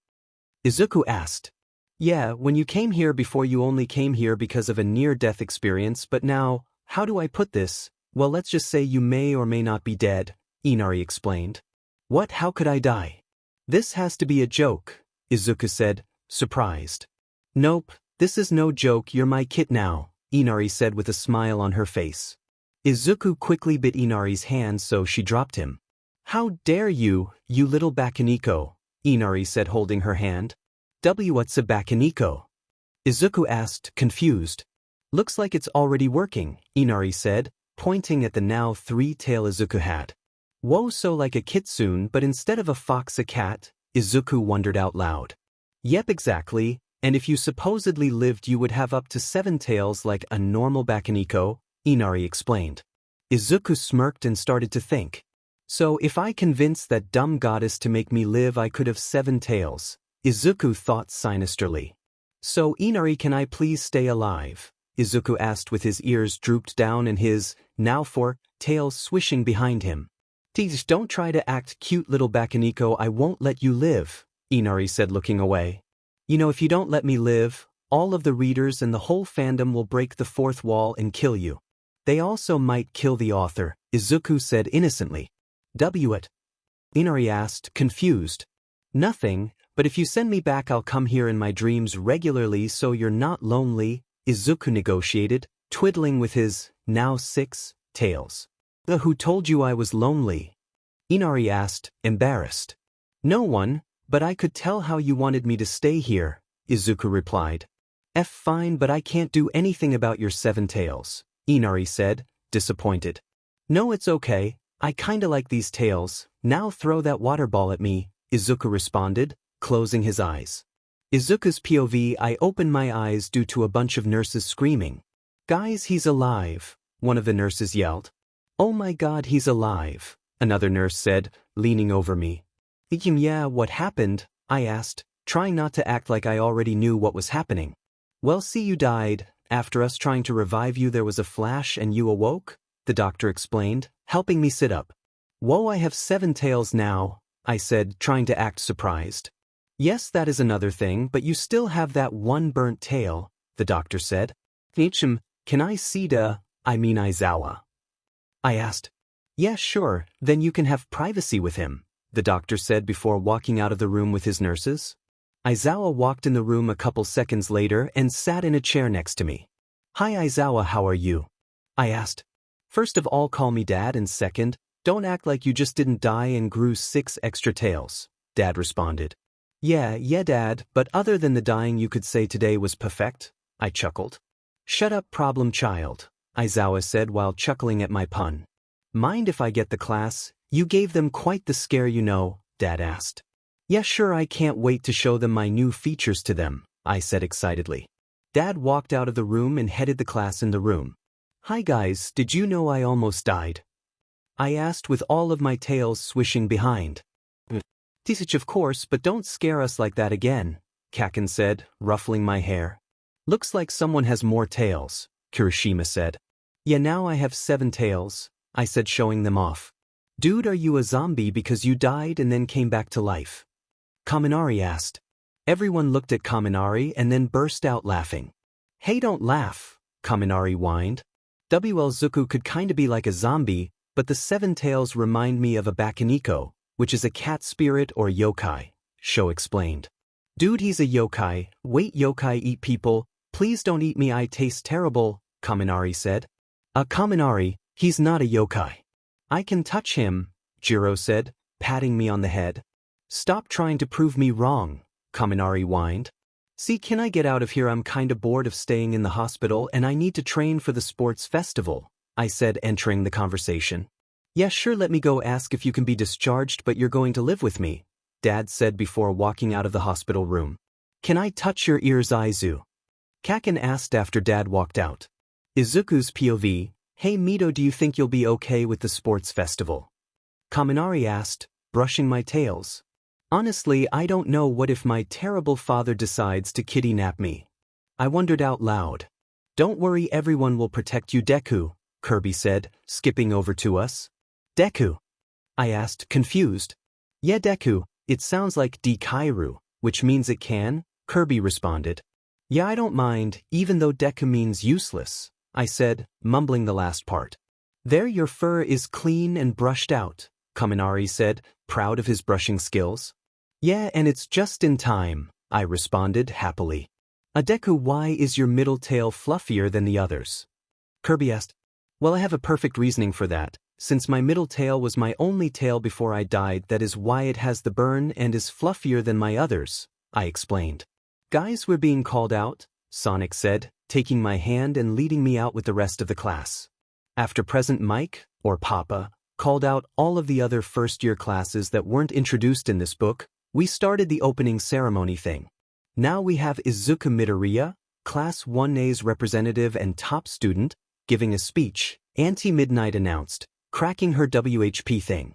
Izuku asked. Yeah, when you came here before you only came here because of a near-death experience, but now, how do I put this? Well, let's just say you may or may not be dead, Inari explained. What? How could I die? This has to be a joke, Izuku said, surprised. Nope, this is no joke, you're my kit now, Inari said with a smile on her face. Izuku quickly bit Inari's hand so she dropped him. How dare you, you little bakaniko, Inari said holding her hand. What's a bakaniko? Izuku asked, confused. Looks like it's already working, Inari said, pointing at the now 3-tail Izuku had. Whoa, so like a kitsune, but instead of a fox a cat? Izuku wondered out loud. Yep, exactly, and if you supposedly lived you would have up to 7 tails like a normal bakaniko, Inari explained. Izuku smirked and started to think. So if I convince that dumb goddess to make me live I could have 7 tails, Izuku thought sinisterly. So Inari, can I please stay alive? Izuku asked with his ears drooped down and his, now 4, tails swishing behind him. Please don't try to act cute, little bakaniko, I won't let you live, Inari said looking away. You know, if you don't let me live, all of the readers and the whole fandom will break the 4th wall and kill you. They also might kill the author, Izuku said innocently. What? Inari asked, confused. Nothing, but if you send me back I'll come here in my dreams regularly so you're not lonely, Izuku negotiated, twiddling with his, now 6, tails. Who told you I was lonely? Inari asked, embarrassed. No one, but I could tell how you wanted me to stay here, Izuku replied. Fine, but I can't do anything about your 7 tails, Inari said, disappointed. No, it's okay, I kinda like these tails, now throw that water ball at me, Izuku responded, closing his eyes. Izuku's POV, I opened my eyes due to a bunch of nurses screaming. Guys, he's alive, one of the nurses yelled. Oh my god, he's alive, another nurse said, leaning over me. Yeah, what happened? I asked, trying not to act like I already knew what was happening. Well, see, you died. After us trying to revive you there was a flash and you awoke, the doctor explained, helping me sit up. Whoa, I have 7 tails now, I said, trying to act surprised. Yes, that is another thing, but you still have that 1 burnt tail, the doctor said. Can I see Aizawa? I asked. Yeah, sure, then you can have privacy with him, the doctor said before walking out of the room with his nurses. Aizawa walked in the room a couple seconds later and sat in a chair next to me. Hi Aizawa, how are you? I asked. First of all, call me Dad, and second, don't act like you just didn't die and grew 6 extra tails, Dad responded. Yeah, Dad, but other than the dying you could say today was perfect, I chuckled. Shut up, problem child, Aizawa said while chuckling at my pun. Mind if I get the class? You gave them quite the scare, you know, Dad asked. Yeah, sure, I can't wait to show them my new features to them, I said excitedly. Dad walked out of the room and headed the class in the room. Hi guys, did you know I almost died? I asked with all of my tails swishing behind. Of course, but don't scare us like that again, Kitten said, ruffling my hair. Looks like someone has more tails, 𝐀𝐮𝐭𝐡𝐨𝐫 said. Yeah, now I have 7 tails, I said, showing them off. Dude, are you a zombie because you died and then came back to life? 𝐀𝐮𝐭𝐡𝐨𝐫 asked. Everyone looked at 𝐀𝐮𝐭𝐡𝐨𝐫 and then burst out laughing. Hey, don't laugh, 𝐀𝐮𝐭𝐡𝐨𝐫 whined. Izuku could kinda be like a zombie, but the 7 tails remind me of a Neko, which is a cat spirit or yokai, 𝐀𝐮𝐭𝐡𝐨 explained. Dude, he's a yokai. Wait, yokai eat people? Please don't eat me, I taste terrible, 𝐀𝐮𝐭𝐡𝐨𝐫 said. 𝐀𝐮𝐭𝐡𝐨𝐫, he's not a yokai. I can touch him, 𝗧𝗓𝗪 said, patting me on the head. Stop trying to prove me wrong, 𝐀𝐮𝐭𝐡𝐨𝐫 whined. See, can I get out of here? I'm kinda bored of staying in the hospital and I need to train for the sports festival, I said, entering the conversation. Yeah, sure, let me go. Ask if you can be discharged, but you're going to live with me, Dad said before walking out of the hospital room. Can I touch your ears, Izu? Kitten asked after Dad walked out. Izuku's POV, hey Midoriya, do you think you'll be okay with the sports festival? 𝐀𝐮𝐭𝐡𝐨𝐫 asked, brushing my tails. Honestly, I don't know. What if my terrible father decides to kidnap me? I wondered out loud. Don't worry, everyone will protect you, Deku, Kirby said, skipping over to us. Deku? I asked, confused. Yeah, Deku, it sounds like Deku, which means it can, Kirby responded. Yeah, I don't mind, even though Deku means useless, I said, mumbling the last part. There, your fur is clean and brushed out, 𝐀𝐮𝐭𝐡𝐨𝐫 said, proud of his brushing skills. Yeah, and it's just in time, I responded happily. Deku, why is your middle tail fluffier than the others? Kirby asked. Well, I have a perfect reasoning for that. Since my middle tail was my only tail before I died, that is why it has the burn and is fluffier than my others, I explained. Guys, we're being called out, Sonic said, taking my hand and leading me out with the rest of the class. After President Mike, or Papa, called out all of the other first-year classes that weren't introduced in this book, we started the opening ceremony thing. Now we have Izuku Midoriya, Class 1A's representative and top student, giving a speech, Auntie Midnight announced, cracking her WHP thing.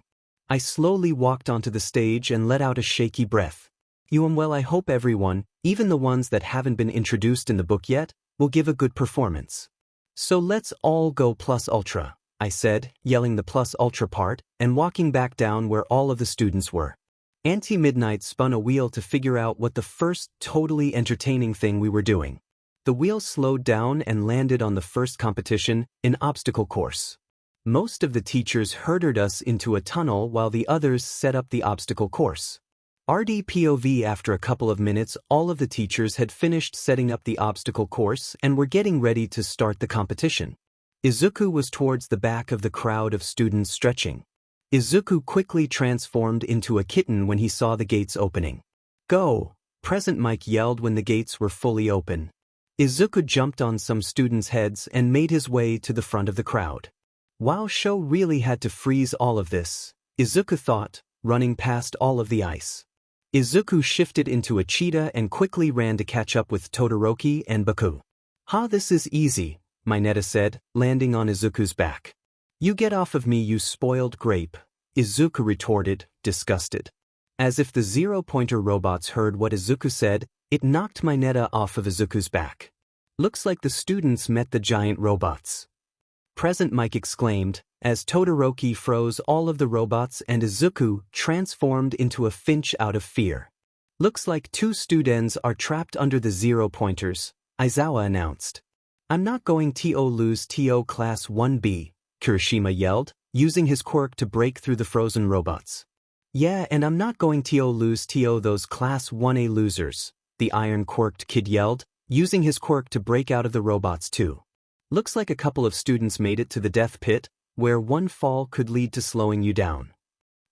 I slowly walked onto the stage and let out a shaky breath. Well, I hope everyone, even the ones that haven't been introduced in the book yet, will give a good performance. So let's all go plus ultra, I said, yelling the plus ultra part, and walking back down where all of the students were. Auntie Midnight spun a wheel to figure out what the first totally entertaining thing we were doing. The wheel slowed down and landed on the first competition, an obstacle course. Most of the teachers herded us into a tunnel while the others set up the obstacle course. RDPOV, after a couple of minutes, all of the teachers had finished setting up the obstacle course and were getting ready to start the competition. Izuku was towards the back of the crowd of students stretching. Izuku quickly transformed into a kitten when he saw the gates opening. Go! President Mike yelled when the gates were fully open. Izuku jumped on some students' heads and made his way to the front of the crowd. Wow, show really had to freeze all of this, Izuku thought, running past all of the ice. Izuku shifted into a cheetah and quickly ran to catch up with Todoroki and Baku. Ha, this is easy, Mineta said, landing on Izuku's back. You get off of me, you spoiled grape, Izuku retorted, disgusted. As if the zero-pointer robots heard what Izuku said, it knocked Mineta off of Izuku's back. Looks like the students met the giant robots. President Mike exclaimed, as Todoroki froze all of the robots and Izuku transformed into a finch out of fear. Looks like 2 students are trapped under the zero-pointers, Aizawa announced. I'm not going to lose to Class 1B, 𝐀𝐮𝐭𝐡𝐨𝐫 yelled, using his quirk to break through the frozen robots. Yeah, and I'm not going to lose to those Class 1A losers, the iron-quirked kid yelled, using his quirk to break out of the robots too. Looks like a couple of students made it to the death pit, where one fall could lead to slowing you down.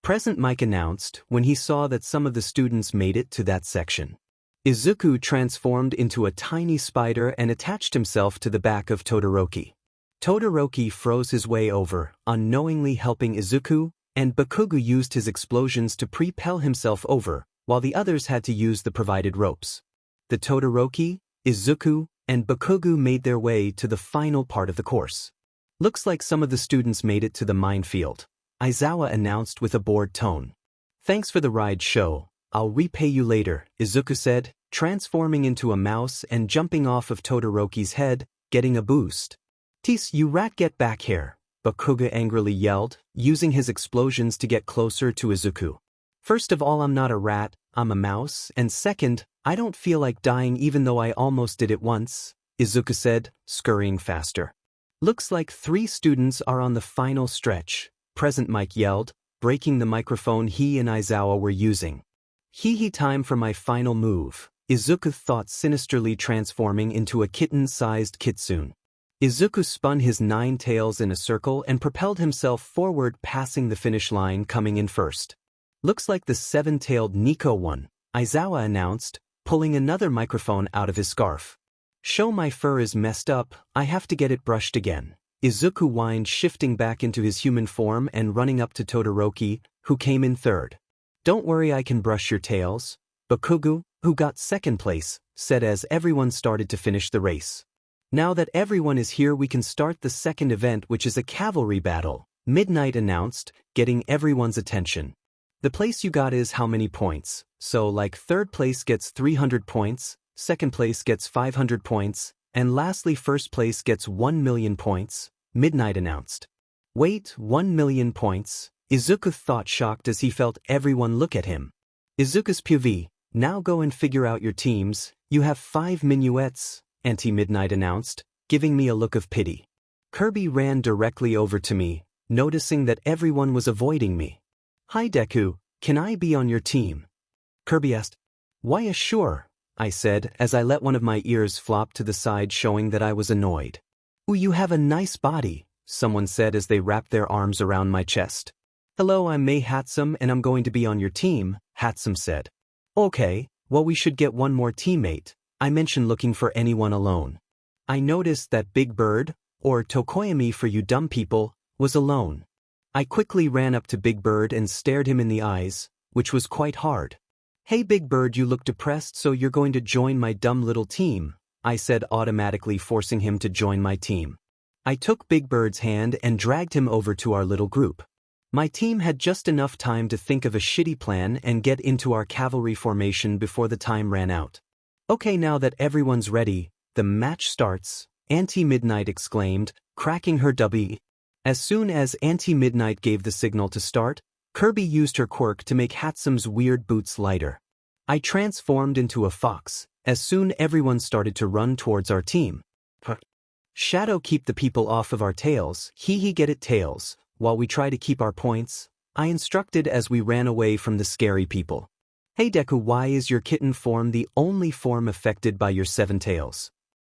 President Mike announced when he saw that some of the students made it to that section. Izuku transformed into a tiny spider and attached himself to the back of Todoroki. Todoroki froze his way over, unknowingly helping Izuku, and Bakugo used his explosions to propel himself over, while the others had to use the provided ropes. The Todoroki, Izuku, and Bakugo made their way to the final part of the course. Looks like some of the students made it to the minefield, Aizawa announced with a bored tone. Thanks for the ride, show. I'll repay you later, Izuku said, transforming into a mouse and jumping off of Todoroki's head, getting a boost. "Tis, you rat, get back here," 𝐀𝐮𝐭𝐡𝐨𝐫 angrily yelled, using his explosions to get closer to Izuku. "First of all, I'm not a rat, I'm a mouse, and second, I don't feel like dying even though I almost did it once," Izuku said, scurrying faster. "Looks like 3 students are on the final stretch," Present Mike yelled, breaking the microphone he and Aizawa were using. "Hee time for my final move," Izuku thought, sinisterly transforming into a kitten-sized kitsune. Izuku spun his 9 tails in a circle and propelled himself forward, passing the finish line, coming in first. "Looks like the 7-tailed Neko won," Aizawa announced, pulling another microphone out of his scarf. "Show, my fur is messed up, I have to get it brushed again," Izuku whined, shifting back into his human form and running up to Todoroki, who came in third. "Don't worry, I can brush your tails," 𝐀𝐮𝐭𝐡𝐨𝐫, who got second place, said as everyone started to finish the race. "Now that everyone is here, we can start the second event, which is a cavalry battle," Midnight announced, getting everyone's attention. "The place you got is how many points, so like third place gets 300 points, second place gets 500 points, and lastly first place gets 1 million points, Midnight announced. "Wait, 1 million points?" Izuku thought, shocked as he felt everyone look at him. Izuku's POV, "Now go and figure out your teams, you have 5 minuets, Anti-Midnight announced, giving me a look of pity. Kirby ran directly over to me, noticing that everyone was avoiding me. "Hi Deku, can I be on your team?" Kirby asked. "Why, sure," I said as I let one of my ears flop to the side, showing that I was annoyed. "Ooh, you have a nice body," someone said as they wrapped their arms around my chest. "Hello, I'm 𝐀𝐮𝐬𝐻𝒨𝒻 and I'm going to be on your team," 𝐻𝒨𝒻 said. "Okay, well we should get one more teammate," I mentioned, looking for anyone alone. I noticed that Big Bird, or Tokoyami for you dumb people, was alone. I quickly ran up to Big Bird and stared him in the eyes, which was quite hard. "Hey Big Bird, you look depressed, so you're going to join my dumb little team," I said, automatically forcing him to join my team. I took Big Bird's hand and dragged him over to our little group. My team had just enough time to think of a shitty plan and get into our cavalry formation before the time ran out. "Okay, now that everyone's ready, the match starts," Anti-Midnight exclaimed, cracking her W. As soon as Anti-Midnight gave the signal to start, Kirby used her quirk to make 𝐻𝒨𝒻's weird boots lighter. I transformed into a fox. As soon everyone started to run towards our team. "Shadow, keep the people off of our tails, hee get it tails, while we try to keep our points," I instructed as we ran away from the scary people. "Hey Deku, why is your kitten form the only form affected by your 7 tails?"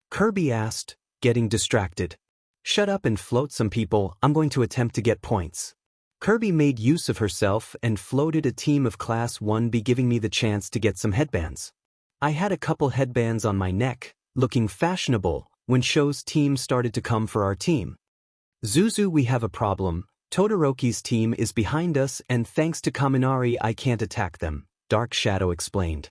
Kirby asked, getting distracted. "Shut up and float some people, I'm going to attempt to get points." Kirby made use of herself and floated a team of Class 1B, giving me the chance to get some headbands. I had a couple headbands on my neck, looking fashionable, when Sho's team started to come for our team. "Zuzu, we have a problem. Todoroki's team is behind us and thanks to Kaminari I can't attack them," Dark Shadow explained.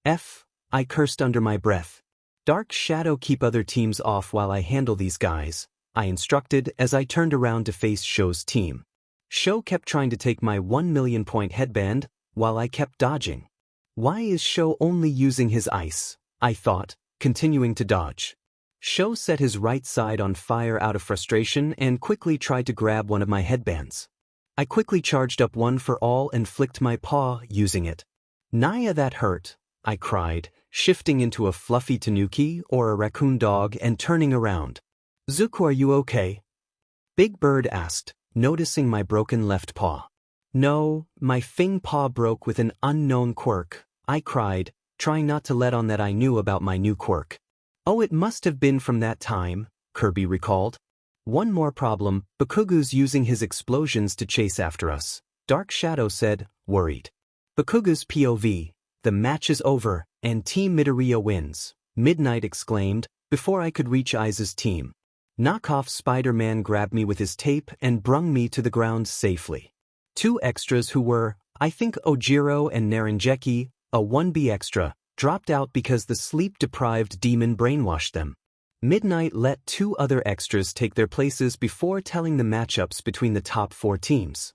I cursed under my breath. "Dark Shadow, keep other teams off while I handle these guys," I instructed as I turned around to face Sho's team. Sho kept trying to take my 1 million point headband, while I kept dodging. Why is Sho only using his ice? I thought, continuing to dodge. Sho set his right side on fire out of frustration and quickly tried to grab one of my headbands. I quickly charged up one for all and flicked my paw using it. "Naya, that hurt," I cried, shifting into a fluffy tanuki or a raccoon dog and turning around. "Zuko, are you okay?" Big Bird asked, noticing my broken left paw. "No, my fing paw broke with an unknown quirk," I cried, trying not to let on that I knew about my new quirk. "Oh, it must have been from that time," Kirby recalled. "One more problem, 𝐀𝐮𝐭𝐡𝐨𝐫's using his explosions to chase after us," Dark Shadow said, worried. 𝐀𝐮𝐭𝐡𝐴's POV, "The match is over, and Team Midoriya wins," Midnight exclaimed, before I could reach Aiza's team. Knockoff Spider-Man grabbed me with his tape and brung me to the ground safely. 2 extras who were, I think, Ojiro and Naranjeki, a 1B extra, dropped out because the sleep-deprived demon brainwashed them. Midnight let 2 other extras take their places before telling the matchups between the top 4 teams.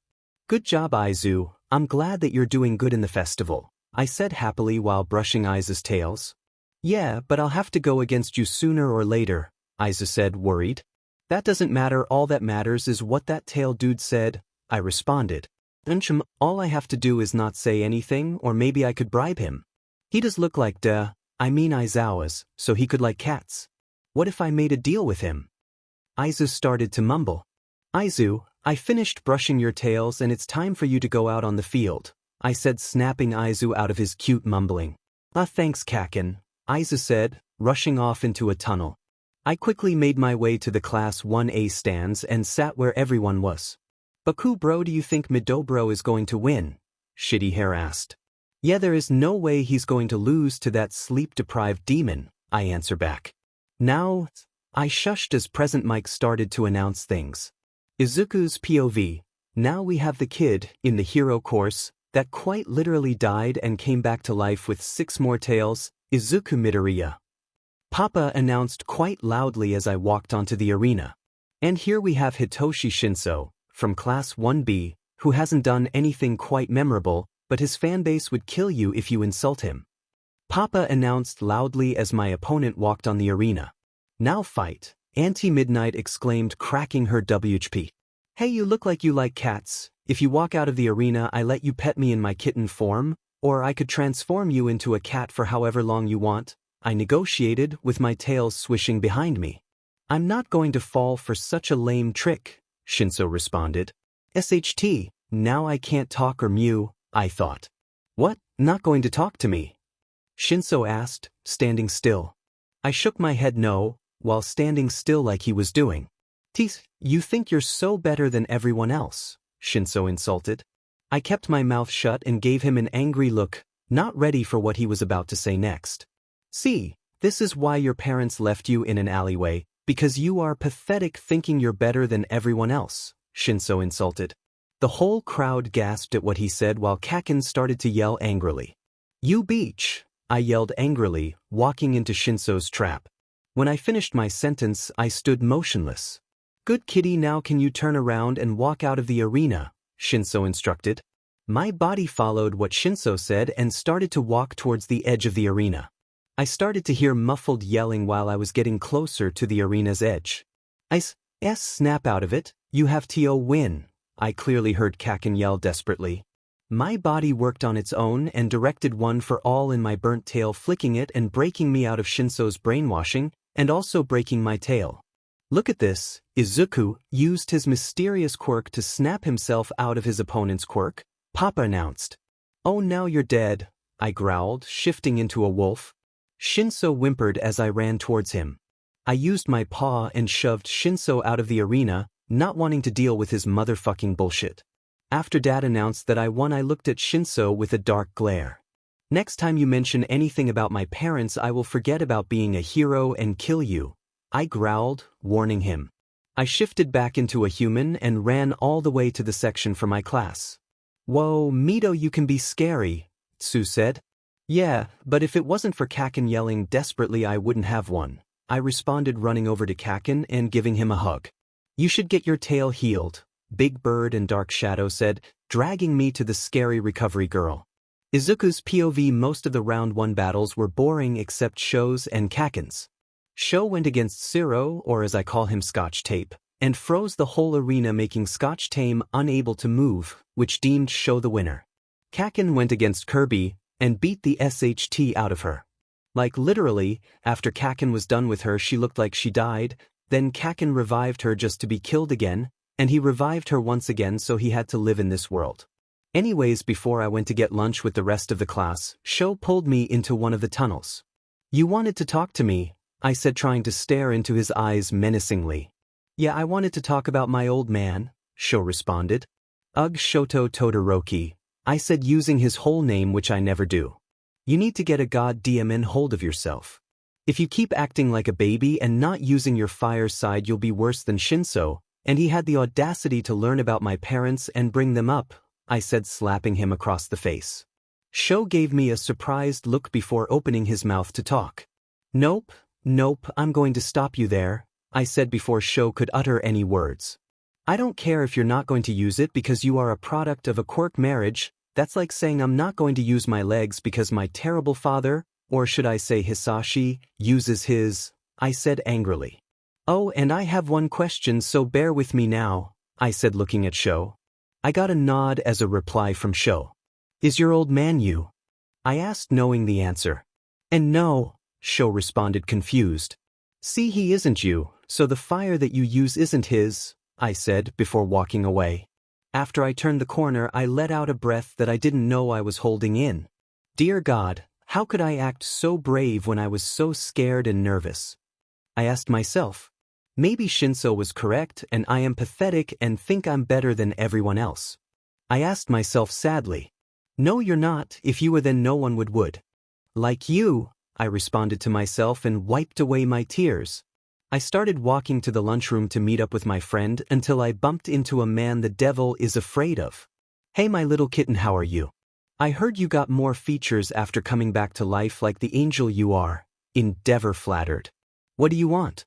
"Good job, Aizu, I'm glad that you're doing good in the festival," I said happily while brushing Aiza's tails. Yeah, but I'll have to go against you sooner or later, 𝐻𝐮𝐬 said, worried. That doesn't matter, all that matters is what that tail dude said, I responded. All I have to do is not say anything, or maybe I could bribe him. He does look like Aizawa's, so he could like cats. What if I made a deal with him? 𝐻𝐮𝐬 started to mumble. 𝐻𝐮𝐬, I finished brushing your tails and it's time for you to go out on the field, I said, snapping 𝐻𝐮𝐬 out of his cute mumbling. Thanks 𝐀𝐮𝐭𝐡𝐨𝐫, 𝐻𝐮𝐬 said, rushing off into a tunnel. I quickly made my way to the Class 1A stands and sat where everyone was. Baku bro, do you think Midoriya is going to win? Shitty Hair asked. Yeah, there is no way he's going to lose to that sleep-deprived demon, I answer back. Now, I shushed as present Mike started to announce things. Izuku's POV, now we have the kid, in the hero course, that quite literally died and came back to life with 6 more tails, Izuku Midoriya. Papa announced quite loudly as I walked onto the arena. And here we have Hitoshi Shinso, from Class 1B, who hasn't done anything quite memorable, but his fanbase would kill you if you insult him. Papa announced loudly as my opponent walked on the arena. Now fight, Auntie Midnight exclaimed, cracking her WHP. Hey, you look like you like cats. If you walk out of the arena, I let you pet me in my kitten form, or I could transform you into a cat for however long you want, I negotiated, with my tails swishing behind me. I'm not going to fall for such a lame trick, Shinso responded. SHT, now I can't talk or mew, I thought. What, not going to talk to me? Shinso asked, standing still. I shook my head no, while standing still like he was doing. Tease, you think you're so better than everyone else, Shinso insulted. I kept my mouth shut and gave him an angry look, not ready for what he was about to say next. See, this is why your parents left you in an alleyway, because you are pathetic thinking you're better than everyone else, Shinso insulted. The whole crowd gasped at what he said while 𝐀𝐮𝐭𝐡𝐨𝐫 started to yell angrily. You beach, I yelled angrily, walking into Shinso's trap. When I finished my sentence, I stood motionless. Good kitty, now can you turn around and walk out of the arena, Shinso instructed. My body followed what Shinso said and started to walk towards the edge of the arena. I started to hear muffled yelling while I was getting closer to the arena's edge. Snap out of it, you have to win, I clearly heard 𝐀𝐮𝐭𝐡𝐨𝐫 yell desperately. My body worked on its own and directed one for all in my burnt tail, flicking it and breaking me out of Shinso's brainwashing, and also breaking my tail. Look at this, Izuku used his mysterious quirk to snap himself out of his opponent's quirk, Papa announced. Oh, now you're dead, I growled, shifting into a wolf. Shinso whimpered as I ran towards him. I used my paw and shoved Shinso out of the arena, not wanting to deal with his motherfucking bullshit. After Dad announced that I won, I looked at Shinso with a dark glare. Next time you mention anything about my parents, I will forget about being a hero and kill you, I growled, warning him. I shifted back into a human and ran all the way to the section for my class. Whoa, Mito, you can be scary, 𝐬𝐶 said. Yeah, but if it wasn't for 𝐀𝐮𝐭𝐡𝐨𝐫 yelling desperately, I wouldn't have one, I responded, running over to 𝐀𝐮𝐭𝐡𝐨 and giving him a hug. You should get your tail healed, Big Bird and Dark Shadow said, dragging me to the scary recovery girl. Izuku's POV, most of the round 1 battles were boring except Show's and 𝐀𝐮𝐭𝐡𝐨𝐫. Show went against 𝐬𝐶, or as I call him, Scotch Tape, and froze the whole arena, making Scotch Tape unable to move, which deemed Show the winner. 𝐀𝐮𝐭𝐡𝐨𝐫 went against Kirby, and beat the SHT out of her. Like literally, after 𝐀𝐮𝐭𝐡𝐨𝐫 was done with her, she looked like she died, then 𝐀𝐮𝐭𝐡𝐨𝐫 revived her just to be killed again, and he revived her once again, so he had to live in this world. Anyways, before I went to get lunch with the rest of the class, Show pulled me into one of the tunnels. You wanted to talk to me, I said, trying to stare into his eyes menacingly. Yeah, I wanted to talk about my old man, Show responded. 𝐀𝐮𝐿 Todoroki, I said, using his whole name, which I never do. You need to get a goddamn hold of yourself. If you keep acting like a baby and not using your fire side, you'll be worse than Shinso, and he had the audacity to learn about my parents and bring them up, I said, slapping him across the face. Show gave me a surprised look before opening his mouth to talk. Nope, I'm going to stop you there, I said before Show could utter any words. I don't care if you're not going to use it because you are a product of a quirk marriage. That's like saying I'm not going to use my legs because my terrible father, or should I say Hisashi, uses his, I said angrily. Oh, and I have one question, so bear with me now, I said looking at 𝐀𝐮. I got a nod as a reply from 𝐀𝐮. Is your old man you? I asked knowing the answer. And no, 𝐀𝐮 responded confused. See, he isn't you, so the fire that you use isn't his, I said before walking away. After I turned the corner, I let out a breath that I didn't know I was holding in. Dear God, how could I act so brave when I was so scared and nervous? I asked myself. Maybe 𝐀𝐮 was correct and I am pathetic and think I'm better than everyone else. I asked myself sadly. No, you're not. If you were, then no one would. Like you, I responded to myself and wiped away my tears. I started walking to the lunchroom to meet up with my friend until I bumped into a man the devil is afraid of. Hey my little kitten, how are you? I heard you got more features after coming back to life like the angel you are. Endeavor flattered. What do you want?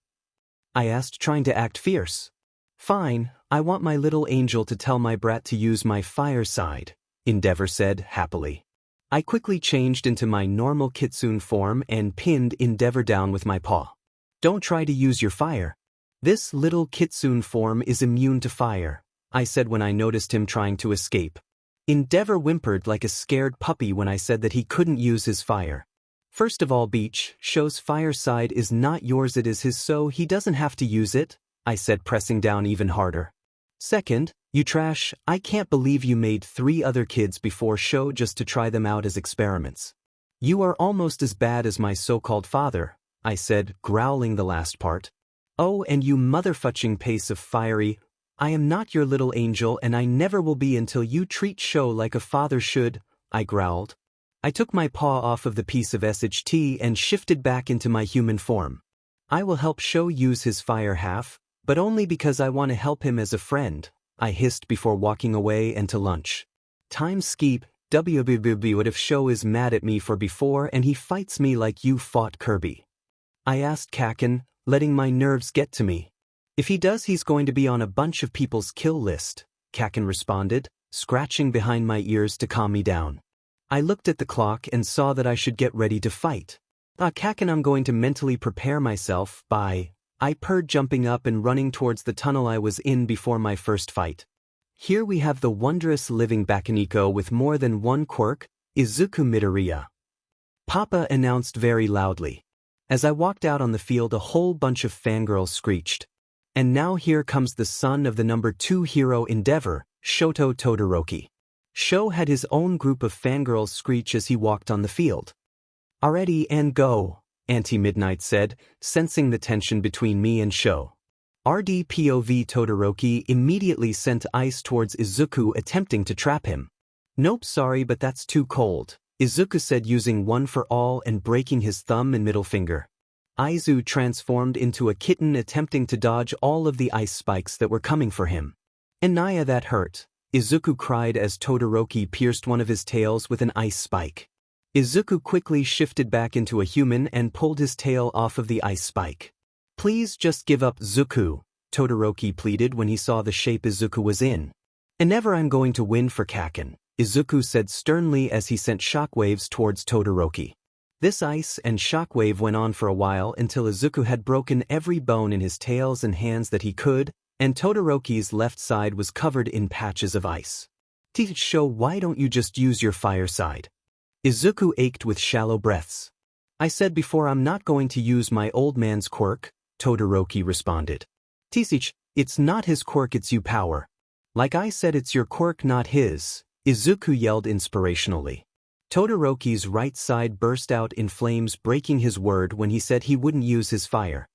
I asked, trying to act fierce. Fine, I want my little angel to tell my brat to use my fire side, Endeavor said happily. I quickly changed into my normal kitsune form and pinned Endeavor down with my paw. Don't try to use your fire. This little kitsune form is immune to fire, I said when I noticed him trying to escape. Endeavor whimpered like a scared puppy when I said that he couldn't use his fire. First of all, 𝐀𝐮's fire side is not yours, it is his, so he doesn't have to use it, I said, pressing down even harder. Second, you trash, I can't believe you made 3 other kids before 𝐀𝐮 just to try them out as experiments. You are almost as bad as my so-called father, I said, growling the last part. Oh, and you motherfucking pace of fiery, I am not your little angel and I never will be until you treat 𝐀𝐮 like a father should, I growled. I took my paw off of the piece of 𝐀𝐮 and shifted back into my human form. I will help 𝐀𝐮 use his fire half, but only because I want to help him as a friend, I hissed before walking away and to lunch. Time skip, WBBB, what if 𝐀𝐮 is mad at me for before and he fights me like you fought Kirby? I asked 𝐀𝐮, letting my nerves get to me. If he does, he's going to be on a bunch of people's kill list, 𝐀𝐮 responded, scratching behind my ears to calm me down. I looked at the clock and saw that I should get ready to fight. 𝐀𝐮, I'm going to mentally prepare myself by, I purred, jumping up and running towards the tunnel I was in before my first fight. Here we have the wondrous living Neko with more than one quirk, Izuku Midoriya. Papa announced very loudly. As I walked out on the field, a whole bunch of fangirls screeched. And now here comes the son of the number 2 hero Endeavor, Shoto Todoroki. 𝐀𝐮 had his own group of fangirls screech as he walked on the field. Already and go, Auntie Midnight said, sensing the tension between me and 𝐀𝐮. RDPOV Todoroki immediately sent ice towards Izuku, attempting to trap him. Nope, sorry, but that's too cold, Izuku said, using one for all and breaking his thumb and middle finger. Izu transformed into a kitten, attempting to dodge all of the ice spikes that were coming for him. Anaya, that hurt, Izuku cried as Todoroki pierced one of his tails with an ice spike. Izuku quickly shifted back into a human and pulled his tail off of the ice spike. Please just give up, Zuku, Todoroki pleaded when he saw the shape Izuku was in. And never, I'm going to win for 𝐀𝐮, Izuku said sternly as he sent shockwaves towards Todoroki. This ice and shockwave went on for a while until Izuku had broken every bone in his tails and hands that he could, and Todoroki's left side was covered in patches of ice. 𝐶𝐮, why don't you just use your fire side? Izuku ached with shallow breaths. I said before, I'm not going to use my old man's quirk, Todoroki responded. 𝐶𝐮, it's not his quirk, it's you power. Like I said, it's your quirk, not his, Izuku yelled inspirationally. Todoroki's right side burst out in flames, breaking his word when he said he wouldn't use his fire.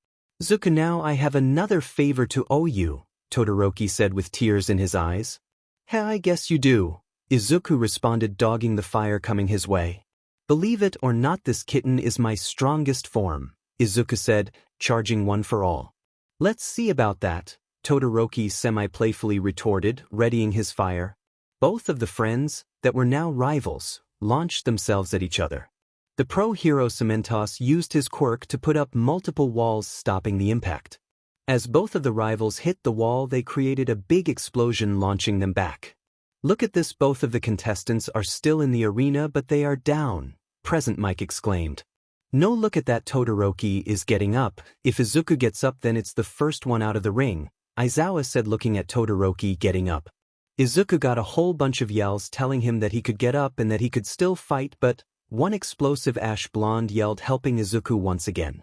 Zuku, now I have another favor to owe you, Todoroki said with tears in his eyes. Hey, I guess you do, Izuku responded, dogging the fire coming his way. Believe it or not, this kitten is my strongest form, Izuku said, charging one for all. Let's see about that, Todoroki semi-playfully retorted, readying his fire. Both of the friends, that were now rivals, launched themselves at each other. The pro hero 𝐶𝐮𝐬𝐺 used his quirk to put up multiple walls, stopping the impact. As both of the rivals hit the wall, they created a big explosion, launching them back. Look at this, both of the contestants are still in the arena, but they are down, Present Mike exclaimed. No, look at that, Todoroki is getting up. If Izuku gets up then it's the first one out of the ring, Aizawa said looking at Todoroki getting up. Izuku got a whole bunch of yells telling him that he could get up and that he could still fight, but one explosive ash blonde yelled helping Izuku once again.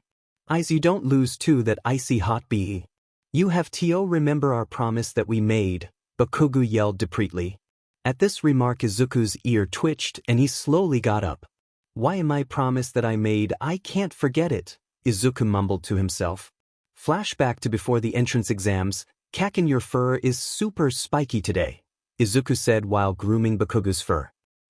Aiz, you don't lose too, that icy hot bee. You have to remember our promise that we made, Bakugo yelled discreetly. At this remark Izuku's ear twitched and he slowly got up. Why am I promise that I made? I can't forget it, Izuku mumbled to himself. Flashback to before the entrance exams. Kaken, your fur is super spiky today, Izuku said while grooming Bakugo's fur.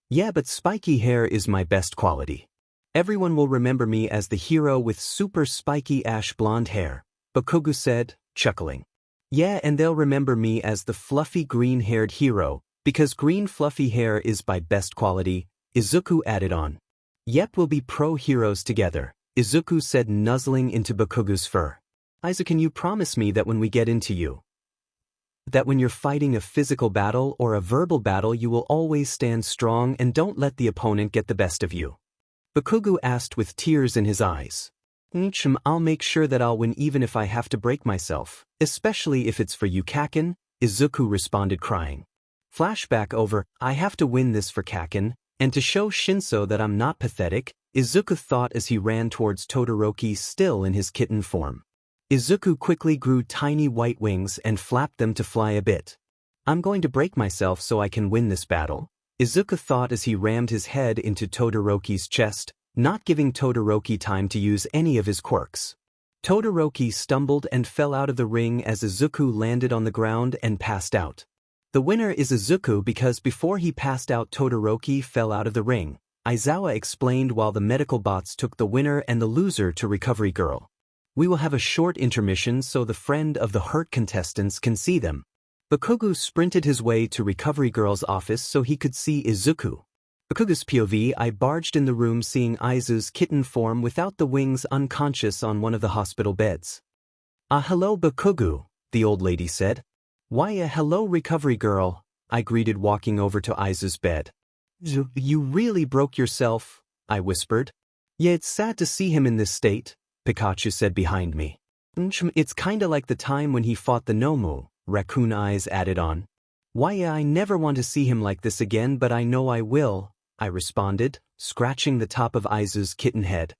Yeah, but spiky hair is my best quality. Everyone will remember me as the hero with super spiky ash blonde hair, Bakugo said, chuckling. Yeah, and they'll remember me as the fluffy green-haired hero, because green fluffy hair is my best quality, Izuku added on. Yep, we'll be pro-heroes together, Izuku said nuzzling into Bakugo's fur. Aizu, can you promise me that when we get into you, that when you're fighting a physical battle or a verbal battle you will always stand strong and don't let the opponent get the best of you? Bakugo asked with tears in his eyes. I'll make sure that I'll win even if I have to break myself, especially if it's for you, Kaken, Izuku responded crying. Flashback over, I have to win this for Kaken, and to show Shinso that I'm not pathetic, Izuku thought as he ran towards Todoroki still in his kitten form. Izuku quickly grew tiny white wings and flapped them to fly a bit. I'm going to break myself so I can win this battle, Izuku thought as he rammed his head into Todoroki's chest, not giving Todoroki time to use any of his quirks. Todoroki stumbled and fell out of the ring as Izuku landed on the ground and passed out. The winner is Izuku because before he passed out Todoroki fell out of the ring, Aizawa explained while the medical bots took the winner and the loser to Recovery Girl. We will have a short intermission so the friend of the hurt contestants can see them. Bakugo sprinted his way to Recovery Girl's office so he could see Izuku. Bakugo's POV, I barged in the room seeing Aizu's kitten form without the wings unconscious on one of the hospital beds. Hello Bakugo, the old lady said. Why hello Recovery Girl, I greeted walking over to Aizu's bed. You really broke yourself, I whispered. Yeah, it's sad to see him in this state, Pikachu said behind me. It's kinda like the time when he fought the Nomu, Raccoon Eyes added on. Why I never want to see him like this again, but I know I will, I responded, scratching the top of Aizu's kitten head.